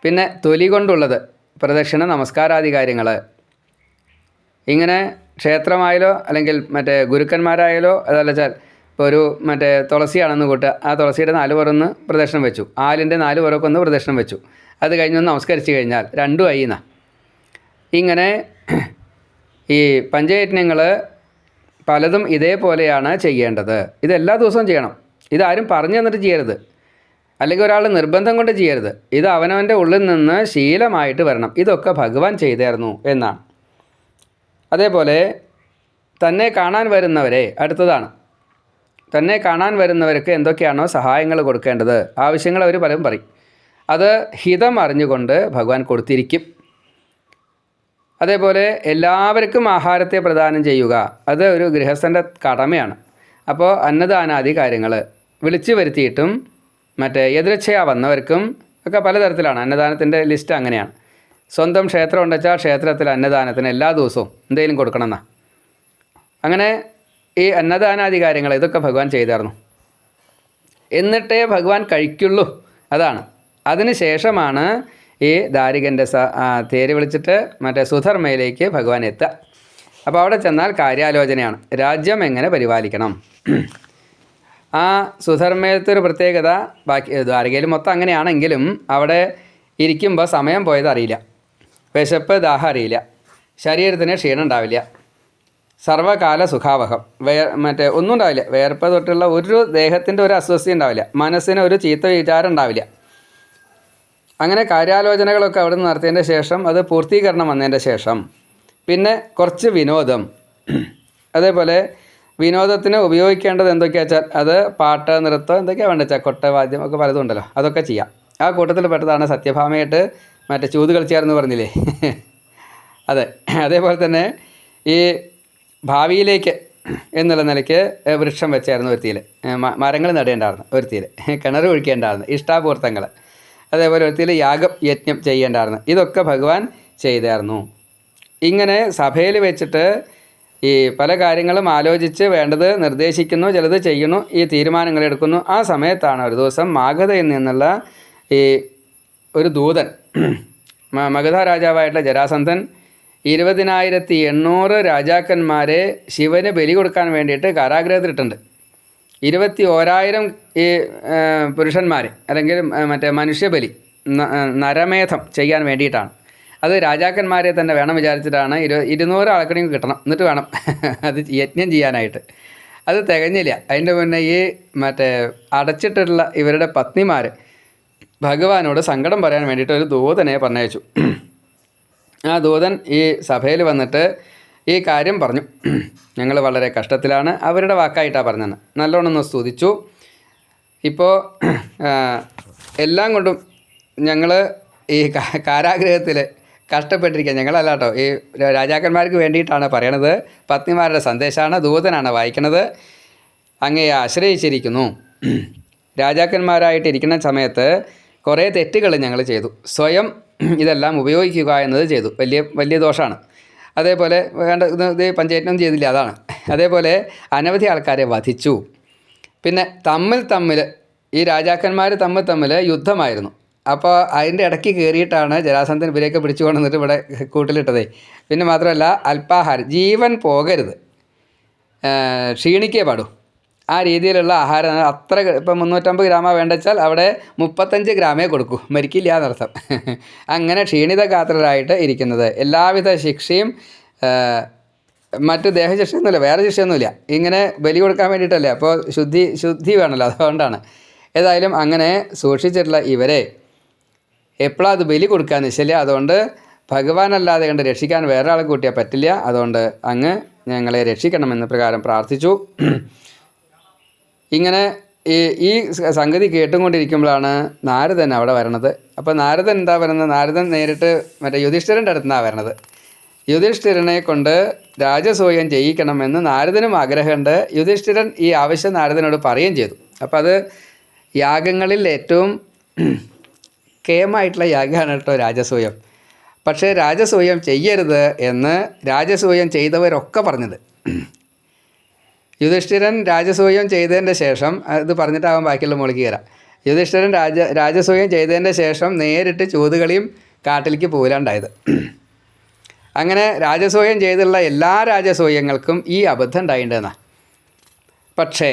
പിന്നെ തൊലി കൊണ്ടുള്ളത് പ്രദക്ഷിണ നമസ്കാരാദി കാര്യങ്ങൾ. ഇങ്ങനെ ക്ഷേത്രമായാലോ അല്ലെങ്കിൽ മറ്റേ ഗുരുക്കന്മാരായാലോ അതല്ല വെച്ചാൽ ഇപ്പോൾ ഒരു മറ്റേ തുളസിയാണെന്ന് കൂട്ടുക, ആ തുളസിയുടെ 4 പുറന്ന് പ്രദക്ഷിണം വെച്ചു, ആലിൻ്റെ 4 പുറമൊക്കെ ഒന്ന് പ്രദക്ഷിണം വെച്ചു, അത് കഴിഞ്ഞൊന്ന് നമസ്കരിച്ച് കഴിഞ്ഞാൽ 2 ആയി എന്നാ. ഇങ്ങനെ ഈ പഞ്ചയജ്ഞങ്ങൾ പലതും ഇതേപോലെയാണ് ചെയ്യേണ്ടത്. ഇതെല്ലാ ദിവസവും ചെയ്യണം. ഇതാരും പറഞ്ഞു തന്നിട്ട് ചെയ്യരുത്, അല്ലെങ്കിൽ ഒരാൾ നിർബന്ധം കൊണ്ട് ചെയ്യരുത്. ഇത് അവനവൻ്റെ ഉള്ളിൽ നിന്ന് ശീലമായിട്ട് വരണം. ഇതൊക്കെ ഭഗവാൻ ചെയ്തായിരുന്നു എന്നാണ്. അതേപോലെ തന്നെ കാണാൻ വരുന്നവരെ, അടുത്തതാണ്, തന്നെ കാണാൻ വരുന്നവർക്ക് എന്തൊക്കെയാണോ സഹായങ്ങൾ കൊടുക്കേണ്ടത്, ആവശ്യങ്ങൾ അവർ പലരും പറയും, അത് ഹിതം അറിഞ്ഞുകൊണ്ട് ഭഗവാൻ കൊടുത്തിരിക്കും. അതേപോലെ എല്ലാവർക്കും ആഹാരത്തെ പ്രദാനം ചെയ്യുക, അത് ഒരു ഗൃഹസ്ഥൻ്റെ കടമയാണ്. അപ്പോൾ അന്നദാനാദി കാര്യങ്ങൾ വിളിച്ചു വരുത്തിയിട്ടും മറ്റേ എതിർച്ഛയാ വന്നവർക്കും ഒക്കെ പലതരത്തിലാണ്. അന്നദാനത്തിൻ്റെ ലിസ്റ്റ് അങ്ങനെയാണ്. സ്വന്തം ക്ഷേത്രം ഉണ്ടെച്ചാൽ ക്ഷേത്രത്തിൽ അന്നദാനത്തിന് എല്ലാ ദിവസവും എന്തെങ്കിലും കൊടുക്കണമെന്നാണ്. അങ്ങനെ ഈ അന്നദാനാദി കാര്യങ്ങൾ ഇതൊക്കെ ഭഗവാൻ ചെയ്തായിരുന്നു. എന്നിട്ടേ ഭഗവാൻ കഴിക്കുള്ളൂ. അതാണ്. അതിന് ശേഷമാണ് ഈ ദാരികൻ്റെ തേര് വിളിച്ചിട്ട് മറ്റേ സുധർമ്മയിലേക്ക് ഭഗവാൻ എത്തുക. അപ്പോൾ അവിടെ ചെന്നാൽ കാര്യാലോചനയാണ്, രാജ്യം എങ്ങനെ പരിപാലിക്കണം. ആ സുധർമ്മയത്തെ ഒരു പ്രത്യേകത, ബാക്കി ദ്വാരകയിൽ മൊത്തം അങ്ങനെയാണെങ്കിലും അവിടെ ഇരിക്കുമ്പോൾ സമയം പോയത് അറിയില്ല, വിശപ്പ് ദാഹം അറിയില്ല, ശരീരത്തിന് ക്ഷീണം ഉണ്ടാവില്ല, സർവകാല സുഖാവഹം, മറ്റേ ഒന്നും ഉണ്ടാവില്ല, വേർപ്പ് തൊട്ടുള്ള ഒരു ദേഹത്തിൻ്റെ ഒരു അസ്വസ്ഥ ഉണ്ടാവില്ല, മനസ്സിന് ഒരു ചീത്ത വിചാരം ഉണ്ടാവില്ല. അങ്ങനെ കാര്യാലോചനകളൊക്കെ അവിടെ നിന്ന് നടത്തിയതിൻ്റെ ശേഷം, അത് പൂർത്തീകരണം വന്നതിൻ്റെ ശേഷം പിന്നെ കുറച്ച് വിനോദം. അതേപോലെ വിനോദത്തിന് ഉപയോഗിക്കേണ്ടത് എന്തൊക്കെയാണെന്ന് വെച്ചാൽ അത് പാട്ട്, നൃത്തം എന്തൊക്കെയാണ് വേണ്ടത് വെച്ചാൽ കൊട്ട, വാദ്യം ഒക്കെ പലതും ഉണ്ടല്ലോ, അതൊക്കെ ചെയ്യാം. ആ കൂട്ടത്തിൽ പെട്ടതാണ് സത്യഭാമയായിട്ട് മറ്റേ ചൂത് കളിച്ചായിരുന്നു പറഞ്ഞില്ലേ, അതെ. അതേപോലെ തന്നെ ഈ ഭാവിയിലേക്ക് എന്നുള്ള നിലയ്ക്ക് വൃക്ഷം വെച്ചായിരുന്നു ഒരുത്തിയിൽ, മരങ്ങൾ നടേണ്ടായിരുന്നു ഒരുത്തിയിൽ, കിണർ ഒഴിക്കേണ്ടായിരുന്നു, ഇഷ്ടാപൂർത്തങ്ങൾ. അതേപോലെ ഒരുത്തിയിൽ യാഗം യജ്ഞം ചെയ്യേണ്ടായിരുന്നു. ഇതൊക്കെ ഭഗവാൻ ചെയ്തായിരുന്നു. ഇങ്ങനെ സഭയിൽ വെച്ചിട്ട് ഈ പല കാര്യങ്ങളും ആലോചിച്ച് വേണ്ടത് നിർദ്ദേശിക്കുന്നു, ചിലത് ചെയ്യുന്നു, ഈ തീരുമാനങ്ങൾ എടുക്കുന്നു. ആ സമയത്താണ് ഒരു ദിവസം മാഗധയിൽ നിന്നുള്ള ഈ ഒരു ദൂതൻ, മഗധ രാജാവായിട്ടുള്ള ജരാസന്ധൻ 20,800 രാജാക്കന്മാരെ ശിവന് ബലി കൊടുക്കാൻ വേണ്ടിയിട്ട് കാരാഗ്രഹത്തിലിട്ടുണ്ട്. 21,000 ഈ പുരുഷന്മാർ അല്ലെങ്കിൽ മറ്റേ മനുഷ്യബലി, നരമേധം ചെയ്യാൻ വേണ്ടിയിട്ടാണ്. അത് രാജാക്കന്മാരെ തന്നെ വേണം വിചാരിച്ചിട്ടാണ്. 200 ആൾക്കടെയും കിട്ടണം, എന്നിട്ട് വേണം അത് യജ്ഞം ചെയ്യാനായിട്ട്. അത് തികഞ്ഞില്ല. അതിൻ്റെ മുന്നേ ഈ മറ്റേ അടച്ചിട്ടുള്ള ഇവരുടെ പത്നിമാർ ഭഗവാനോട് സങ്കടം പറയാൻ വേണ്ടിയിട്ട് ഒരു ദൂതനെ പറഞ്ഞയച്ചു. ആ ദൂതൻ ഈ സഭയിൽ വന്നിട്ട് ഈ കാര്യം പറഞ്ഞു. ഞങ്ങൾ വളരെ കഷ്ടത്തിലാണ്, അവരുടെ വാക്കായിട്ടാണ് പറഞ്ഞത്. നല്ലോണം ഒന്ന് സ്തുതിച്ചു. ഇപ്പോൾ എല്ലാം കൊണ്ടും ഞങ്ങൾ ഈ കാരാഗ്രഹത്തിൽ കഷ്ടപ്പെട്ടിരിക്കുക. ഞങ്ങളല്ല കേട്ടോ, ഈ രാജാക്കന്മാർക്ക് വേണ്ടിയിട്ടാണ് പറയണത്. പത്നിമാരുടെ സന്ദേശമാണ്, ദൂതനാണ് വായിക്കണത്. അങ്ങയെ ആശ്രയിച്ചിരിക്കുന്നു. രാജാക്കന്മാരായിട്ടിരിക്കുന്ന സമയത്ത് കുറേ തെറ്റുകൾ ഞങ്ങൾ ചെയ്തു. സ്വയം ഇതെല്ലാം ഉപയോഗിക്കുക എന്നത് ചെയ്തു. വലിയ ദോഷമാണ്. അതേപോലെ ഇത് പഞ്ചായത്തിനൊന്നും ചെയ്തില്ല, അതാണ്. അതേപോലെ അനവധി ആൾക്കാരെ വധിച്ചു. പിന്നെ തമ്മിൽ ഈ രാജാക്കന്മാർ തമ്മിൽ യുദ്ധമായിരുന്നു. അപ്പോൾ അതിൻ്റെ ഇടയ്ക്ക് കയറിയിട്ടാണ് ജരാസന്ധൻ ഇവരെയൊക്കെ പിടിച്ചു കൊണ്ടുവന്നിട്ട് ഇവിടെ കൂട്ടിലിട്ടതേ. പിന്നെ മാത്രമല്ല അല്പാഹാരം, ജീവൻ പോകരുത്, ക്ഷീണിക്കേ പാടൂ, ആ രീതിയിലുള്ള ആഹാരം. അത്ര ഇപ്പം 350 ഗ്രാമ വേണ്ടച്ചാൽ അവിടെ 35 ഗ്രാമേ കൊടുക്കൂ, മരിക്കില്ല എന്നർത്ഥം. അങ്ങനെ ക്ഷീണിതഗാത്രരായിട്ട് ഇരിക്കുന്നത്. എല്ലാവിധ ശിക്ഷയും മറ്റ് ദേഹശിക്ഷയൊന്നുമില്ല, വേറെ ശിക്ഷയൊന്നുമില്ല. ഇങ്ങനെ ബലി കൊടുക്കാൻ വേണ്ടിയിട്ടല്ലേ. അപ്പോൾ ശുദ്ധി വേണമല്ലോ, അതുകൊണ്ടാണ്. ഏതായാലും അങ്ങനെ സൂക്ഷിച്ചിട്ടുള്ള ഇവരെ എപ്പോഴാണ് അത് ബലി കൊടുക്കാൻ നിശ്ചയില്ല. അതുകൊണ്ട് ഭഗവാനല്ലാതെ കണ്ട് രക്ഷിക്കാൻ വേറെ ആളെ കൂട്ടിയാൽ പറ്റില്ല. അതുകൊണ്ട് അങ്ങ് ഞങ്ങളെ രക്ഷിക്കണമെന്ന് പ്രകാരം പ്രാർത്ഥിച്ചു. ഇങ്ങനെ ഈ സംഗതി കേട്ടുകൊണ്ടിരിക്കുമ്പോഴാണ് നാരദൻ അവിടെ വരണത്. അപ്പോൾ നാരദൻ എന്താ പറയുന്നത്? നാരദൻ നേരിട്ട് മറ്റേ യുധിഷ്ഠിരൻ്റെ അടുത്തുനിന്നാണ് വരണത്. യുധിഷ്ഠിരനെ കൊണ്ട് രാജസൂയം ചെയ്യിക്കണമെന്ന് നാരദനും ആഗ്രഹമുണ്ട്. യുധിഷ്ഠിരൻ ഈ ആവശ്യം നാരദനോട് പറയുകയും ചെയ്തു. അപ്പോൾ അത് യാഗങ്ങളിൽ ഏറ്റവും കേമായിട്ടുള്ള യാഗമാണ് കേട്ടോ രാജസൂയം. പക്ഷേ രാജസൂയം ചെയ്യരുത് എന്ന് രാജസൂയം ചെയ്തവരൊക്കെ പറഞ്ഞത്. യുധിഷ്ഠിരൻ രാജസൂയം ചെയ്തതിൻ്റെ ശേഷം, ഇത് പറഞ്ഞിട്ടാവാൻ ബാക്കിയുള്ള മോളിക്ക് കയറാം. യുധിഷ്ഠിരൻ രാജസൂയം ചെയ്തതിൻ്റെ ശേഷം നേരിട്ട് ചൂതുകളിയും കാട്ടിലേക്ക് പോലാണ്ടായത്. അങ്ങനെ രാജസൂയം ചെയ്തുള്ള എല്ലാ രാജസൂയങ്ങൾക്കും ഈ അബദ്ധം ഉണ്ടായിട്ടുണ്ടെന്നാണ്. പക്ഷേ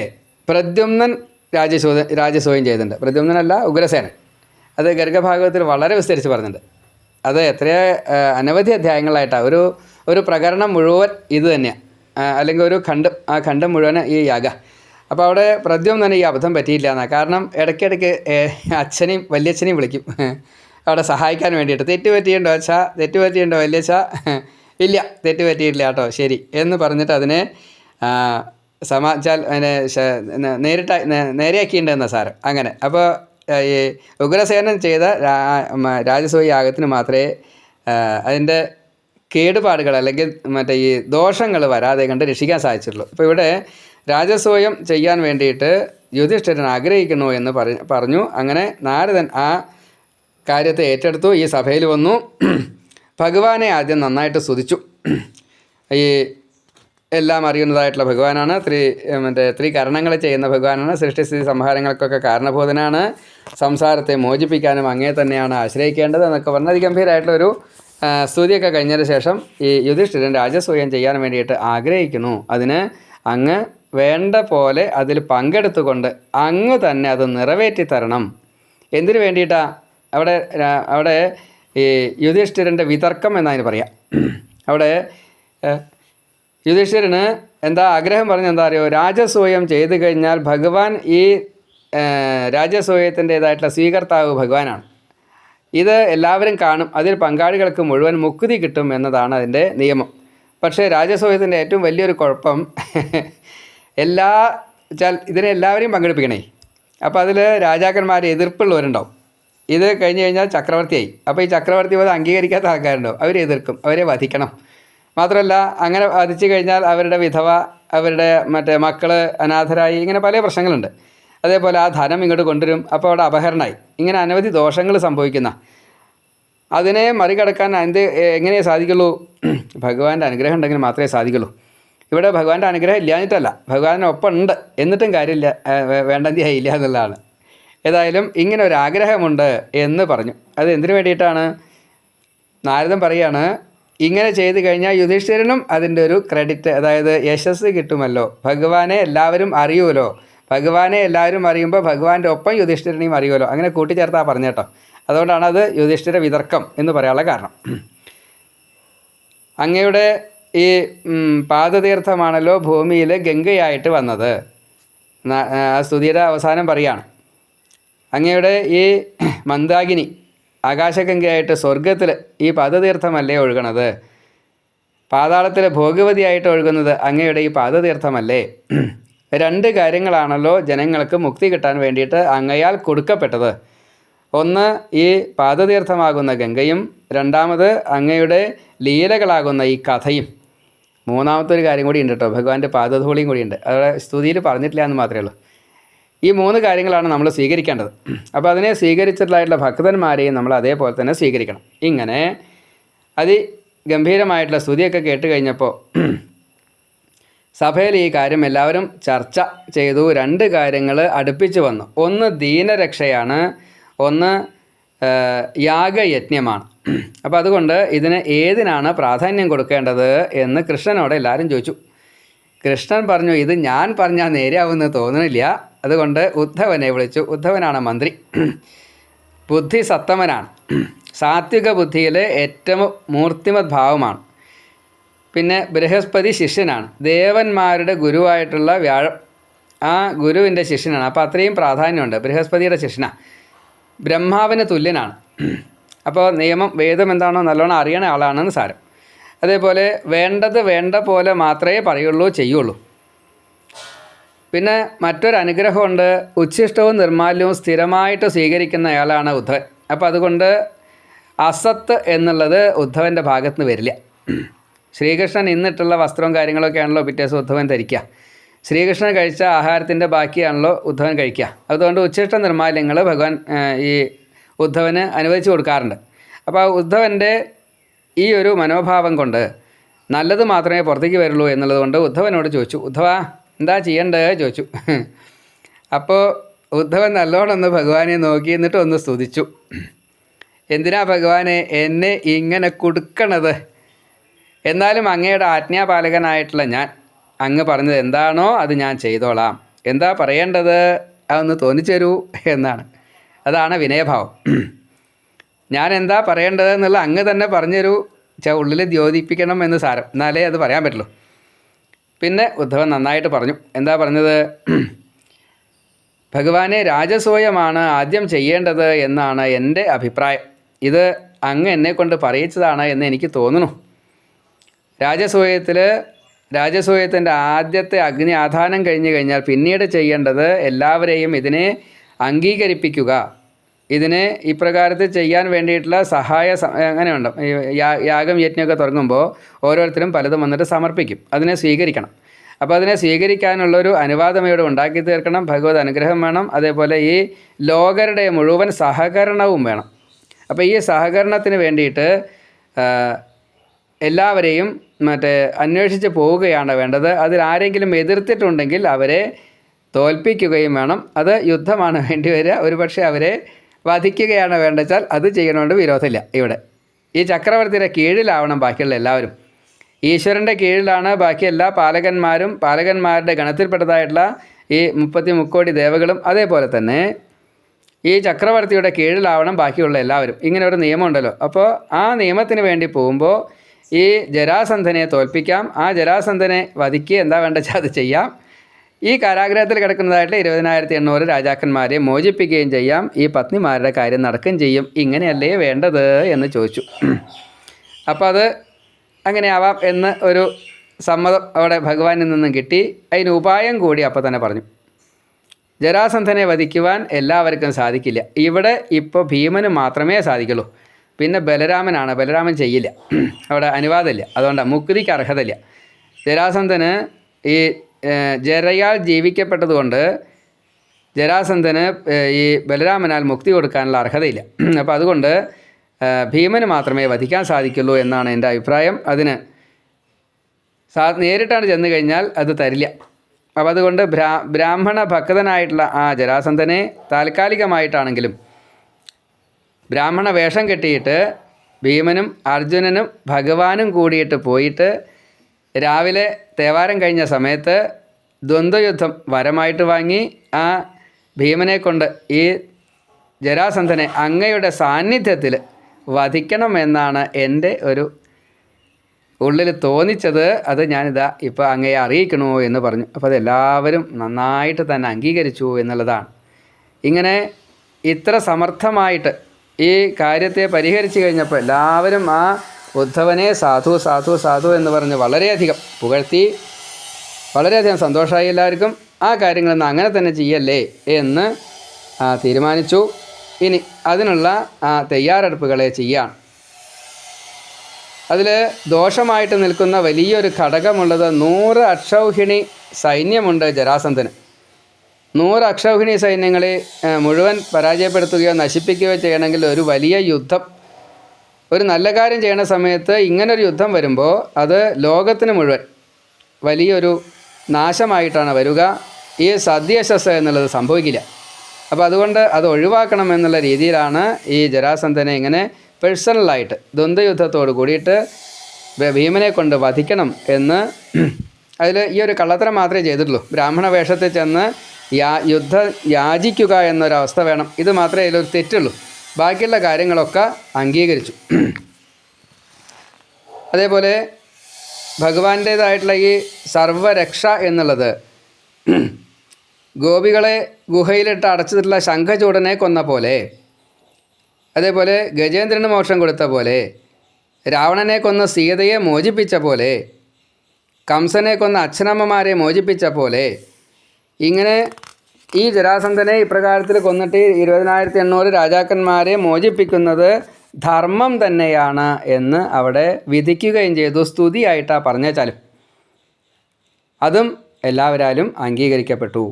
പ്രദ്യുമ്നൻ രാജസൂയം ചെയ്തിട്ടുണ്ട്. പ്രദ്യുമ്നനല്ല, ഉഗ്രസേനൻ. അത് ഗർഗഭാഗവത്തിൽ വളരെ വിസ്തരിച്ച് പറഞ്ഞിട്ടുണ്ട്. അത് എത്രയോ അനവധി അധ്യായങ്ങളായിട്ടാണ്. ഒരു പ്രകരണം മുഴുവൻ ഇത് തന്നെയാണ്, അല്ലെങ്കിൽ ഒരു ആ ഖണ്ഡം മുഴുവൻ ഈ യാഗ. അപ്പോൾ അവിടെ പ്രദ്യുമ്നൻ ഈ അബദ്ധം പറ്റിയില്ല എന്നാണ്. കാരണം ഇടയ്ക്കിടയ്ക്ക് അച്ഛനെയും വല്യച്ഛനെയും വിളിക്കും അവിടെ സഹായിക്കാൻ വേണ്ടിയിട്ട്. തെറ്റ് പറ്റിയിട്ടുണ്ടോ അച്ഛാ, തെറ്റ് പറ്റിയിട്ടുണ്ടോ വല്യച്ഛ? ഇല്ല, തെറ്റ് പറ്റിയിട്ടില്ല കേട്ടോ, ശരി എന്ന് പറഞ്ഞിട്ട് അതിനെ നേരെയാക്കിയിട്ടുണ്ടെന്ന സാരം. അങ്ങനെ അപ്പോൾ ഈ ഉഗ്രസേനൻ ചെയ്ത രാജസൂയ യാഗത്തിന് മാത്രമേ അതിൻ്റെ കേടുപാടുകൾ അല്ലെങ്കിൽ മറ്റേ ഈ ദോഷങ്ങൾ വരാതെ കണ്ട് രക്ഷിക്കാൻ സാധിച്ചിട്ടുള്ളൂ. ഇപ്പോൾ ഇവിടെ രാജസൂയം ചെയ്യാൻ വേണ്ടിയിട്ട് യുധിഷ്ഠിരൻ ആഗ്രഹിക്കുന്നു എന്ന് പറഞ്ഞു. അങ്ങനെ നാരദൻ ആ കാര്യത്തെ ഏറ്റെടുത്തു. ഈ സഭയിൽ വന്നു. ഭഗവാനെ ആദ്യം നന്നായിട്ട് സ്തുതിച്ചു. ഈ എല്ലാം അറിയുന്നതായിട്ടുള്ള ഭഗവാനാണ്. ത്രികരണങ്ങളെ ചെയ്യുന്ന ഭഗവാനാണ്. സൃഷ്ടിസ്ഥിതി സംഹാരങ്ങൾക്കൊക്കെ കാരണഭൂതനാണ്. സംസാരത്തെ മോചിപ്പിക്കാനും അങ്ങേ തന്നെയാണ് ആശ്രയിക്കേണ്ടത് എന്നൊക്കെ പറഞ്ഞ അതിഗംഭീരമായിട്ടുള്ളൊരു സ്തുതിയൊക്കെ കഴിഞ്ഞതിന് ശേഷം ഈ യുധിഷ്ഠിരൻ രാജസൂയം ചെയ്യാൻ വേണ്ടിയിട്ട് ആഗ്രഹിക്കുന്നു. അതിന് അങ്ങ് വേണ്ട പോലെ അതിൽ പങ്കെടുത്തുകൊണ്ട് അങ്ങ് തന്നെ അത് നിറവേറ്റി തരണം. എന്തിനു വേണ്ടിയിട്ടാണ്? അവിടെ ഈ യുധിഷ്ഠിരൻ്റെ വിതർക്കം എന്നതിന് പറയാം. അവിടെ യുധിഷ്ഠിരന് എന്താ ആഗ്രഹം പറഞ്ഞ എന്താ അറിയോ? രാജസൂയം ചെയ്തു കഴിഞ്ഞാൽ ഭഗവാൻ ഈ രാജസൂയത്തിൻ്റേതായിട്ടുള്ള സ്വീകർത്താവ് ഭഗവാനാണ്. ഇത് എല്ലാവരും കാണും. അതിൽ പങ്കാളികൾക്ക് മുഴുവൻ മുക്തി കിട്ടും എന്നതാണ് അതിൻ്റെ നിയമം. പക്ഷേ രാജസൂയത്തിൻ്റെ ഏറ്റവും വലിയൊരു കുഴപ്പം ഇതിനെ എല്ലാവരെയും പങ്കെടുപ്പിക്കണേ. അപ്പോൾ അതിൽ രാജാക്കന്മാർ എതിർപ്പുള്ളവരുണ്ടാവും. ഇത് കഴിഞ്ഞ് കഴിഞ്ഞാൽ ചക്രവർത്തിയായി. അപ്പോൾ ഈ ചക്രവർത്തി അത് അംഗീകരിക്കാത്ത ആൾക്കാരുണ്ടാവും. അവരെ എതിർക്കും, അവരെ വധിക്കണം. മാത്രമല്ല അങ്ങനെ വധിച്ചു കഴിഞ്ഞാൽ അവരുടെ വിധവ, അവരുടെ മക്കൾ അനാഥരായി, ഇങ്ങനെ പല പ്രശ്നങ്ങളുണ്ട്. അതേപോലെ ആ ധനം ഇങ്ങോട്ട് കൊണ്ടുവരും. അപ്പോൾ അവിടെ അപഹരണമായി. ഇങ്ങനെ അനവധി ദോഷങ്ങൾ സംഭവിക്കുന്ന അതിനെ മറികടക്കാൻ എങ്ങനെ സാധിക്കുള്ളൂ? ഭഗവാന്റെ അനുഗ്രഹം ഉണ്ടെങ്കിൽ മാത്രമേ സാധിക്കുള്ളൂ. ഇവിടെ ഭഗവാന്റെ അനുഗ്രഹം ഇല്ലാഞ്ഞിട്ടല്ല, ഭഗവാനൊപ്പം ഉണ്ട്, എന്നിട്ടും കാര്യമില്ല, വേണ്ടതിയായില്ല എന്നുള്ളതാണ്. ഏതായാലും ഇങ്ങനെ ഒരു ആഗ്രഹമുണ്ട് എന്ന് പറഞ്ഞു. അത് എന്തിനു വേണ്ടിയിട്ടാണ്? നാരദൻ പറയുകയാണ്, ഇങ്ങനെ ചെയ്തു കഴിഞ്ഞാൽ യുധിഷ്ഠിരനും അതിൻ്റെ ഒരു ക്രെഡിറ്റ്, അതായത് യശസ് കിട്ടുമല്ലോ. ഭഗവാനെ എല്ലാവരും അറിയുമല്ലോ. ഭഗവാനെ എല്ലാവരും അറിയുമ്പോൾ ഭഗവാന്റെ ഒപ്പം യുധിഷ്ഠിരനെയും അറിയുമല്ലോ. അങ്ങനെ കൂട്ടിച്ചേർത്താ പറഞ്ഞു കേട്ടോ. അതുകൊണ്ടാണ് അത് യുധിഷ്ഠിര വിതർക്കം എന്ന് പറയാനുള്ള കാരണം. അങ്ങയുടെ ഈ പാദതീർത്ഥമാണല്ലോ ഭൂമിയിൽ ഗംഗയായിട്ട് വന്നത്. ആ സ്തുതിയുടെ അവസാനം പറയുകയാണ്, അങ്ങയുടെ ഈ മന്ദാകിനി ആകാശഗംഗയായിട്ട് സ്വർഗത്തിൽ ഈ പാദതീർത്ഥമല്ലേ ഒഴുകണത്? പാതാളത്തിൽ ഭോഗവതിയായിട്ട് ഒഴുകുന്നത് അങ്ങയുടെ ഈ പാദതീർത്ഥമല്ലേ? രണ്ട് കാര്യങ്ങളാണല്ലോ ജനങ്ങൾക്ക് മുക്തി കിട്ടാൻ വേണ്ടിയിട്ട് അങ്ങയാൽ കൊടുക്കപ്പെട്ടത്. ഒന്ന് ഈ പാദതീർത്ഥമാകുന്ന ഗംഗയും, രണ്ടാമത് അങ്ങയുടെ ലീലകളാകുന്ന ഈ കഥയും. മൂന്നാമത്തെ ഒരു കാര്യം കൂടി ഉണ്ട് കേട്ടോ, ഭഗവാന്റെ പാദധൂളിയും കൂടിയുണ്ട്. അവിടെ സ്തുതിയിൽ പറഞ്ഞിട്ടില്ല എന്ന് മാത്രമേ ഉള്ളൂ. ഈ മൂന്ന് കാര്യങ്ങളാണ് നമ്മൾ സ്വീകരിക്കേണ്ടത്. അപ്പോൾ അതിനെ സ്വീകരിച്ചിട്ടുള്ള ഭക്തന്മാരെയും നമ്മൾ അതേപോലെ തന്നെ സ്വീകരിക്കണം. ഇങ്ങനെ അതിഗംഭീരമായിട്ടുള്ള സ്തുതിയൊക്കെ കേട്ട് കഴിഞ്ഞപ്പോൾ സഭയിൽ ഈ കാര്യം എല്ലാവരും ചർച്ച ചെയ്തു. രണ്ട് കാര്യങ്ങൾ അടുപ്പിച്ച് വന്നു. ഒന്ന് ദീനരക്ഷയാണ്, ഒന്ന് യാഗയജ്ഞമാണ്. അപ്പോൾ അതുകൊണ്ട് ഇതിന് ഏതിനാണ് പ്രാധാന്യം കൊടുക്കേണ്ടത് എന്ന് കൃഷ്ണനോട് എല്ലാവരും ചോദിച്ചു. കൃഷ്ണൻ പറഞ്ഞു, ഇത് ഞാൻ പറഞ്ഞാൽ നേരെയാവുമെന്ന് തോന്നുന്നില്ല. അതുകൊണ്ട് ഉദ്ധവനെ വിളിച്ചു. ഉദ്ധവനാണ് മന്ത്രി. ബുദ്ധി സത്തമനാണ്. സാത്വിക ബുദ്ധിയിൽ ഏറ്റവും മൂർത്തിമത് ഭാവമാണ്. പിന്നെ ബൃഹസ്പതി ശിഷ്യനാണ്, ദേവന്മാരുടെ ഗുരുവായിട്ടുള്ള വ്യാഴം ആ ഗുരുവിൻ്റെ ശിഷ്യനാണ്. അപ്പോൾ അത്രയും പ്രാധാന്യമുണ്ട്. ബൃഹസ്പതിയുടെ ശിഷ്യനാണ്, ബ്രഹ്മാവിന് തുല്യനാണ്. അപ്പോൾ നിയമം വേദം എന്താണോ നല്ലോണം അറിയണ ആളാണെന്ന് സാരം. അതേപോലെ വേണ്ടത് വേണ്ട പോലെ മാത്രമേ പറയുള്ളൂ ചെയ്യുള്ളൂ. പിന്നെ മറ്റൊരു അനുഗ്രഹമുണ്ട്, ഉച്ഛിഷ്ടവും നിർമാല്യവും സ്ഥിരമായിട്ട് സ്വീകരിക്കുന്നയാളാണ് ഉദ്ധവൻ. അപ്പോൾ അതുകൊണ്ട് അസത്ത് എന്നുള്ളത് ഉദ്ധവൻ്റെ ഭാഗത്ത് നിന്ന് വരില്ല. ശ്രീകൃഷ്ണൻ ഇന്നിട്ടുള്ള വസ്ത്രവും കാര്യങ്ങളൊക്കെ ആണല്ലോ പിറ്റേ ദിവസം ഉദ്ധവൻ ധരിക്കുക. ശ്രീകൃഷ്ണൻ കഴിച്ച ആഹാരത്തിൻ്റെ ബാക്കിയാണല്ലോ ഉദ്ധവൻ കഴിക്കുക. അതുകൊണ്ട് ഉച്ഛിഷ്ട നിർമാല്യങ്ങൾ ഭഗവാൻ ഈ ഉദ്ധവന് അനുവദിച്ചു കൊടുക്കാറുണ്ട്. അപ്പോൾ ആ ഉദ്ധവൻ്റെ ഈ ഒരു മനോഭാവം കൊണ്ട് നല്ലത് മാത്രമേ പുറത്തേക്ക് വരുള്ളൂ എന്നുള്ളത് കൊണ്ട് ഉദ്ധവനോട് ചോദിച്ചു, ഉദ്ധവ എന്താ ചെയ്യേണ്ടത് ചോദിച്ചു. അപ്പോൾ ഉദ്ധവൻ നല്ലോണം ഒന്ന് ഭഗവാനെ നോക്കി എന്നിട്ട് ഒന്ന് സ്തുതിച്ചു. എന്തിനാ ഭഗവാനെ എന്നെ ഇങ്ങനെ കൊടുക്കണത്? എന്നാലും അങ്ങയുടെ ആജ്ഞാപാലകനായിട്ടുള്ള ഞാൻ അങ്ങ് പറഞ്ഞത് എന്താണോ അത് ഞാൻ ചെയ്തോളാം. എന്താ പറയേണ്ടത് അതൊന്ന് തോന്നിച്ചേരൂ എന്നാണ്. അതാണ് വിനയഭാവം. ഞാൻ എന്താ പറയേണ്ടത് എന്നുള്ള അങ്ങ് തന്നെ പറഞ്ഞൊരു ഉള്ളിൽ ദ്യോതിപ്പിക്കണം എന്ന് സാരം, എന്നാലേ അത് പറയാൻ പറ്റുള്ളൂ. പിന്നെ ഉദ്ധവൻ നന്നായിട്ട് പറഞ്ഞു. എന്താ പറഞ്ഞത്? ഭഗവാനെ രാജസൂയമാണ് ആദ്യം ചെയ്യേണ്ടത് എന്നാണ് എൻ്റെ അഭിപ്രായം. ഇത് അങ്ങ് എന്നെക്കൊണ്ട് പറയിച്ചതാണ് എന്ന് എനിക്ക് തോന്നുന്നു. രാജസൂയത്തിൻ്റെ ആദ്യത്തെ അഗ്നി ആധാനം കഴിഞ്ഞു കഴിഞ്ഞാൽ പിന്നീട് ചെയ്യേണ്ടത് എല്ലാവരെയും ഇതിനെ അംഗീകരിപ്പിക്കുക. ഇതിനെ ഇപ്രകാരത്തിൽ ചെയ്യാൻ വേണ്ടിയിട്ടുള്ള സഹായ അങ്ങനെയുണ്ട്. യാഗം യജ്ഞമൊക്കെ തുടങ്ങുമ്പോൾ ഓരോരുത്തരും പലതും വന്നിട്ട് സമർപ്പിക്കും, അതിനെ സ്വീകരിക്കണം. അപ്പോൾ അതിനെ സ്വീകരിക്കാനുള്ളൊരു അനുവാദമയോട് ഉണ്ടാക്കി തീർക്കണം. ഭഗവത് അനുഗ്രഹം വേണം. അതേപോലെ ഈ ലോകരുടെ മുഴുവൻ സഹകരണവും വേണം. അപ്പോൾ ഈ സഹകരണത്തിന് വേണ്ടിയിട്ട് എല്ലാവരെയും അന്വേഷിച്ച് പോവുകയാണ് വേണ്ടത്. അതിലാരെങ്കിലും എതിർത്തിട്ടുണ്ടെങ്കിൽ അവരെ തോൽപ്പിക്കുകയും വേണം. അത് യുദ്ധമാണ് വേണ്ടി വരിക. ഒരുപക്ഷെ അവരെ വധിക്കുകയാണ് വേണ്ടച്ചാൽ അത് ചെയ്യണോണ്ട് വിരോധമില്ല. ഇവിടെ ഈ ചക്രവർത്തിയുടെ കീഴിലാവണം ബാക്കിയുള്ള എല്ലാവരും. ഈശ്വരൻ്റെ കീഴിലാണ് ബാക്കി എല്ലാ പാലകന്മാരും. പാലകന്മാരുടെ ഗണത്തിൽപ്പെട്ടതായിട്ടുള്ള ഈ 30 മുക്കോടി ദേവകളും അതേപോലെ തന്നെ ഈ ചക്രവർത്തിയുടെ കീഴിലാവണം ബാക്കിയുള്ള എല്ലാവരും. ഇങ്ങനെ ഒരു നിയമമുണ്ടല്ലോ. അപ്പോൾ ആ നിയമത്തിന് വേണ്ടി പോകുമ്പോൾ ഈ ജരാസന്ധനെ തോൽപ്പിക്കാം. ആ ജരാസന്ധനെ വധിക്കുക എന്താ വേണ്ടച്ചാൽ അത് ചെയ്യാം. ഈ കാരാഗ്രഹത്തിൽ കിടക്കുന്നതായിട്ട് 20,800 രാജാക്കന്മാരെ മോചിപ്പിക്കുകയും ചെയ്യാം. ഈ പത്നിമാരുടെ കാര്യം നടക്കുകയും ചെയ്യും. ഇങ്ങനെയല്ലേ വേണ്ടത് എന്ന് ചോദിച്ചു. അപ്പോൾ അത് അങ്ങനെയാവാം എന്ന് ഒരു സമ്മതം അവിടെ ഭഗവാനിൽ നിന്നും കിട്ടി. അതിന് ഉപായം കൂടി അപ്പോൾ തന്നെ പറഞ്ഞു. ജരാസന്ധനെ വധിക്കുവാൻ എല്ലാവർക്കും സാധിക്കില്ല. ഇവിടെ ഇപ്പോൾ ഭീമന് മാത്രമേ സാധിക്കുള്ളൂ. പിന്നെ ബലരാമൻ ചെയ്യില്ല, അവിടെ അനുവാദമില്ല. അതുകൊണ്ടാണ് മുക്തിക്ക് അർഹതയില്ല. ജരാസന്ധന് ഈ ജരയാൽ ജീവിക്കപ്പെട്ടതുകൊണ്ട് ജരാസന്ധന് ഈ ബലരാമനാൽ മുക്തി കൊടുക്കാനുള്ള അർഹതയില്ല. അപ്പോൾ അതുകൊണ്ട് ഭീമന് മാത്രമേ വധിക്കാൻ സാധിക്കുള്ളൂ എന്നാണ് എൻ്റെ അഭിപ്രായം. അതിന് നേരിട്ടാണ് ചെന്ന് കഴിഞ്ഞാൽ അത് തരില്ല. അപ്പോൾ അതുകൊണ്ട് ബ്രാഹ്മണ ഭക്തനായിട്ടുള്ള ആ ജരാസന്ധനെ താൽക്കാലികമായിട്ടാണെങ്കിലും ബ്രാഹ്മണ വേഷം കെട്ടിയിട്ട് ഭീമനും അർജുനനും ഭഗവാനും കൂടിയിട്ട് പോയിട്ട് രാവിലെ തേവാരം കഴിഞ്ഞ സമയത്ത് ദ്വന്ദ്വയുദ്ധം വരമായിട്ട് വാങ്ങി ആ ഭീമനെ കൊണ്ട് ഈ ജരാസന്ധനെ അങ്ങയുടെ സാന്നിധ്യത്തിൽ വധിക്കണമെന്നാണ് എൻ്റെ ഒരു ഉള്ളിൽ തോന്നിച്ചത്. അത് ഞാനിതാ ഇപ്പോൾ അങ്ങയെ അറിയിക്കണോ എന്ന് പറഞ്ഞു. അപ്പോൾ അതെല്ലാവരും നന്നായിട്ട് തന്നെ അംഗീകരിച്ചു എന്നുള്ളതാണ്. ഇങ്ങനെ ഇത്ര സമർത്ഥമായിട്ട് ഈ കാര്യത്തെ പരിഹരിച്ചു കഴിഞ്ഞപ്പോൾ എല്ലാവരും ആ ഉദ്ധവനെ സാധു സാധു സാധു എന്ന് പറഞ്ഞ് വളരെയധികം പുകഴ്ത്തി. വളരെയധികം സന്തോഷമായി എല്ലാവർക്കും. ആ കാര്യങ്ങളൊന്നും അങ്ങനെ തന്നെ ചെയ്യല്ലേ എന്ന് തീരുമാനിച്ചു. ഇനി അതിനുള്ള തയ്യാറെടുപ്പുകളെ ചെയ്യാം. അതിൽ ദോഷമായിട്ട് നിൽക്കുന്ന വലിയൊരു ഘടകമുള്ളത് 100 അക്ഷൗഹിണി സൈന്യമുണ്ട് ജരാസന്ധന്. 100 അക്ഷൗഹിണി സൈന്യങ്ങളെ മുഴുവൻ പരാജയപ്പെടുത്തുകയോ നശിപ്പിക്കുകയോ ചെയ്യണമെങ്കിൽ ഒരു വലിയ യുദ്ധം, ഒരു നല്ല കാര്യം ചെയ്യുന്ന സമയത്ത് ഇങ്ങനൊരു യുദ്ധം വരുമ്പോൾ അത് ലോകത്തിന് മുഴുവൻ വലിയൊരു നാശമായിട്ടാണ് വരിക. ഈ സദ്യശസ് എന്നുള്ളത് സംഭവിക്കില്ല. അപ്പോൾ അതുകൊണ്ട് അത് ഒഴിവാക്കണം എന്നുള്ള രീതിയിലാണ് ഈ ജരാസന്ധനെ ഇങ്ങനെ പേഴ്സണലായിട്ട് ദ്വന്ദ്വയുദ്ധത്തോട് കൂടിയിട്ട് ഭീമനെ കൊണ്ട് വധിക്കണം എന്ന്. അതിൽ ഈ ഒരു കള്ളത്തരം മാത്രമേ ചെയ്തിട്ടുള്ളൂ. ബ്രാഹ്മണ വേഷത്തിൽ ചെന്ന് യുദ്ധം യാചിക്കുക എന്നൊരവസ്ഥ വേണം. ഇത് മാത്രമേ അതിലൊരു തെറ്റുള്ളൂ. ബാക്കിയുള്ള കാര്യങ്ങളൊക്കെ അംഗീകരിച്ചു. അതേപോലെ ഭഗവാന്റേതായിട്ടുള്ള ഈ സർവരക്ഷ എന്നുള്ളത് ഗോപികളെ ഗുഹയിലിട്ട് അടച്ചിട്ടുള്ള ശംഖചൂടനെ കൊന്ന പോലെ, അതേപോലെ ഗജേന്ദ്രന് മോക്ഷം കൊടുത്ത പോലെ, രാവണനെ കൊന്ന സീതയെ മോചിപ്പിച്ച പോലെ, കംസനെ കൊന്ന അച്ഛനമ്മമാരെ മോചിപ്പിച്ച പോലെ, ഇങ്ങനെ ഈ ജരാസന്ധനെ ഇപ്രകാരത്തിൽ കൊന്നിട്ട് 20,800 രാജാക്കന്മാരെ മോചിപ്പിക്കുന്നത് ധർമ്മം തന്നെയാണ് എന്ന് അവിടെ വിധിക്കുകയും ചെയ്തു. സ്തുതിയായിട്ടാണ് പറഞ്ഞേച്ചാലും അതും എല്ലാവരാലും അംഗീകരിക്കപ്പെട്ടു.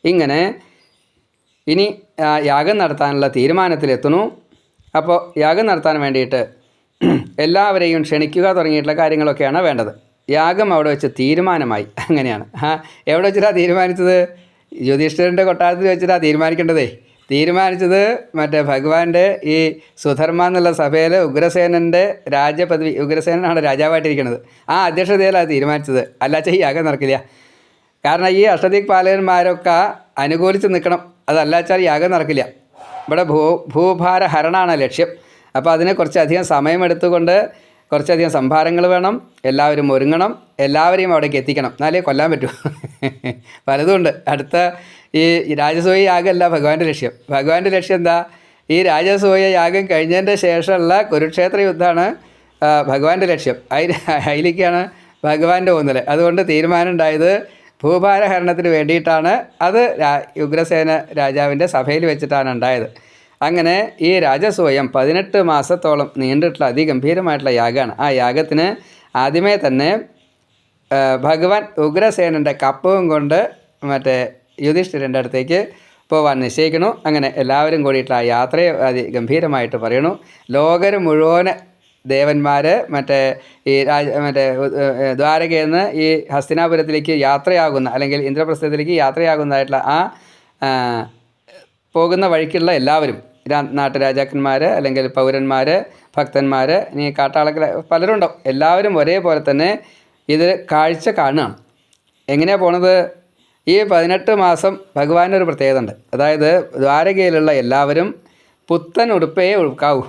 ഇങ്ങനെ ഇനി യാഗം നടത്താനുള്ള തീരുമാനത്തിലെത്തുന്നു. അപ്പോൾ യാഗം നടത്താൻ വേണ്ടിയിട്ട് എല്ലാവരെയും ക്ഷണിക്കുക തുടങ്ങിയിട്ടുള്ള കാര്യങ്ങളൊക്കെയാണ് വേണ്ടത്. യാഗം അവിടെ വെച്ച് തീരുമാനമായി. അങ്ങനെയാണ്. എവിടെ വെച്ചിട്ടാണ് തീരുമാനിച്ചത്? യുധിഷ്ഠിരൻ്റെ കൊട്ടാരത്തിൽ വെച്ചിട്ടാണ് തീരുമാനിക്കേണ്ടതേ. തീരുമാനിച്ചത് മറ്റേ ഭഗവാന്റെ ഈ സുധർമ്മ എന്നുള്ള സഭയിൽ ഉഗ്രസേനൻ്റെ രാജപദവി, ഉഗ്രസേനാണ് രാജാവായിട്ടിരിക്കുന്നത്, ആ അധ്യക്ഷതയിലാണ് തീരുമാനിച്ചത്. അല്ലാച്ച ഈ യാഗം നടക്കില്ല. കാരണം ഈ അഷ്ടദിക്പാലകന്മാരൊക്കെ അനുകൂലിച്ച് നിൽക്കണം. അതല്ലാച്ചാൽ യാഗം നടക്കില്ല. ഇവിടെ ഭൂഭാര ഹരണമാണ് ലക്ഷ്യം. അപ്പോൾ അതിന് കുറച്ചധികം സമയമെടുത്തുകൊണ്ട് കുറച്ചധികം സംഭാരങ്ങൾ വേണം. എല്ലാവരും ഒരുങ്ങണം. എല്ലാവരെയും അവിടേക്ക് എത്തിക്കണം. എന്നാലേ കൊല്ലാൻ പറ്റൂ. പലതുമുണ്ട്. അടുത്ത ഈ രാജസൂയ യാഗമല്ല ഭഗവാന്റെ ലക്ഷ്യം. ഭഗവാന്റെ ലക്ഷ്യം എന്താ? ഈ രാജസൂയ യാഗം കഴിഞ്ഞതിൻ്റെ ശേഷമുള്ള കുരുക്ഷേത്ര യുദ്ധമാണ് ഭഗവാന്റെ ലക്ഷ്യം. അതിലേക്കാണ് ഭഗവാന്റെ ഊന്നൽ. അതുകൊണ്ട് തീരുമാനം ഉണ്ടായത് ഭൂഭാരഹരണത്തിന് വേണ്ടിയിട്ടാണ്. അത് ഉഗ്രസേന രാജാവിൻ്റെ സഭയിൽ വെച്ചിട്ടാണ് ഉണ്ടായത്. അങ്ങനെ ഈ രാജസൂയം 18 മാസത്തോളം നീണ്ടിട്ടുള്ള അതിഗംഭീരമായിട്ടുള്ള യാഗമാണ്. ആ യാഗത്തിന് ആദ്യമേ തന്നെ ഭഗവാൻ ഉഗ്രസേനൻ്റെ കപ്പവും കൊണ്ട് മറ്റേ യുധിഷ്ഠിരൻ്റെ അടുത്തേക്ക് പോവാൻ നിശ്ചയിക്കുന്നു. അങ്ങനെ എല്ലാവരും കൂടിയിട്ടുള്ള ആ യാത്രയെ അതിഗംഭീരമായിട്ട് പറയണു. ലോകർ മുഴുവൻ ദേവന്മാർ മറ്റേ ഈ ദ്വാരകയിൽ നിന്ന് ഈ ഹസ്തിനാപുരത്തിലേക്ക് യാത്രയാകുന്ന, അല്ലെങ്കിൽ ഇന്ദ്രപ്രസ്ഥത്തിലേക്ക് യാത്രയാകുന്നതായിട്ടുള്ള ആ പോകുന്ന വഴിക്കുള്ള എല്ലാവരും, നാട്ടുരാജാക്കന്മാർ അല്ലെങ്കിൽ പൗരന്മാർ, ഭക്തന്മാർ, ഇനി കാട്ടാളകൾ പലരും ഉണ്ടാവും. എല്ലാവരും ഒരേപോലെ തന്നെ ഇത് കാഴ്ച കാണുകയാണ്. എങ്ങനെയാണ് പോണത്? ഈ 18 മാസം ഭഗവാനൊരു പ്രത്യേകത ഉണ്ട്. അതായത് ദ്വാരകയിലുള്ള എല്ലാവരും പുത്തൻ ഉടുപ്പേ ഉടുക്കാവൂ.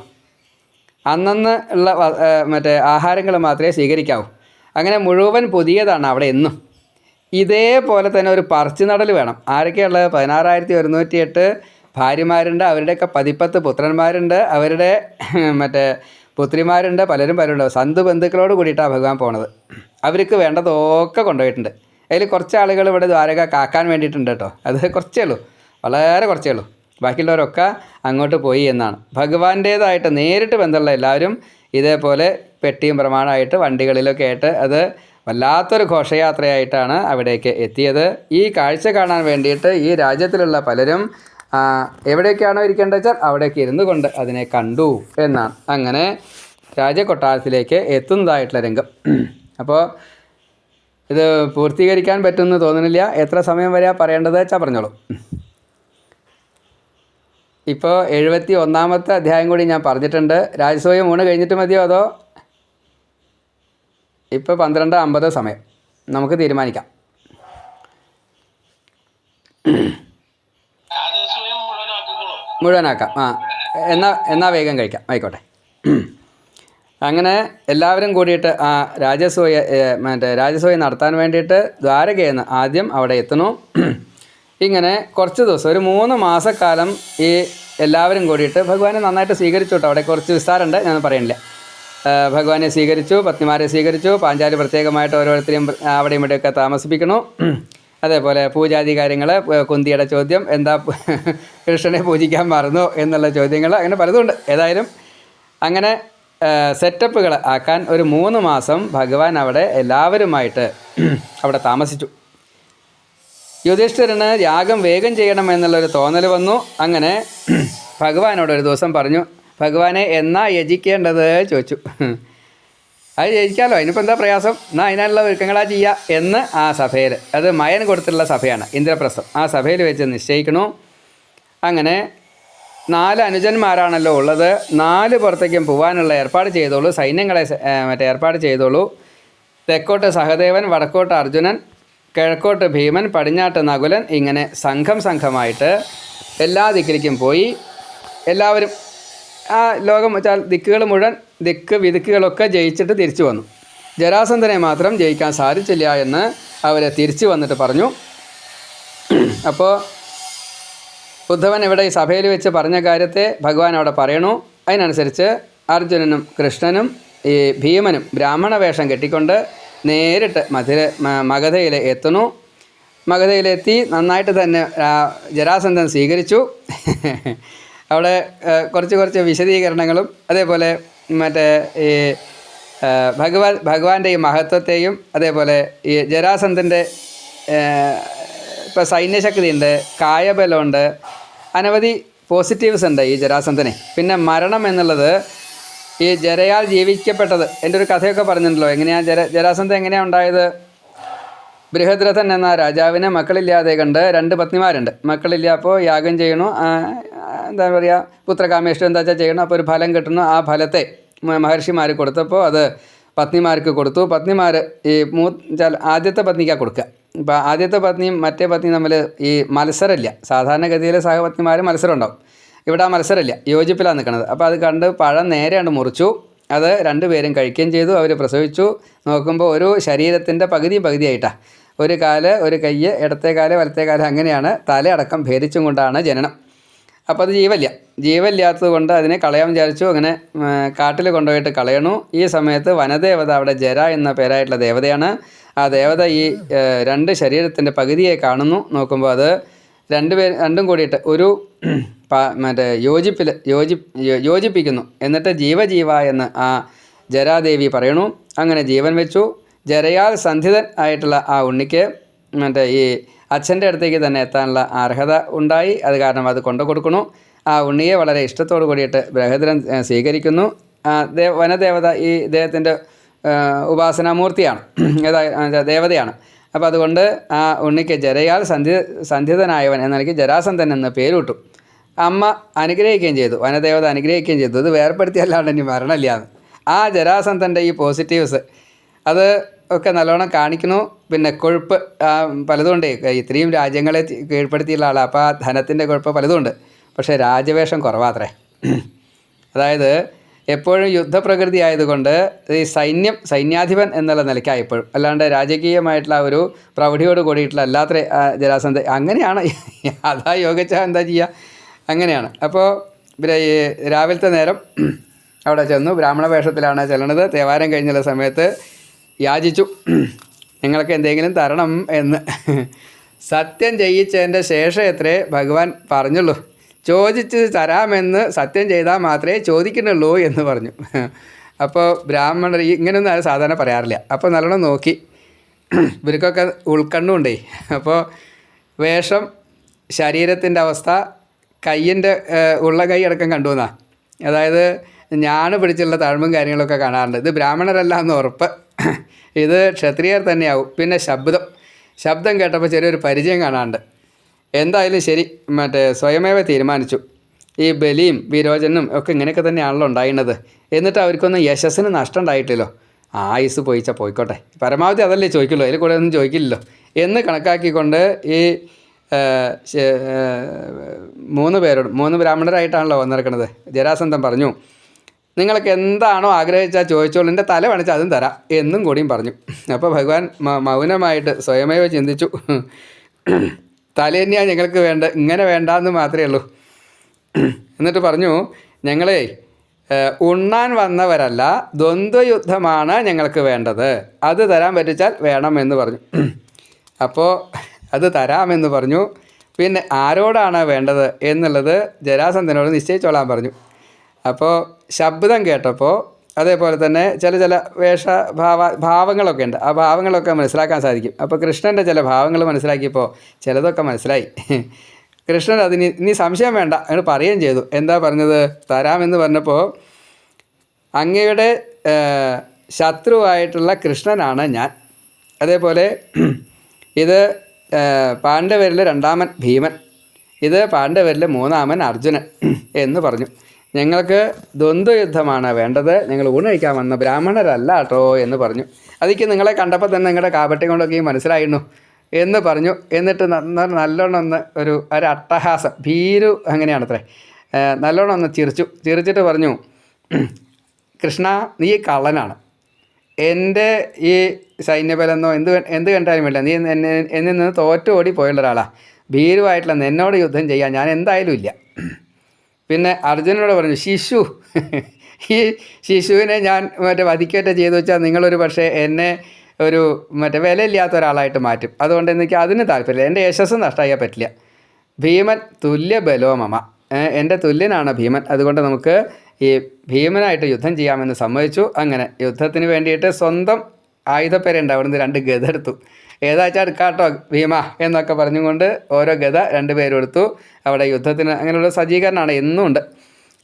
അന്നന്ന് ഉള്ള മറ്റേ ആഹാരങ്ങൾ മാത്രമേ സ്വീകരിക്കാവൂ. അങ്ങനെ മുഴുവൻ പുതിയതാണ് അവിടെ എന്നും. ഇതേപോലെ തന്നെ ഒരു പറിച്ചു നടൽ വേണം. ആരൊക്കെയുള്ളത്? 16,108 ഭാര്യമാരുണ്ട്. അവരുടെയൊക്കെ 10 പുത്രന്മാരുണ്ട്. അവരുടെ മറ്റേ പുത്രിമാരുണ്ട്. പലരും സന്ധു ബന്ധുക്കളോട് കൂടിയിട്ടാണ് ഭഗവാൻ പോണത്. അവർക്ക് വേണ്ടതൊക്കെ കൊണ്ടുപോയിട്ടുണ്ട്. അതിൽ കുറച്ച് ആളുകൾ ഇവിടെ ദ്വാരക കാക്കാൻ വേണ്ടിയിട്ടുണ്ട് കേട്ടോ. അത് കുറച്ചേ ഉള്ളൂ, വളരെ കുറച്ചേ ഉള്ളൂ. ബാക്കിയുള്ളവരൊക്കെ അങ്ങോട്ട് പോയി എന്നാണ്. ഭഗവാന്റേതായിട്ട് നേരിട്ട് ബന്ധമുള്ള എല്ലാവരും ഇതേപോലെ പെട്ടിയും പ്രമാണമായിട്ട് വണ്ടികളിലൊക്കെ ആയിട്ട് അത് വല്ലാത്തൊരു ഘോഷയാത്രയായിട്ടാണ് അവിടേക്ക് എത്തിയത്. ഈ കാഴ്ച കാണാൻ വേണ്ടിയിട്ട് ഈ രാജ്യത്തിലുള്ള പലരും എവിടേക്കാണോ ഇരിക്കേണ്ടത് വെച്ചാൽ അവിടേക്ക് ഇരുന്നു കൊണ്ട് അതിനെ കണ്ടു എന്നാണ്. അങ്ങനെ രാജകൊട്ടാരത്തിലേക്ക് എത്തുന്നതായിട്ടുള്ള രംഗം. അപ്പോൾ ഇത് പൂർത്തീകരിക്കാൻ പറ്റുമെന്ന് തോന്നുന്നില്ല. എത്ര സമയം വരെയാണ് പറയേണ്ടത് വെച്ചാൽ പറഞ്ഞോളൂ. ഇപ്പോൾ 71ാമത്തെ അധ്യായം കൂടി ഞാൻ പറഞ്ഞിട്ടുണ്ട്. രാജസൂയം ഊണ് കഴിഞ്ഞിട്ട് മതിയോ അതോ? ഇപ്പോൾ 12:50 സമയം. നമുക്ക് തീരുമാനിക്കാം. മുഴുവനാക്കാം. എന്നാൽ വേഗം കഴിക്കാം. ആയിക്കോട്ടെ. അങ്ങനെ എല്ലാവരും കൂടിയിട്ട് ആ രാജസൂയം നടത്താൻ വേണ്ടിയിട്ട് ദ്വാരകയിൽ നിന്ന് ആദ്യം അവിടെ എത്തുന്നു. ഇങ്ങനെ കുറച്ച് ദിവസം, ഒരു 3 മാസക്കാലം ഈ എല്ലാവരും കൂടിയിട്ട് ഭഗവാനെ നന്നായിട്ട് സ്വീകരിച്ചു കേട്ടോ. അവിടെ കുറച്ച് വിസ്താരമുണ്ട്, ഞാൻ പറയുന്നില്ല. ഭഗവാനെ സ്വീകരിച്ചു, പത്നിമാരെ സ്വീകരിച്ചു. പാഞ്ചാലി പ്രത്യേകമായിട്ട് ഓരോരുത്തരെയും അവിടെയും ഇവിടെയൊക്കെ താമസിപ്പിക്കണു. അതേപോലെ പൂജാതി കാര്യങ്ങൾ, കുന്തിയുടെ ചോദ്യം, എന്താ കൃഷ്ണനെ പൂജിക്കാൻ മറന്നു എന്നുള്ള ചോദ്യങ്ങൾ, അങ്ങനെ പലതുമുണ്ട്. ഏതായാലും അങ്ങനെ സെറ്റപ്പുകൾ ആക്കാൻ ഒരു 3 മാസം ഭഗവാൻ അവിടെ എല്ലാവരുമായിട്ട് അവിടെ താമസിച്ചു. യുധിഷ്ഠിരന് യാഗം വേഗം ചെയ്യണം എന്നുള്ളൊരു തോന്നൽ വന്നു. അങ്ങനെ ഭഗവാനോട് ഒരു ദിവസം പറഞ്ഞു, ഭഗവാനെ എന്നാ യജിക്കേണ്ടത് ചോദിച്ചു. അത് ജയിക്കാമല്ലോ, അതിനിപ്പോൾ എന്താ പ്രയാസം, എന്നാൽ അതിനുള്ള ഒരുക്കങ്ങളാ ചെയ്യുക എന്ന് ആ സഭയിൽ, അത് മയൻ കൊടുത്തിട്ടുള്ള സഭയാണ് ഇന്ദ്രപ്രസ്ഥം, ആ സഭയിൽ വെച്ച് നിശ്ചയിക്കണു. അങ്ങനെ 4 അനുജന്മാരാണല്ലോ ഉള്ളത്. 4 പുറത്തേക്കും പോകാനുള്ള ഏർപ്പാട് ചെയ്തോളൂ, സൈന്യങ്ങളെ ഏർപ്പാട് ചെയ്തോളൂ. തെക്കോട്ട് സഹദേവൻ, വടക്കോട്ട് അർജുനൻ, കിഴക്കോട്ട് ഭീമൻ, പടിഞ്ഞാട്ട് നകുലൻ, ഇങ്ങനെ സംഘമായിട്ട് എല്ലാ ദിക്കിലേക്കും പോയി. എല്ലാവരും ആ ലോകം വെച്ചാൽ ദിക്കുകൾ മുഴുവൻ ദിക്കുകളൊക്കെ ജയിച്ചിട്ട് തിരിച്ചു വന്നു. ജരാസന്ധനെ മാത്രം ജയിക്കാൻ സാധിച്ചില്ല എന്ന് അവരെ തിരിച്ചു വന്നിട്ട് പറഞ്ഞു. അപ്പോൾ ഉദ്ധവൻ ഇവിടെ ഈ സഭയിൽ വെച്ച് പറഞ്ഞ കാര്യത്തെ ഭഗവാൻ അവിടെ പറയണു. അതിനനുസരിച്ച് അർജുനനും കൃഷ്ണനും ഈ ഭീമനും ബ്രാഹ്മണ വേഷം കെട്ടിക്കൊണ്ട് നേരിട്ട് മഗധയിൽ എത്തുന്നു. മഗധയിലെത്തി നന്നായിട്ട് തന്നെ ജരാസന്ധൻ സ്വീകരിച്ചു. അവിടെ കുറച്ച് വിശദീകരണങ്ങളും അതേപോലെ മറ്റേ ഈ ഭഗവാന്റെ ഈ മഹത്വത്തെയും അതേപോലെ ഈ ജരാസന്ധൻ്റെ ഇപ്പോൾ സൈന്യശക്തിയുണ്ട്, കായബലമുണ്ട്, അനവധി പോസിറ്റീവ്സ് ഉണ്ട് ഈ ജരാസന്ധനെ. പിന്നെ മരണം എന്നുള്ളത് ഈ ജരയാൽ ജീവിക്കപ്പെട്ടത്. എൻ്റെ ഒരു കഥയൊക്കെ പറഞ്ഞിട്ടുണ്ടല്ലോ, എങ്ങനെയാണ് ജരാസന്ധൻ എങ്ങനെയാണ് ഉണ്ടായത്. ബൃഹദ്രഥൻ എന്ന രാജാവിന് മക്കളില്ലാതെ കണ്ട് 2 പത്നിമാരുണ്ട്. മക്കളില്ല, അപ്പോൾ യാഗം ചെയ്യണു, എന്താ പറയുക, പുത്രകാമേഷ്ടം എന്താ വെച്ചാൽ ചെയ്യണം. അപ്പോൾ ഒരു ഫലം കിട്ടുന്നു. ആ ഫലത്തെ മഹർഷിമാർ കൊടുത്തപ്പോൾ അത് പത്നിമാർക്ക് കൊടുത്തു. പത്നിമാർ ഈ ആദ്യത്തെ പത്നിക്കാണ് കൊടുക്കുക. ഇപ്പോൾ ആദ്യത്തെ പത്നിയും മറ്റേ പത്നിയും തമ്മിൽ ഈ മത്സരമില്ല. സാധാരണഗതിയിൽ സഹപത്നിമാർ മത്സരം ഉണ്ടാവും. ഇവിടെ ആ മത്സരമില്ല, യോജിപ്പിലാണ് നിൽക്കുന്നത്. അപ്പോൾ അത് കണ്ട് പഴം നേരെയാണ് മുറിച്ചു. അത് 2 പേരും കഴിക്കുകയും ചെയ്തു. അവർ പ്രസവിച്ചു. നോക്കുമ്പോൾ ഒരു ശരീരത്തിൻ്റെ പകുതിയായിട്ടാണ്. ഒരു കാല്, ഒരു കൈ, ഇടത്തെ കാല്, വലത്തെ കാല്, അങ്ങനെയാണ്. തലയടക്കം ഭേദിച്ചും കൊണ്ടാണ് ജനനം. അപ്പോൾ അത് ജീവനില്ലാത്തത് കൊണ്ട് അതിനെ കളയാൻ വിചാരിച്ചു. അങ്ങനെ കാട്ടിൽ കൊണ്ടുപോയിട്ട് കളയണു. ഈ സമയത്ത് വനദേവത, അവിടെ ജര എന്ന പേരായിട്ടുള്ള ദേവതയാണ്. ആ ദേവത ഈ 2 ശരീരത്തിൻ്റെ പകുതിയെ കാണുന്നു. നോക്കുമ്പോൾ അത് രണ്ടും കൂടിയിട്ട് ഒരു മറ്റേ യോജിപ്പിക്കുന്നു. എന്നിട്ട് ജീവ എന്ന് ആ ജരാദേവി പറയണു. അങ്ങനെ ജീവൻ വെച്ചു. ജരയാൽ സന്ധിതൻ ആയിട്ടുള്ള ആ ഉണ്ണിക്ക് മറ്റേ ഈ അച്ഛൻ്റെ അടുത്തേക്ക് തന്നെ എത്താനുള്ള അർഹത ഉണ്ടായി. അത് കാരണം അത് കൊണ്ടു കൊടുക്കണു. ആ ഉണ്ണിയെ വളരെ ഇഷ്ടത്തോടു കൂടിയിട്ട് ബൃഹദ്രൻ സ്വീകരിക്കുന്നു. വനദേവത ഈ ഇദ്ദേഹത്തിൻ്റെ ഉപാസനാമൂർത്തിയാണ്, ദേവതയാണ്. അപ്പോൾ അതുകൊണ്ട് ആ ഉണ്ണിക്ക് ജരയാൽ സന്ധിതനായവൻ എന്ന നിലയ്ക്ക് ജരാസന്ധൻ എന്ന് പേരിട്ടു. അമ്മ അനുഗ്രഹിക്കുകയും ചെയ്തു, വനദേവത അനുഗ്രഹിക്കുകയും ചെയ്തു. ഇത് വേർപ്പെടുത്തിയല്ലാണ്ട് ഇനി മരണമില്ലാന്ന്. ആ ജരാസന്ധൻ്റെ ഈ പോസിറ്റീവ്സ് അത് ഒക്കെ നല്ലോണം കാണിക്കുന്നു. പിന്നെ കൊഴുപ്പ് പലതുകൊണ്ട് ഇത്രയും രാജ്യങ്ങളെ കീഴ്പ്പെടുത്തിയുള്ള ആളാണ്. അപ്പോൾ ആ ധനത്തിൻ്റെ കൊഴുപ്പ് പലതുമുണ്ട്. പക്ഷേ രാജവേഷം കുറവാത്രേ. അതായത് എപ്പോഴും യുദ്ധപ്രകൃതി ആയതുകൊണ്ട് ഈ സൈന്യാധിപൻ എന്നുള്ള നിലയ്ക്കാണ് എപ്പോഴും. അല്ലാണ്ട് രാജകീയമായിട്ടുള്ള ഒരു പ്രൗഢിയോട് കൂടിയിട്ടുള്ള അല്ലാത്ത ജരാസന്ധ അങ്ങനെയാണ്. അതാ യോഗിച്ചാൽ എന്താ ചെയ്യുക, അങ്ങനെയാണ്. അപ്പോൾ ഈ രാവിലത്തെ നേരം അവിടെ ചെന്നു. ബ്രാഹ്മണ വേഷത്തിലാണ് ചെല്ലണത്. തേവാരം കഴിഞ്ഞുള്ള സമയത്ത് യാചിച്ചു, നിങ്ങൾക്ക് എന്തെങ്കിലും തരണം എന്ന്. സത്യം ചെയ്യിച്ചതിൻ്റെ ശേഷം എത്രേ ഭഗവാൻ പറഞ്ഞുള്ളൂ. ചോദിച്ച് തരാമെന്ന് സത്യം ചെയ്താൽ മാത്രമേ ചോദിക്കുന്നുള്ളൂ എന്ന് പറഞ്ഞു. അപ്പോൾ ബ്രാഹ്മണർ ഇങ്ങനെയൊന്നും അത് സാധാരണ പറയാറില്ല. അപ്പോൾ നല്ലോണം നോക്കി, ഇവർക്കൊക്കെ ഉൾക്കണ്ണുണ്ടേ. അപ്പോൾ വേഷം, ശരീരത്തിൻ്റെ അവസ്ഥ, കയ്യിൻ്റെ ഉള്ള കൈ അടക്കം കണ്ടു എന്നാ. അതായത് ഞാണ് പിടിച്ചുള്ള താഴ്മയും കാര്യങ്ങളൊക്കെ കാണാറുണ്ട്. ഇത് ബ്രാഹ്മണരല്ല എന്ന് ഉറപ്പ്. ഇത് ക്ഷത്രിയർ തന്നെയാവും. പിന്നെ ശബ്ദം കേട്ടപ്പോൾ ചെറിയൊരു പരിചയം കാണാറുണ്ട്. എന്തായാലും ശരി, സ്വയമേവ തീരുമാനിച്ചു. ഈ ബലിയും വിരോചനും ഒക്കെ ഇങ്ങനെയൊക്കെ തന്നെയാണല്ലോ ഉണ്ടായിരുന്നത്. എന്നിട്ട് അവർക്കൊന്നും യശസ്സിന് നഷ്ടം ഉണ്ടായിട്ടില്ലല്ലോ. ആയുസ് പോയിക്കോട്ടെ, പരമാവധി അതല്ലേ ചോദിക്കുള്ളൂ, അതിൽ കൂടെ ഒന്നും ചോദിക്കില്ലല്ലോ എന്ന് കണക്കാക്കിക്കൊണ്ട് ഈ 3 ബ്രാഹ്മണരായിട്ടാണല്ലോ വന്നിരിക്കുന്നത്. ജരാസന്ധൻ പറഞ്ഞു, നിങ്ങൾക്ക് എന്താണോ ആഗ്രഹിച്ചാൽ ചോദിച്ചോളൂ, എൻ്റെ തല വേണിച്ചാൽ അതും തരാം എന്നും കൂടിയും പറഞ്ഞു. അപ്പോൾ ഭഗവാൻ മൗനമായിട്ട് സ്വയമേവ ചിന്തിച്ചു, തല തന്നെയാണ് ഞങ്ങൾക്ക് ഇങ്ങനെ വേണ്ടാന്ന് മാത്രമേ ഉള്ളൂ. എന്നിട്ട് പറഞ്ഞു, ഞങ്ങളെ ഉണ്ണാൻ വന്നവരല്ല, ദ്വന്ദ്വയുദ്ധമാണ് ഞങ്ങൾക്ക് വേണ്ടത്. അത് തരാൻ പറ്റിച്ചാൽ വേണം എന്ന് പറഞ്ഞു. അപ്പോൾ അത് തരാമെന്ന് പറഞ്ഞു. പിന്നെ ആരോടാണ് വേണ്ടത് എന്നുള്ളത് ജരാസന്ധനോട് നിശ്ചയിച്ചോളാൻ പറഞ്ഞു. അപ്പോൾ ശബ്ദം കേട്ടപ്പോൾ അതേപോലെ തന്നെ ചില ഭാവങ്ങളൊക്കെ ഉണ്ട്. ആ ഭാവങ്ങളൊക്കെ മനസ്സിലാക്കാൻ സാധിക്കും. അപ്പോൾ കൃഷ്ണൻ്റെ ചില ഭാവങ്ങൾ മനസ്സിലാക്കിയപ്പോൾ ചിലതൊക്കെ മനസ്സിലായി. കൃഷ്ണൻ അതിന് ഇനി സംശയം വേണ്ട അങ്ങനെ പറയുകയും ചെയ്തു. എന്താ പറഞ്ഞത്? തരാമെന്ന് പറഞ്ഞപ്പോൾ, അങ്ങയുടെ ശത്രുവായിട്ടുള്ള കൃഷ്ണനാണ് ഞാൻ. അതേപോലെ ഇത് പാണ്ഡവരിൽ 2ാമൻ ഭീമൻ, ഇത് പാണ്ഡവരിൽ 3ാമൻ അർജുനൻ എന്ന് പറഞ്ഞു. ഞങ്ങൾക്ക് ദ്വന്ദ്വയുദ്ധമാണ് വേണ്ടത്, ഞങ്ങൾ ഊണ് കഴിക്കാൻ വന്ന ബ്രാഹ്മണരല്ല കേട്ടോ എന്ന് പറഞ്ഞു. അതിക്ക് നിങ്ങളെ കണ്ടപ്പോൾ തന്നെ നിങ്ങളുടെ കാപട്യം കൊണ്ടൊക്കെ മനസ്സിലായിരുന്നു എന്ന് പറഞ്ഞു. എന്നിട്ട് നല്ലോണം ഒരു അട്ടഹാസം, ഭീരു അങ്ങനെയാണത്രേ, നല്ലോണം ചിരിച്ചിട്ട് പറഞ്ഞു, കൃഷ്ണ നീ കള്ളനാണ്, എൻ്റെ ഈ സൈന്യബലമെന്നോ എന്ത് കണ്ടാലും വേണ്ട, നീ എന്നിൽ നിന്ന് തോറ്റു ഓടി പോയുള്ള ഒരാളാണ്, ഭീരുവായിട്ടുള്ള എന്നോട് യുദ്ധം ചെയ്യാൻ ഞാൻ എന്തായാലും ഇല്ല. പിന്നെ അർജുനനോട് പറഞ്ഞു, ശിശു ഈ ശിശുവിനെ ഞാൻ വധിക്കുകയൊക്കെ ചെയ്തു വെച്ചാൽ നിങ്ങളൊരു പക്ഷേ എന്നെ ഒരു വിലയില്ലാത്ത ഒരാളായിട്ട് മാറ്റും. അതുകൊണ്ട് എനിക്ക് അതിന് താല്പര്യമില്ല, എൻ്റെ യശസ്സ് നഷ്ടമായാൽ പറ്റില്ല. ഭീമൻ തുല്യ ബലോമമ, എൻ്റെ തുല്യനാണ് ഭീമൻ, അതുകൊണ്ട് നമുക്ക് ഈ ഭീമനായിട്ട് യുദ്ധം ചെയ്യാമെന്ന് സമ്മതിച്ചു. അങ്ങനെ യുദ്ധത്തിന് വേണ്ടിയിട്ട് സ്വന്തം ആയുധപ്പേരുണ്ട്, അവിടുന്ന് 2 ഗത എടുത്തു. ഏതാച്ചാൽ എടുക്കാട്ടോ ഭീമ എന്നൊക്കെ പറഞ്ഞുകൊണ്ട് ഓരോ ഗത 2 പേരും എടുത്തു. അവിടെ യുദ്ധത്തിന് അങ്ങനെയുള്ള സജ്ജീകരണമാണ് എന്നും ഉണ്ട്.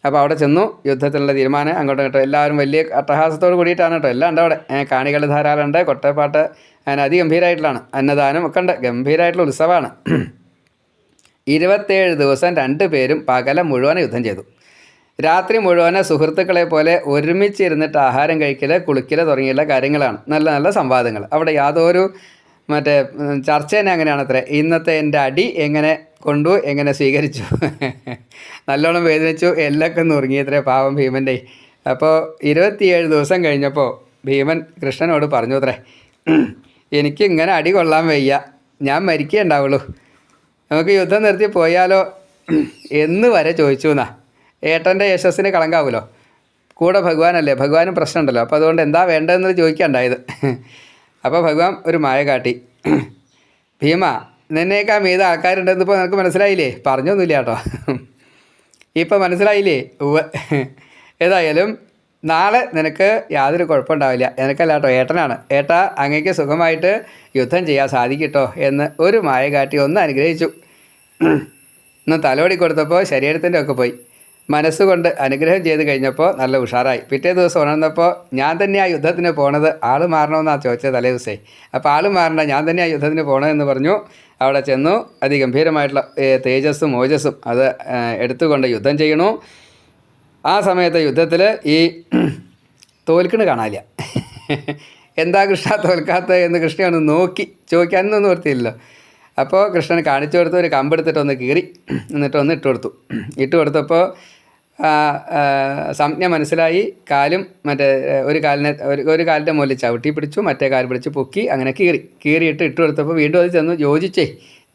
അപ്പോൾ അവിടെ ചെന്നു, യുദ്ധത്തിനുള്ള തീരുമാനം അങ്ങോട്ടും ഇങ്ങോട്ടും എല്ലാവരും വലിയ അട്ടഹാസത്തോട് കൂടിയിട്ടാണ് കേട്ടോ, എല്ലാം ഉണ്ട് അവിടെ. കാണികൾ ധാരാളം ഉണ്ട്, കൊട്ടപ്പാട്ട് അങ്ങനെ അതിഗംഭീരമായിട്ടുള്ളതാണ്, അന്നദാനം ഒക്കെ ഉണ്ട്, ഗംഭീരമായിട്ടുള്ള ഉത്സവമാണ്. 27 ദിവസം 2 പേരും പകല മുഴുവൻ യുദ്ധം ചെയ്തു. രാത്രി മുഴുവൻ സുഹൃത്തുക്കളെ പോലെ ഒരുമിച്ചിരുന്നിട്ട് ആഹാരം കഴിക്കൽ, കുളിക്കൽ തുടങ്ങിയുള്ള കാര്യങ്ങളാണ്, നല്ല നല്ല സംവാദങ്ങൾ. അവിടെ യാതൊരു ചർച്ച തന്നെ അങ്ങനെയാണത്രേ. ഇന്നത്തെ എൻ്റെ അടി എങ്ങനെ കൊണ്ടു, എങ്ങനെ സ്വീകരിച്ചു, നല്ലോണം വേദനിച്ചു, എല്ലൊക്കെ നുറുങ്ങിയത്രേ പാവം ഭീമൻ്റെ. അപ്പോൾ 27 ദിവസം കഴിഞ്ഞപ്പോൾ ഭീമൻ കൃഷ്ണനോട് പറഞ്ഞു അത്രേ, എനിക്ക് ഇങ്ങനെ അടി കൊള്ളാൻ വയ്യ, ഞാൻ മരിക്കുകയുണ്ടാവുള്ളൂ, നമുക്ക് യുദ്ധം നിർത്തി പോയാലോ എന്ന് വരെ ചോദിച്ചു എന്നാ. ഏട്ടൻ്റെ യശസ്സിന് കളങ്കാവുമല്ലോ, കൂടെ ഭഗവാനല്ലേ, ഭഗവാനും പ്രശ്നമുണ്ടല്ലോ, അപ്പോൾ അതുകൊണ്ട് എന്താ വേണ്ടതെന്ന് ചോദിക്കാനുണ്ടായത്. അപ്പോൾ ഭഗവാൻ ഒരു മായ കാട്ടി, ഭീമ നിന്നേക്കാൾ മീത ആൾക്കാരുണ്ടെന്ന് ഇപ്പോൾ നിനക്ക് മനസ്സിലായില്ലേ? പറഞ്ഞൊന്നുമില്ല കേട്ടോ, ഇപ്പോൾ മനസ്സിലായില്ലേ? ഉവ്വ്. ഏതായാലും നാളെ നിനക്ക് യാതൊരു കുഴപ്പമുണ്ടാവില്ല, നിനക്കല്ല കേട്ടോ, ഏട്ടനാണ്, ഏട്ടാ അങ്ങേക്ക് സുഖമായിട്ട് യുദ്ധം ചെയ്യാൻ സാധിക്കട്ടോ എന്ന് ഒരു മായ കാട്ടി ഒന്ന് അനുഗ്രഹിച്ചു. ഇന്ന് തലോടി കൊടുത്തപ്പോൾ ശരീരത്തിൻ്റെ ഒക്കെ പോയി. മനസ്സുകൊണ്ട് അനുഗ്രഹം ചെയ്ത് കഴിഞ്ഞപ്പോൾ നല്ല ഉഷാറായി. പിറ്റേ ദിവസം ഉണർന്നപ്പോൾ ഞാൻ തന്നെയാണ് യുദ്ധത്തിന് പോണത്, ആൾ മാറണമെന്നാണ് ചോദിച്ചത് തലേ ദിവസേ. അപ്പോൾ ആൾ മാറണ്ട, ഞാൻ തന്നെയാണ് യുദ്ധത്തിന് പോകണമെന്ന് പറഞ്ഞു. അവിടെ ചെന്നു, അതിഗംഭീരമായിട്ടുള്ള തേജസ്സും ഓജസ്സും അത് എടുത്തുകൊണ്ട് യുദ്ധം ചെയ്യണു. ആ സമയത്ത് യുദ്ധത്തിൽ ഈ തോൽക്കണ് കാണാനില്ല. എന്താ കൃഷ്ണ തോൽക്കാത്ത എന്ന് കൃഷ്ണനൊന്ന് നോക്കി ചോദിക്കാനൊന്നും നിർത്തിയില്ലല്ലോ. അപ്പോൾ കൃഷ്ണൻ കാണിച്ചു കൊടുത്തു, ഒരു കമ്പെടുത്തിട്ടൊന്ന് കീറി, എന്നിട്ടൊന്ന് ഇട്ട് കൊടുത്തപ്പോൾ സംജ്ഞ മനസ്സിലായി. കാലും ഒരു കാലിൻ്റെ മുകളിൽ ചവിട്ടി പിടിച്ചു, മറ്റേ കാൽ പിടിച്ച് പൊക്കി, അങ്ങനെ കീറിയിട്ട് ഇട്ട് കൊടുത്തപ്പോൾ വീണ്ടും അത് ചെന്ന് യോജിച്ചേ,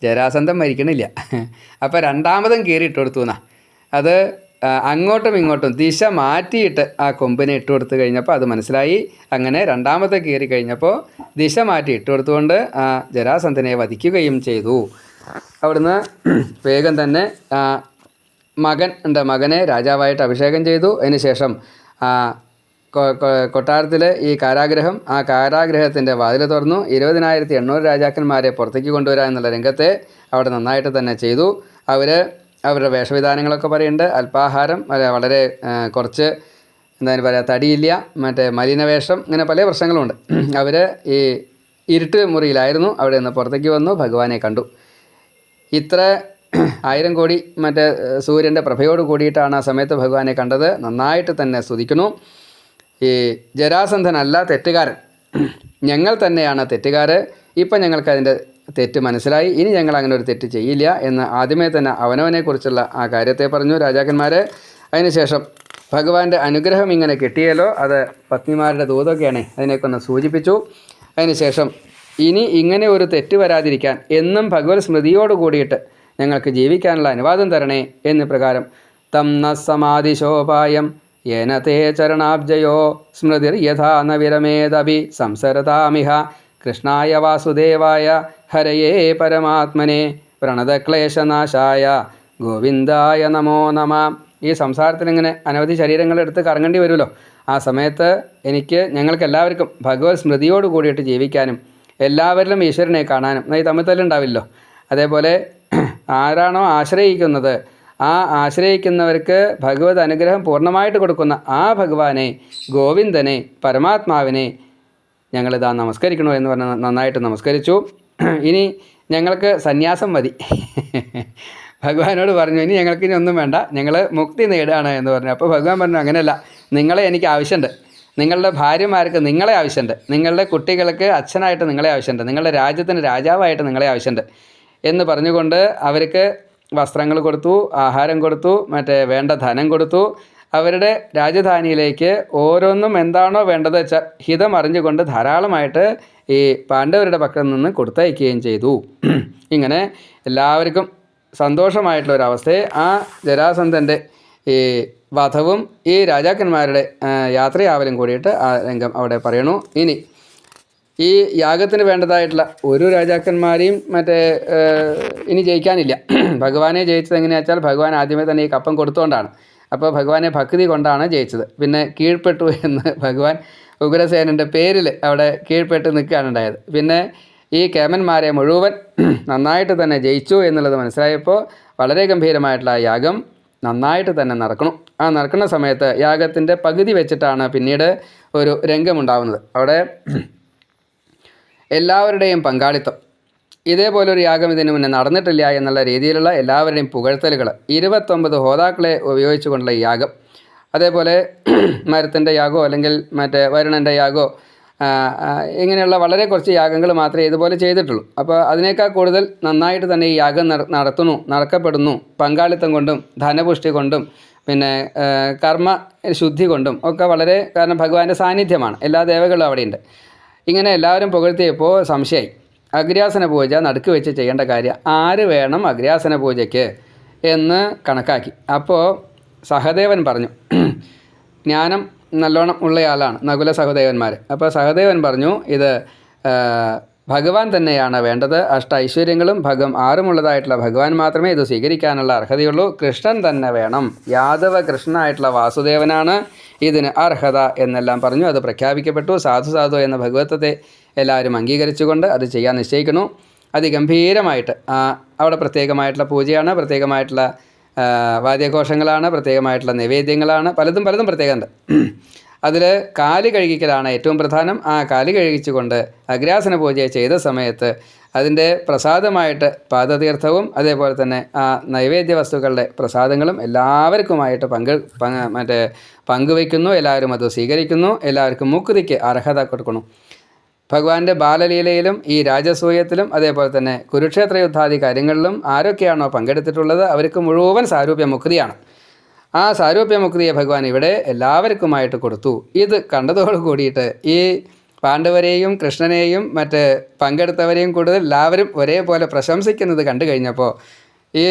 ജരാസന്ധം മരിക്കണില്ല. അപ്പോൾ രണ്ടാമതും കീറി ഇട്ട് കൊടുത്തു എന്നാ. അത് അങ്ങോട്ടും ഇങ്ങോട്ടും ദിശ മാറ്റിയിട്ട് ആ കൊമ്പിനെ ഇട്ട് കൊടുത്തു കഴിഞ്ഞപ്പോൾ അത് മനസ്സിലായി. അങ്ങനെ രണ്ടാമത്തെ കീറി കഴിഞ്ഞപ്പോൾ ദിശ മാറ്റി ഇട്ട് കൊടുത്തുകൊണ്ട് ആ ജരാസന്ധനെ വധിക്കുകയും ചെയ്തു. അവിടുന്ന് വേഗം തന്നെ മകനെ രാജാവായിട്ട് അഭിഷേകം ചെയ്തു. അതിനുശേഷം കൊട്ടാരത്തിൽ ഈ കാരാഗ്രഹം, ആ കാരാഗ്രഹത്തിൻ്റെ വാതിൽ തുറന്നു. 20,800 രാജാക്കന്മാരെ പുറത്തേക്ക് കൊണ്ടുവരിക എന്നുള്ള രംഗത്തെ അവിടെ നന്നായിട്ട് തന്നെ ചെയ്തു. അവരുടെ വേഷവിധാനങ്ങളൊക്കെ പറയുന്നുണ്ട്. അല്പാഹാരം, വളരെ കുറച്ച് എന്താണ് പറയുക, തടിയില്ല, മലിനവേഷം, ഇങ്ങനെ പല പ്രശ്നങ്ങളുമുണ്ട്. അവർ ഈ ഇരുട്ട് മുറിയിലായിരുന്നു. അവിടെ നിന്ന് പുറത്തേക്ക് വന്നു, ഭഗവാനെ കണ്ടു. ഇത്ര 1000 കോടി സൂര്യൻ്റെ പ്രഭയോട് കൂടിയിട്ടാണ് ആ സമയത്ത് ഭഗവാനെ കണ്ടത്. നന്നായിട്ട് തന്നെ സ്തുതിക്കുന്നു. ഈ ജരാസന്ധനല്ല തെറ്റുകാരൻ, ഞങ്ങൾ തന്നെയാണ് തെറ്റുകാർ. ഇപ്പം ഞങ്ങൾക്കതിൻ്റെ തെറ്റ് മനസ്സിലായി, ഇനി ഞങ്ങൾ അങ്ങനെ ഒരു തെറ്റ് ചെയ്യില്ല എന്ന് ആദ്യമേ തന്നെ അവനവനെക്കുറിച്ചുള്ള ആ കാര്യത്തെ പറഞ്ഞു രാജാക്കന്മാർ. അതിനുശേഷം ഭഗവാന്റെ അനുഗ്രഹം ഇങ്ങനെ കിട്ടിയല്ലോ, അത് പത്നിമാരുടെ ദൂതൊക്കെയാണ്, അതിനെയൊക്കെ ഒന്ന് സൂചിപ്പിച്ചു. അതിനുശേഷം ഇനി ഇങ്ങനെ ഒരു തെറ്റ് വരാതിരിക്കാൻ എന്നും ഭഗവത് സ്മൃതിയോട് കൂടിയിട്ട് ഞങ്ങൾക്ക് ജീവിക്കാനുള്ള അനുവാദം തരണേ എന്ന് പ്രകാരം തം ന സമാധിശോപായം യേന തേ ചരണാബ്ജയോ സ്മൃതിർ യഥാ ന വിരമേദഭി സംസരതാമിഹ കൃഷ്ണായ വാസുദേവായ ഹരയേ പരമാത്മനെ പ്രണതക്ലേശനാശായ ഗോവിന്ദായ നമോ നമ. ഈ സംസാരത്തിലിങ്ങനെ അനവധി ശരീരങ്ങളെടുത്ത് കറങ്ങേണ്ടി വരുമല്ലോ. ആ സമയത്ത് ഞങ്ങൾക്ക് എല്ലാവർക്കും ഭഗവത് സ്മൃതിയോട് കൂടിയിട്ട് ജീവിക്കാനും എല്ലാവരിലും ഈശ്വരനെ കാണാനും, ഈ തമ്മിൽ തല്ലുണ്ടാവില്ലോ. അതേപോലെ ആരാണോ ആശ്രയിക്കുന്നത്, ആ ആശ്രയിക്കുന്നവർക്ക് ഭഗവത് അനുഗ്രഹം പൂർണ്ണമായിട്ട് കൊടുക്കുന്ന ആ ഭഗവാനെ, ഗോവിന്ദനെ, പരമാത്മാവിനെ ഞങ്ങളിതാ നമസ്കരിക്കണോ എന്ന് പറഞ്ഞ് നന്നായിട്ട് നമസ്കരിച്ചു. ഇനി ഞങ്ങൾക്ക് സന്യാസം മതി. ഭഗവാനോട് പറഞ്ഞു, ഇനി ഞങ്ങൾക്ക് ഇനി ഒന്നും വേണ്ട, ഞങ്ങൾ മുക്തി നേടുകയാണ് എന്ന് പറഞ്ഞു. അപ്പോൾ ഭഗവാൻ പറഞ്ഞു, അങ്ങനെയല്ല, നിങ്ങളെ എനിക്ക് ആവശ്യമുണ്ട്, നിങ്ങളുടെ ഭാര്യമാർക്ക് നിങ്ങളെ ആവശ്യമുണ്ട്, നിങ്ങളുടെ കുട്ടികൾക്ക് അച്ഛനായിട്ട് നിങ്ങളെ ആവശ്യമുണ്ട്, നിങ്ങളുടെ രാജ്യത്തിന് രാജാവായിട്ട് നിങ്ങളെ ആവശ്യമുണ്ട് എന്ന് പറഞ്ഞുകൊണ്ട് അവർക്ക് വസ്ത്രങ്ങൾ കൊടുത്തു, ആഹാരം കൊടുത്തു, വേണ്ട ധനം കൊടുത്തു. അവരുടെ രാജധാനിയിലേക്ക് ഓരോന്നും എന്താണോ വേണ്ടത് വെച്ചാൽ ഹിതം അറിഞ്ഞുകൊണ്ട് ധാരാളമായിട്ട് ഈ പാണ്ഡവരുടെ പക്കൽ നിന്ന് കൊടുത്തയക്കുകയും ചെയ്തു. ഇങ്ങനെ എല്ലാവർക്കും സന്തോഷമായിട്ടുള്ള ഒരവസ്ഥയെ ആ ജരാസന്ധൻ്റെ ഈ വധവും ഈ രാജാക്കന്മാരുടെ യാത്രയാവലും കൂടിയിട്ട് ആ രംഗം അവിടെ പറയണു. ഇനി ഈ യാഗത്തിന് വേണ്ടതായിട്ടുള്ള ഒരു രാജാക്കന്മാരെയും ഇനി ജയിക്കാനില്ല. ഭഗവാനെ ജയിച്ചത് എങ്ങനെയാണെന്ന് വെച്ചാൽ ഭഗവാൻ ആദ്യമേ തന്നെ ഈ കപ്പം കൊടുത്തുകൊണ്ടാണ്. അപ്പോൾ ഭഗവാനെ ഭക്തി കൊണ്ടാണ് ജയിച്ചത്. പിന്നെ കീഴ്പ്പെട്ടു എന്ന് ഭഗവാൻ ഉഗ്രസേനൻ്റെ പേരിൽ അവിടെ കീഴ്പ്പെട്ട് നിൽക്കുകയാണ് ഉണ്ടായത്. പിന്നെ ഈ കേമന്മാരെ മുഴുവൻ നന്നായിട്ട് തന്നെ ജയിച്ചു എന്നുള്ളത് മനസ്സിലായപ്പോൾ വളരെ ഗംഭീരമായിട്ടുള്ള ആ യാഗം നന്നായിട്ട് തന്നെ നടക്കണം. ആ നടക്കുന്ന സമയത്ത് യാഗത്തിൻ്റെ പകുതി വെച്ചിട്ടാണ് പിന്നീട് ഒരു രംഗമുണ്ടാവുന്നത്. അവിടെ എല്ലാവരുടെയും പങ്കാളിത്തം, ഇതേപോലൊരു യാഗം ഇതിനു മുന്നേ നടന്നിട്ടില്ല എന്നുള്ള രീതിയിലുള്ള എല്ലാവരുടെയും പുകഴ്ത്തലുകൾ, 29 ഹോതാക്കളെ ഉപയോഗിച്ചുകൊണ്ടുള്ള ഈ യാഗം, അതേപോലെ മരത്തിൻ്റെ യാഗമോ അല്ലെങ്കിൽ വരുണൻ്റെ യാഗമോ, ഇങ്ങനെയുള്ള വളരെ കുറച്ച് യാഗങ്ങൾ മാത്രമേ ഇതുപോലെ ചെയ്തിട്ടുള്ളൂ. അപ്പോൾ അതിനേക്കാൾ കൂടുതൽ നന്നായിട്ട് തന്നെ ഈ യാഗം നടക്കപ്പെടുന്നു. പങ്കാളിത്തം കൊണ്ടും ധനപുഷ്ടി കൊണ്ടും പിന്നെ കർമ്മ ശുദ്ധി കൊണ്ടും ഒക്കെ വളരെ, കാരണം ഭഗവാന്റെ സാന്നിധ്യമാണ്, എല്ലാ ദേവകളും അവിടെയുണ്ട്. ഇങ്ങനെ എല്ലാവരും പുകഴ്ത്തിയപ്പോൾ സംശയമായി. അഗ്രാസന പൂജ നടുക്ക് വെച്ച് ചെയ്യേണ്ട കാര്യം, ആര് വേണം അഗ്രാസന പൂജയ്ക്ക് എന്ന് കണക്കാക്കി. അപ്പോൾ സഹദേവൻ പറഞ്ഞു, ജ്ഞാനം നല്ലോണം ഉള്ളയാളാണ് നകുല സഹദേവന്മാർ. അപ്പോൾ സഹദേവൻ പറഞ്ഞു, ഇത് ഭഗവാൻ തന്നെയാണ് വേണ്ടത്. ഐശ്വര്യങ്ങളും 6 ഭഗവാൻ മാത്രമേ ഇത് സ്വീകരിക്കാനുള്ള അർഹതയുള്ളൂ. കൃഷ്ണൻ തന്നെ വേണം, യാദവ കൃഷ്ണനായിട്ടുള്ള വാസുദേവനാണ് ഇതിന് അർഹത എന്നെല്ലാം പറഞ്ഞു. അത് പ്രഖ്യാപിക്കപ്പെട്ടു. സാധു എന്ന ഭഗവത്വത്തെ എല്ലാവരും അംഗീകരിച്ചുകൊണ്ട് അത് ചെയ്യാൻ നിശ്ചയിക്കുന്നു. അതിഗംഭീരമായിട്ട് അവിടെ പ്രത്യേകമായിട്ടുള്ള പൂജയാണ്, പ്രത്യേകമായിട്ടുള്ള വാദ്യഘോഷങ്ങളാണ്, പ്രത്യേകമായിട്ടുള്ള നൈവേദ്യങ്ങളാണ്, പലതും പ്രത്യേകമുണ്ട്. അതിൽ കാല് കഴുകിക്കലാണ് ഏറ്റവും പ്രധാനം. ആ കാല് കഴുകിച്ചുകൊണ്ട് അഗ്രാസന പൂജ ചെയ്ത സമയത്ത് അതിൻ്റെ പ്രസാദമായിട്ട് പാദതീർത്ഥവും അതേപോലെ തന്നെ ആ നൈവേദ്യ വസ്തുക്കളുടെ പ്രസാദങ്ങളും എല്ലാവർക്കുമായിട്ട് പങ്കുവയ്ക്കുന്നു. എല്ലാവരും അത് സ്വീകരിക്കുന്നു. എല്ലാവർക്കും മുക്തിക്ക് അർഹത കൊടുക്കുന്നു. ഭഗവാന്റെ ബാലലീലയിലും ഈ രാജസൂയത്തിലും അതേപോലെ തന്നെ കുരുക്ഷേത്ര യുദ്ധാദി കാര്യങ്ങളിലും ആരൊക്കെയാണോ പങ്കെടുത്തിട്ടുള്ളത് അവർക്ക് മുഴുവൻ സാരൂപ്യ മുക്തിയാണ്. ആ സാരൂപ്യ മുക്തിയെ ഭഗവാൻ ഇവിടെ എല്ലാവർക്കുമായിട്ട് കൊടുത്തു. ഇത് കണ്ടതോട് കൂടിയിട്ട് ഈ പാണ്ഡവരെയും കൃഷ്ണനെയും പങ്കെടുത്തവരെയും കൂടുതൽ എല്ലാവരും ഒരേപോലെ പ്രശംസിക്കുന്നത് കണ്ടു കഴിഞ്ഞപ്പോൾ ഈ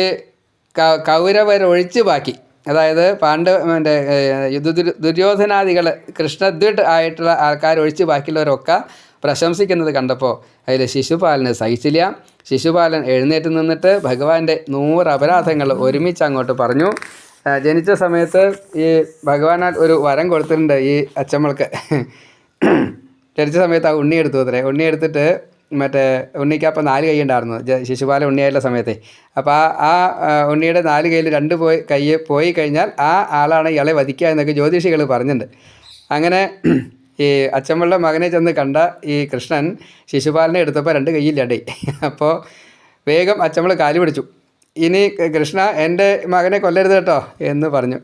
കൗരവരൊഴിച്ച് ബാക്കി, അതായത് ദുര്യോധനാദികൾ കൃഷ്ണദ്വിഡ് ആയിട്ടുള്ള ആൾക്കാരൊഴിച്ച് ബാക്കിയുള്ളവരൊക്കെ പ്രശംസിക്കുന്നത് കണ്ടപ്പോൾ അതിൽ ശിശുപാലന് സഹിച്ചില്ല. ശിശുപാലൻ എഴുന്നേറ്റ് നിന്നിട്ട് ഭഗവാന്റെ 100 അപരാധങ്ങൾ ഒരുമിച്ച് അങ്ങോട്ട് പറഞ്ഞു. ജനിച്ച സമയത്ത് ഈ ഭഗവാനാൽ ഒരു വരം കൊടുത്തിട്ടുണ്ട് ഈ അച്ചമ്മൾക്ക്. ജനിച്ച സമയത്ത് ആ ഉണ്ണി എടുത്തു അത്രേ. ഉണ്ണി എടുത്തിട്ട് ഉണ്ണിക്ക് അപ്പം 4 കൈ ഉണ്ടായിരുന്നു ശിശുപാലൻ ഉണ്ണിയായിട്ടുള്ള സമയത്തെ. അപ്പോൾ ആ ഉണ്ണിയുടെ 4 കൈയിൽ 2 കൈ പോയി കഴിഞ്ഞാൽ ആ ആളാണ് ഇയാളെ വധിക്കുക എന്നൊക്കെ ജ്യോതിഷികൾ പറഞ്ഞിട്ടുണ്ട്. അങ്ങനെ ഈ അച്ചമ്മളുടെ മകനെ ചെന്ന് കണ്ട ഈ കൃഷ്ണൻ ശിശുപാലനെ എടുത്തപ്പോൾ 2 കൈയില്ലാണ്ടേ. അപ്പോൾ വേഗം അച്ചമ്മൾ കാല് പിടിച്ചു. ഇനി കൃഷ്ണ എൻ്റെ മകനെ കൊല്ലരുത് കേട്ടോ എന്ന് പറഞ്ഞു.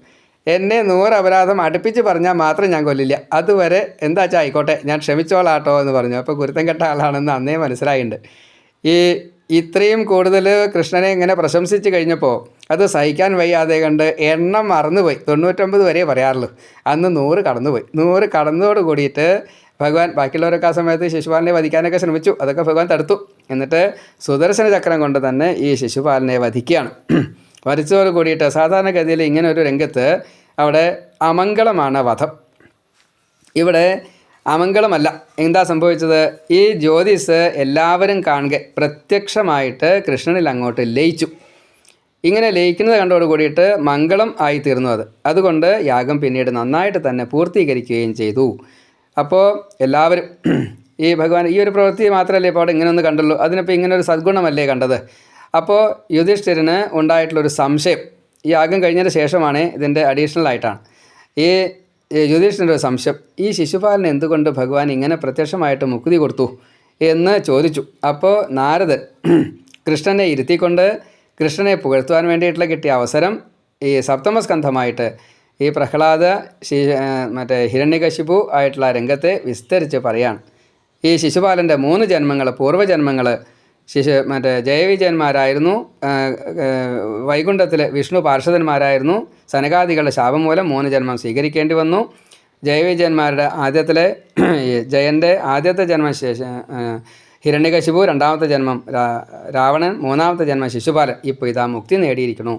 എന്നെ 100 അപരാധം അടുപ്പിച്ച് പറഞ്ഞാൽ മാത്രം ഞാൻ കൊല്ലില്ല, അതുവരെ എന്താ വെച്ചാൽ ആയിക്കോട്ടെ, ഞാൻ ക്ഷമിച്ചോളാട്ടോ എന്ന് പറഞ്ഞു. അപ്പോൾ കുരുത്തം കെട്ട ആളാണെന്ന് അന്നേ മനസ്സിലായിട്ടുണ്ട്. ഇത്രയും കൂടുതൽ കൃഷ്ണനെ ഇങ്ങനെ പ്രശംസിച്ച് കഴിഞ്ഞപ്പോൾ അത് സഹിക്കാൻ വയ്യാതെ കണ്ട് എണ്ണം മറന്നുപോയി. 99 വരെ പറയാറുള്ളൂ, അന്ന് 100 കടന്നുപോയി. 100 കടന്നതോട് കൂടിയിട്ട് ഭഗവാൻ ബാക്കിയുള്ളവരൊക്കെ ആ സമയത്ത് ശിശുപാലനെ വധിക്കാനൊക്കെ ശ്രമിച്ചു. അതൊക്കെ ഭഗവാൻ തടുത്തു. എന്നിട്ട് സുദർശന ചക്രം കൊണ്ട് തന്നെ ഈ ശിശുപാലനെ വധിക്കുകയാണ്. വധിച്ചതോട് കൂടിയിട്ട് സാധാരണഗതിയിൽ ഇങ്ങനെ ഒരു രംഗത്ത് അവിടെ അമംഗളമാണ് വധം. ഇവിടെ അമംഗളമല്ല. എന്താ സംഭവിച്ചത്? ഈ ജ്യോതിസ് എല്ലാവരും കാണുക പ്രത്യക്ഷമായിട്ട് കൃഷ്ണനിൽ അങ്ങോട്ട് ലയിച്ചു. ഇങ്ങനെ ലയിക്കുന്നത് കണ്ടോട് കൂടിയിട്ട് മംഗളം ആയിത്തീർന്നു അത്. അതുകൊണ്ട് യാഗം പിന്നീട് നന്നായിട്ട് തന്നെ പൂർത്തീകരിക്കുകയും ചെയ്തു. അപ്പോൾ എല്ലാവരും ഈ ഭഗവാൻ ഈ ഒരു പ്രവൃത്തി മാത്രമല്ലേ ഇപ്പോൾ അവിടെ ഇങ്ങനെ ഒന്ന് കണ്ടുള്ളൂ, അതിനിപ്പോൾ ഇങ്ങനെ ഒരു സദ്ഗുണമല്ലേ കണ്ടത്. അപ്പോൾ യുധിഷ്ഠിരന് ഉണ്ടായിട്ടുള്ളൊരു സംശയം, ഈ യാഗം കഴിഞ്ഞതിന് ശേഷമാണ് ഇതിൻ്റെ അഡീഷണൽ ആയിട്ടാണ്. ഈ യുധിഷ്ഠിരൻ്റെ ഒരു സംശയം, ഈ ശിശുപാലന് എന്തുകൊണ്ട് ഭഗവാൻ ഇങ്ങനെ പ്രത്യക്ഷമായിട്ട് മുക്തി കൊടുത്തു എന്ന് ചോദിച്ചു. അപ്പോൾ നാരദൻ കൃഷ്ണനെ ഇരുത്തിക്കൊണ്ട് കൃഷ്ണനെ പുകഴ്ത്തുവാൻ വേണ്ടിയിട്ടുള്ള കിട്ടിയ അവസരം ഈ സപ്തമസ്കന്ധമായിട്ട് ഈ പ്രഹ്ലാദ ഹിരണ്യകശിപു ആയിട്ടുള്ള രംഗത്തെ വിസ്തരിച്ച് പറയാണ്. ഈ ശിശുപാലൻ്റെ 3 ജന്മങ്ങൾ പൂർവ്വജന്മങ്ങൾ മറ്റേ ജയവിജയന്മാരായിരുന്നു. വൈകുണ്ഠത്തിൽ വിഷ്ണു പാർഷദന്മാരായിരുന്നു. സനകാദികളുടെ ശാപം മൂലം 3 ജന്മം സ്വീകരിക്കേണ്ടി വന്നു. ജയവിജയന്മാരുടെ ആദ്യത്തിലെ ജയൻ്റെ ആദ്യത്തെ ജന്മം ഹിരണ്യകശിപു, 2ാമത്തെ ജന്മം രാവണൻ, 3ാമത്തെ ജന്മം ശിശുപാലൻ. ഇപ്പോൾ ഇതാ മുക്തി നേടിയിരിക്കുന്നു.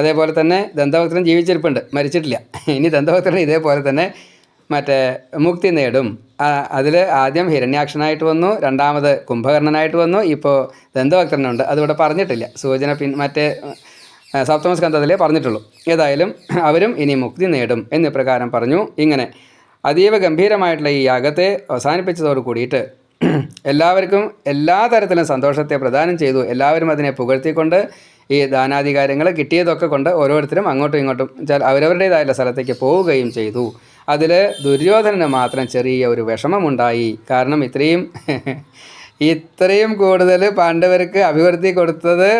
അതേപോലെ തന്നെ ദന്തഭക്തൻ ജീവിച്ചിരിപ്പുണ്ട്, മരിച്ചിട്ടില്ല. ഇനി ദന്തഭക്തൻ ഇതേപോലെ തന്നെ മറ്റേ മുക്തി നേടും. അതിൽ ആദ്യം ഹിരണ്യാക്ഷനായിട്ട് വന്നു, 2ാമത് കുംഭകർണനായിട്ട് വന്നു, ഇപ്പോൾ ദന്തഭക്തനുണ്ട്. അതിവിടെ പറഞ്ഞിട്ടില്ല, സൂചന മറ്റേ സപ്തമസ്കന്ധത്തിലേ പറഞ്ഞിട്ടുള്ളൂ. ഏതായാലും അവരും ഇനി മുക്തി നേടും എന്ന് പ്രകാരം പറഞ്ഞു. ഇങ്ങനെ അതീവ ഗംഭീരമായിട്ടുള്ള ഈ യാഗത്തെ അവസാനിപ്പിച്ചതോട് കൂടിയിട്ട് എല്ലാവർക്കും എല്ലാ തരത്തിലും സന്തോഷത്തെ പ്രദാനം ചെയ്തു. എല്ലാവരും അതിനെ പുകഴ്ത്തിക്കൊണ്ട് ഈ ദാനാധികാരങ്ങൾ കിട്ടിയതൊക്കെ കൊണ്ട് ഓരോരുത്തരും അങ്ങോട്ടും ഇങ്ങോട്ടും അവരവരുടേതായുള്ള സ്ഥലത്തേക്ക് പോവുകയും ചെയ്തു. അതിൽ ദുര്യോധനന് മാത്രം ചെറിയ ഒരു വിഷമമുണ്ടായി. കാരണം ഇത്രയും കൂടുതൽ പാണ്ഡവർക്ക് അഭിവൃദ്ധി കൊടുത്തത്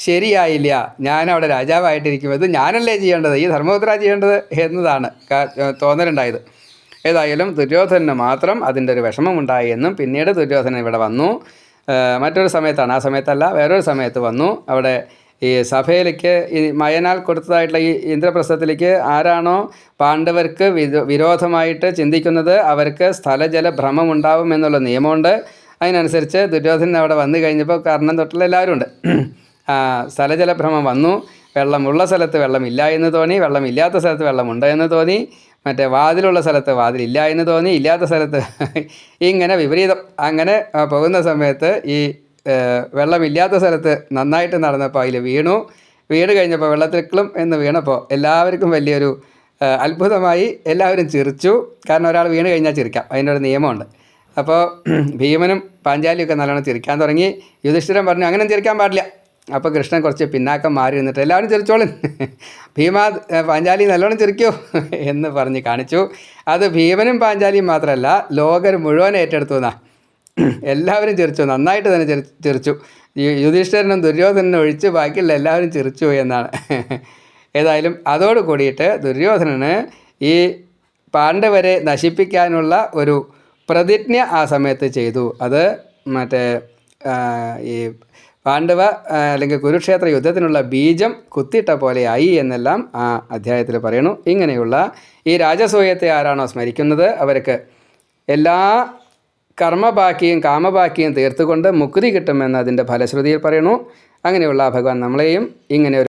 ശരിയായില്ല. ഞാനവിടെ രാജാവായിട്ടിരിക്കുമ്പോൾ ഇത് ഞാനല്ലേ ചെയ്യേണ്ടത്, ഈ ധർമ്മപുത്ര ചെയ്യേണ്ടത് എന്നതാണ് തോന്നലുണ്ടായത്. ഏതായാലും ദുര്യോധനന് മാത്രം അതിൻ്റെ ഒരു വിഷമമുണ്ടായി എന്നും പിന്നീട് ദുര്യോധനൻ ഇവിടെ വന്നു. മറ്റൊരു സമയത്താണ്, ആ സമയത്തല്ല വേറൊരു സമയത്ത് വന്നു. അവിടെ ഈ സഭയിലേക്ക് ഈ മയനാൽ കൊടുത്തതായിട്ടുള്ള ഈ ഇന്ദ്രപ്രസ്ഥത്തിലേക്ക് ആരാണോ പാണ്ഡവർക്ക് വിരോധമായിട്ട് ചിന്തിക്കുന്നത് അവർക്ക് സ്ഥലജല ഭ്രമം ഉണ്ടാവും എന്നുള്ള നിയമമുണ്ട്. അതിനനുസരിച്ച് ദുര്യോധനൻ അവിടെ വന്നു കഴിഞ്ഞപ്പോൾ കർണൻ തൊട്ടുള്ള എല്ലാവരും ഉണ്ട്. സ്ഥലജലഭ്രമം വന്നു. വെള്ളമുള്ള സ്ഥലത്ത് വെള്ളമില്ല എന്ന് തോന്നി, വെള്ളമില്ലാത്ത സ്ഥലത്ത് വെള്ളമുണ്ട് എന്ന് തോന്നി, മറ്റേ വാതിലുള്ള സ്ഥലത്ത് വാതിലില്ല എന്ന് തോന്നി, ഇല്ലാത്ത സ്ഥലത്ത് ഇങ്ങനെ വിപരീതം. അങ്ങനെ പോകുന്ന സമയത്ത് ഈ വെള്ളമില്ലാത്ത സ്ഥലത്ത് നന്നായിട്ട് നടന്നപ്പോൾ അതിൽ വീണ് കഴിഞ്ഞപ്പോൾ വെള്ളത്തിലും എന്ന് വീണപ്പോൾ എല്ലാവർക്കും വലിയൊരു അത്ഭുതമായി. എല്ലാവരും ചിരിച്ചു. കാരണം ഒരാൾ വീണ് കഴിഞ്ഞാൽ ചിരിക്കാം, അതിൻ്റെ ഒരു നിയമമുണ്ട്. അപ്പോൾ ഭീമനും പാഞ്ചാലിയൊക്കെ നല്ലോണം ചിരിക്കാൻ തുടങ്ങി. യുധിഷ്ഠിരൻ പറഞ്ഞു അങ്ങനെ ചിരിക്കാൻ പാടില്ല. അപ്പോൾ കൃഷ്ണൻ കുറച്ച് പിന്നാക്കം മാറി നിന്നിട്ട് എല്ലാവരും ചിരിച്ചോളും, പാഞ്ചാലി നല്ലോണം ചിരിക്കൂ എന്ന് പറഞ്ഞ് കാണിച്ചു. അത് ഭീമനും പാഞ്ചാലിയും മാത്രമല്ല, ലോകർ മുഴുവൻ ഏറ്റെടുത്തു എന്നാണ്. എല്ലാവരും ചിരിച്ചു, നന്നായിട്ട് തന്നെ ചിരിച്ചു. യുധിഷ്ഠിരനും ദുര്യോധനനും ഒഴിച്ച് ബാക്കിയുള്ള എല്ലാവരും ചിരിച്ചു എന്നാണ്. ഏതായാലും അതോട് കൂടിയിട്ട് ദുര്യോധനന് ഈ പാണ്ഡവരെ നശിപ്പിക്കാനുള്ള ഒരു പ്രതിജ്ഞ ആ സമയത്ത് ചെയ്തു. അത് മറ്റേ ഈ പാണ്ഡവ അല്ലെങ്കിൽ കുരുക്ഷേത്ര യുദ്ധത്തിനുള്ള ബീജം കുത്തിയിട്ട പോലെയായി എന്നെല്ലാം ആ അധ്യായത്തിൽ പറയണു. ഇങ്ങനെയുള്ള ഈ രാജസൂയത്തെ ആരാണോ സ്മരിക്കുന്നത് അവർക്ക് എല്ലാ കർമ്മബാക്കിയും കാമബാക്കിയും തീർത്തുകൊണ്ട് മുക്തി കിട്ടുമെന്ന് അതിൻ്റെ ഫലശ്രുതിയിൽ പറയണു. അങ്ങനെയുള്ള ഭഗവാൻ നമ്മളെയും ഇങ്ങനെ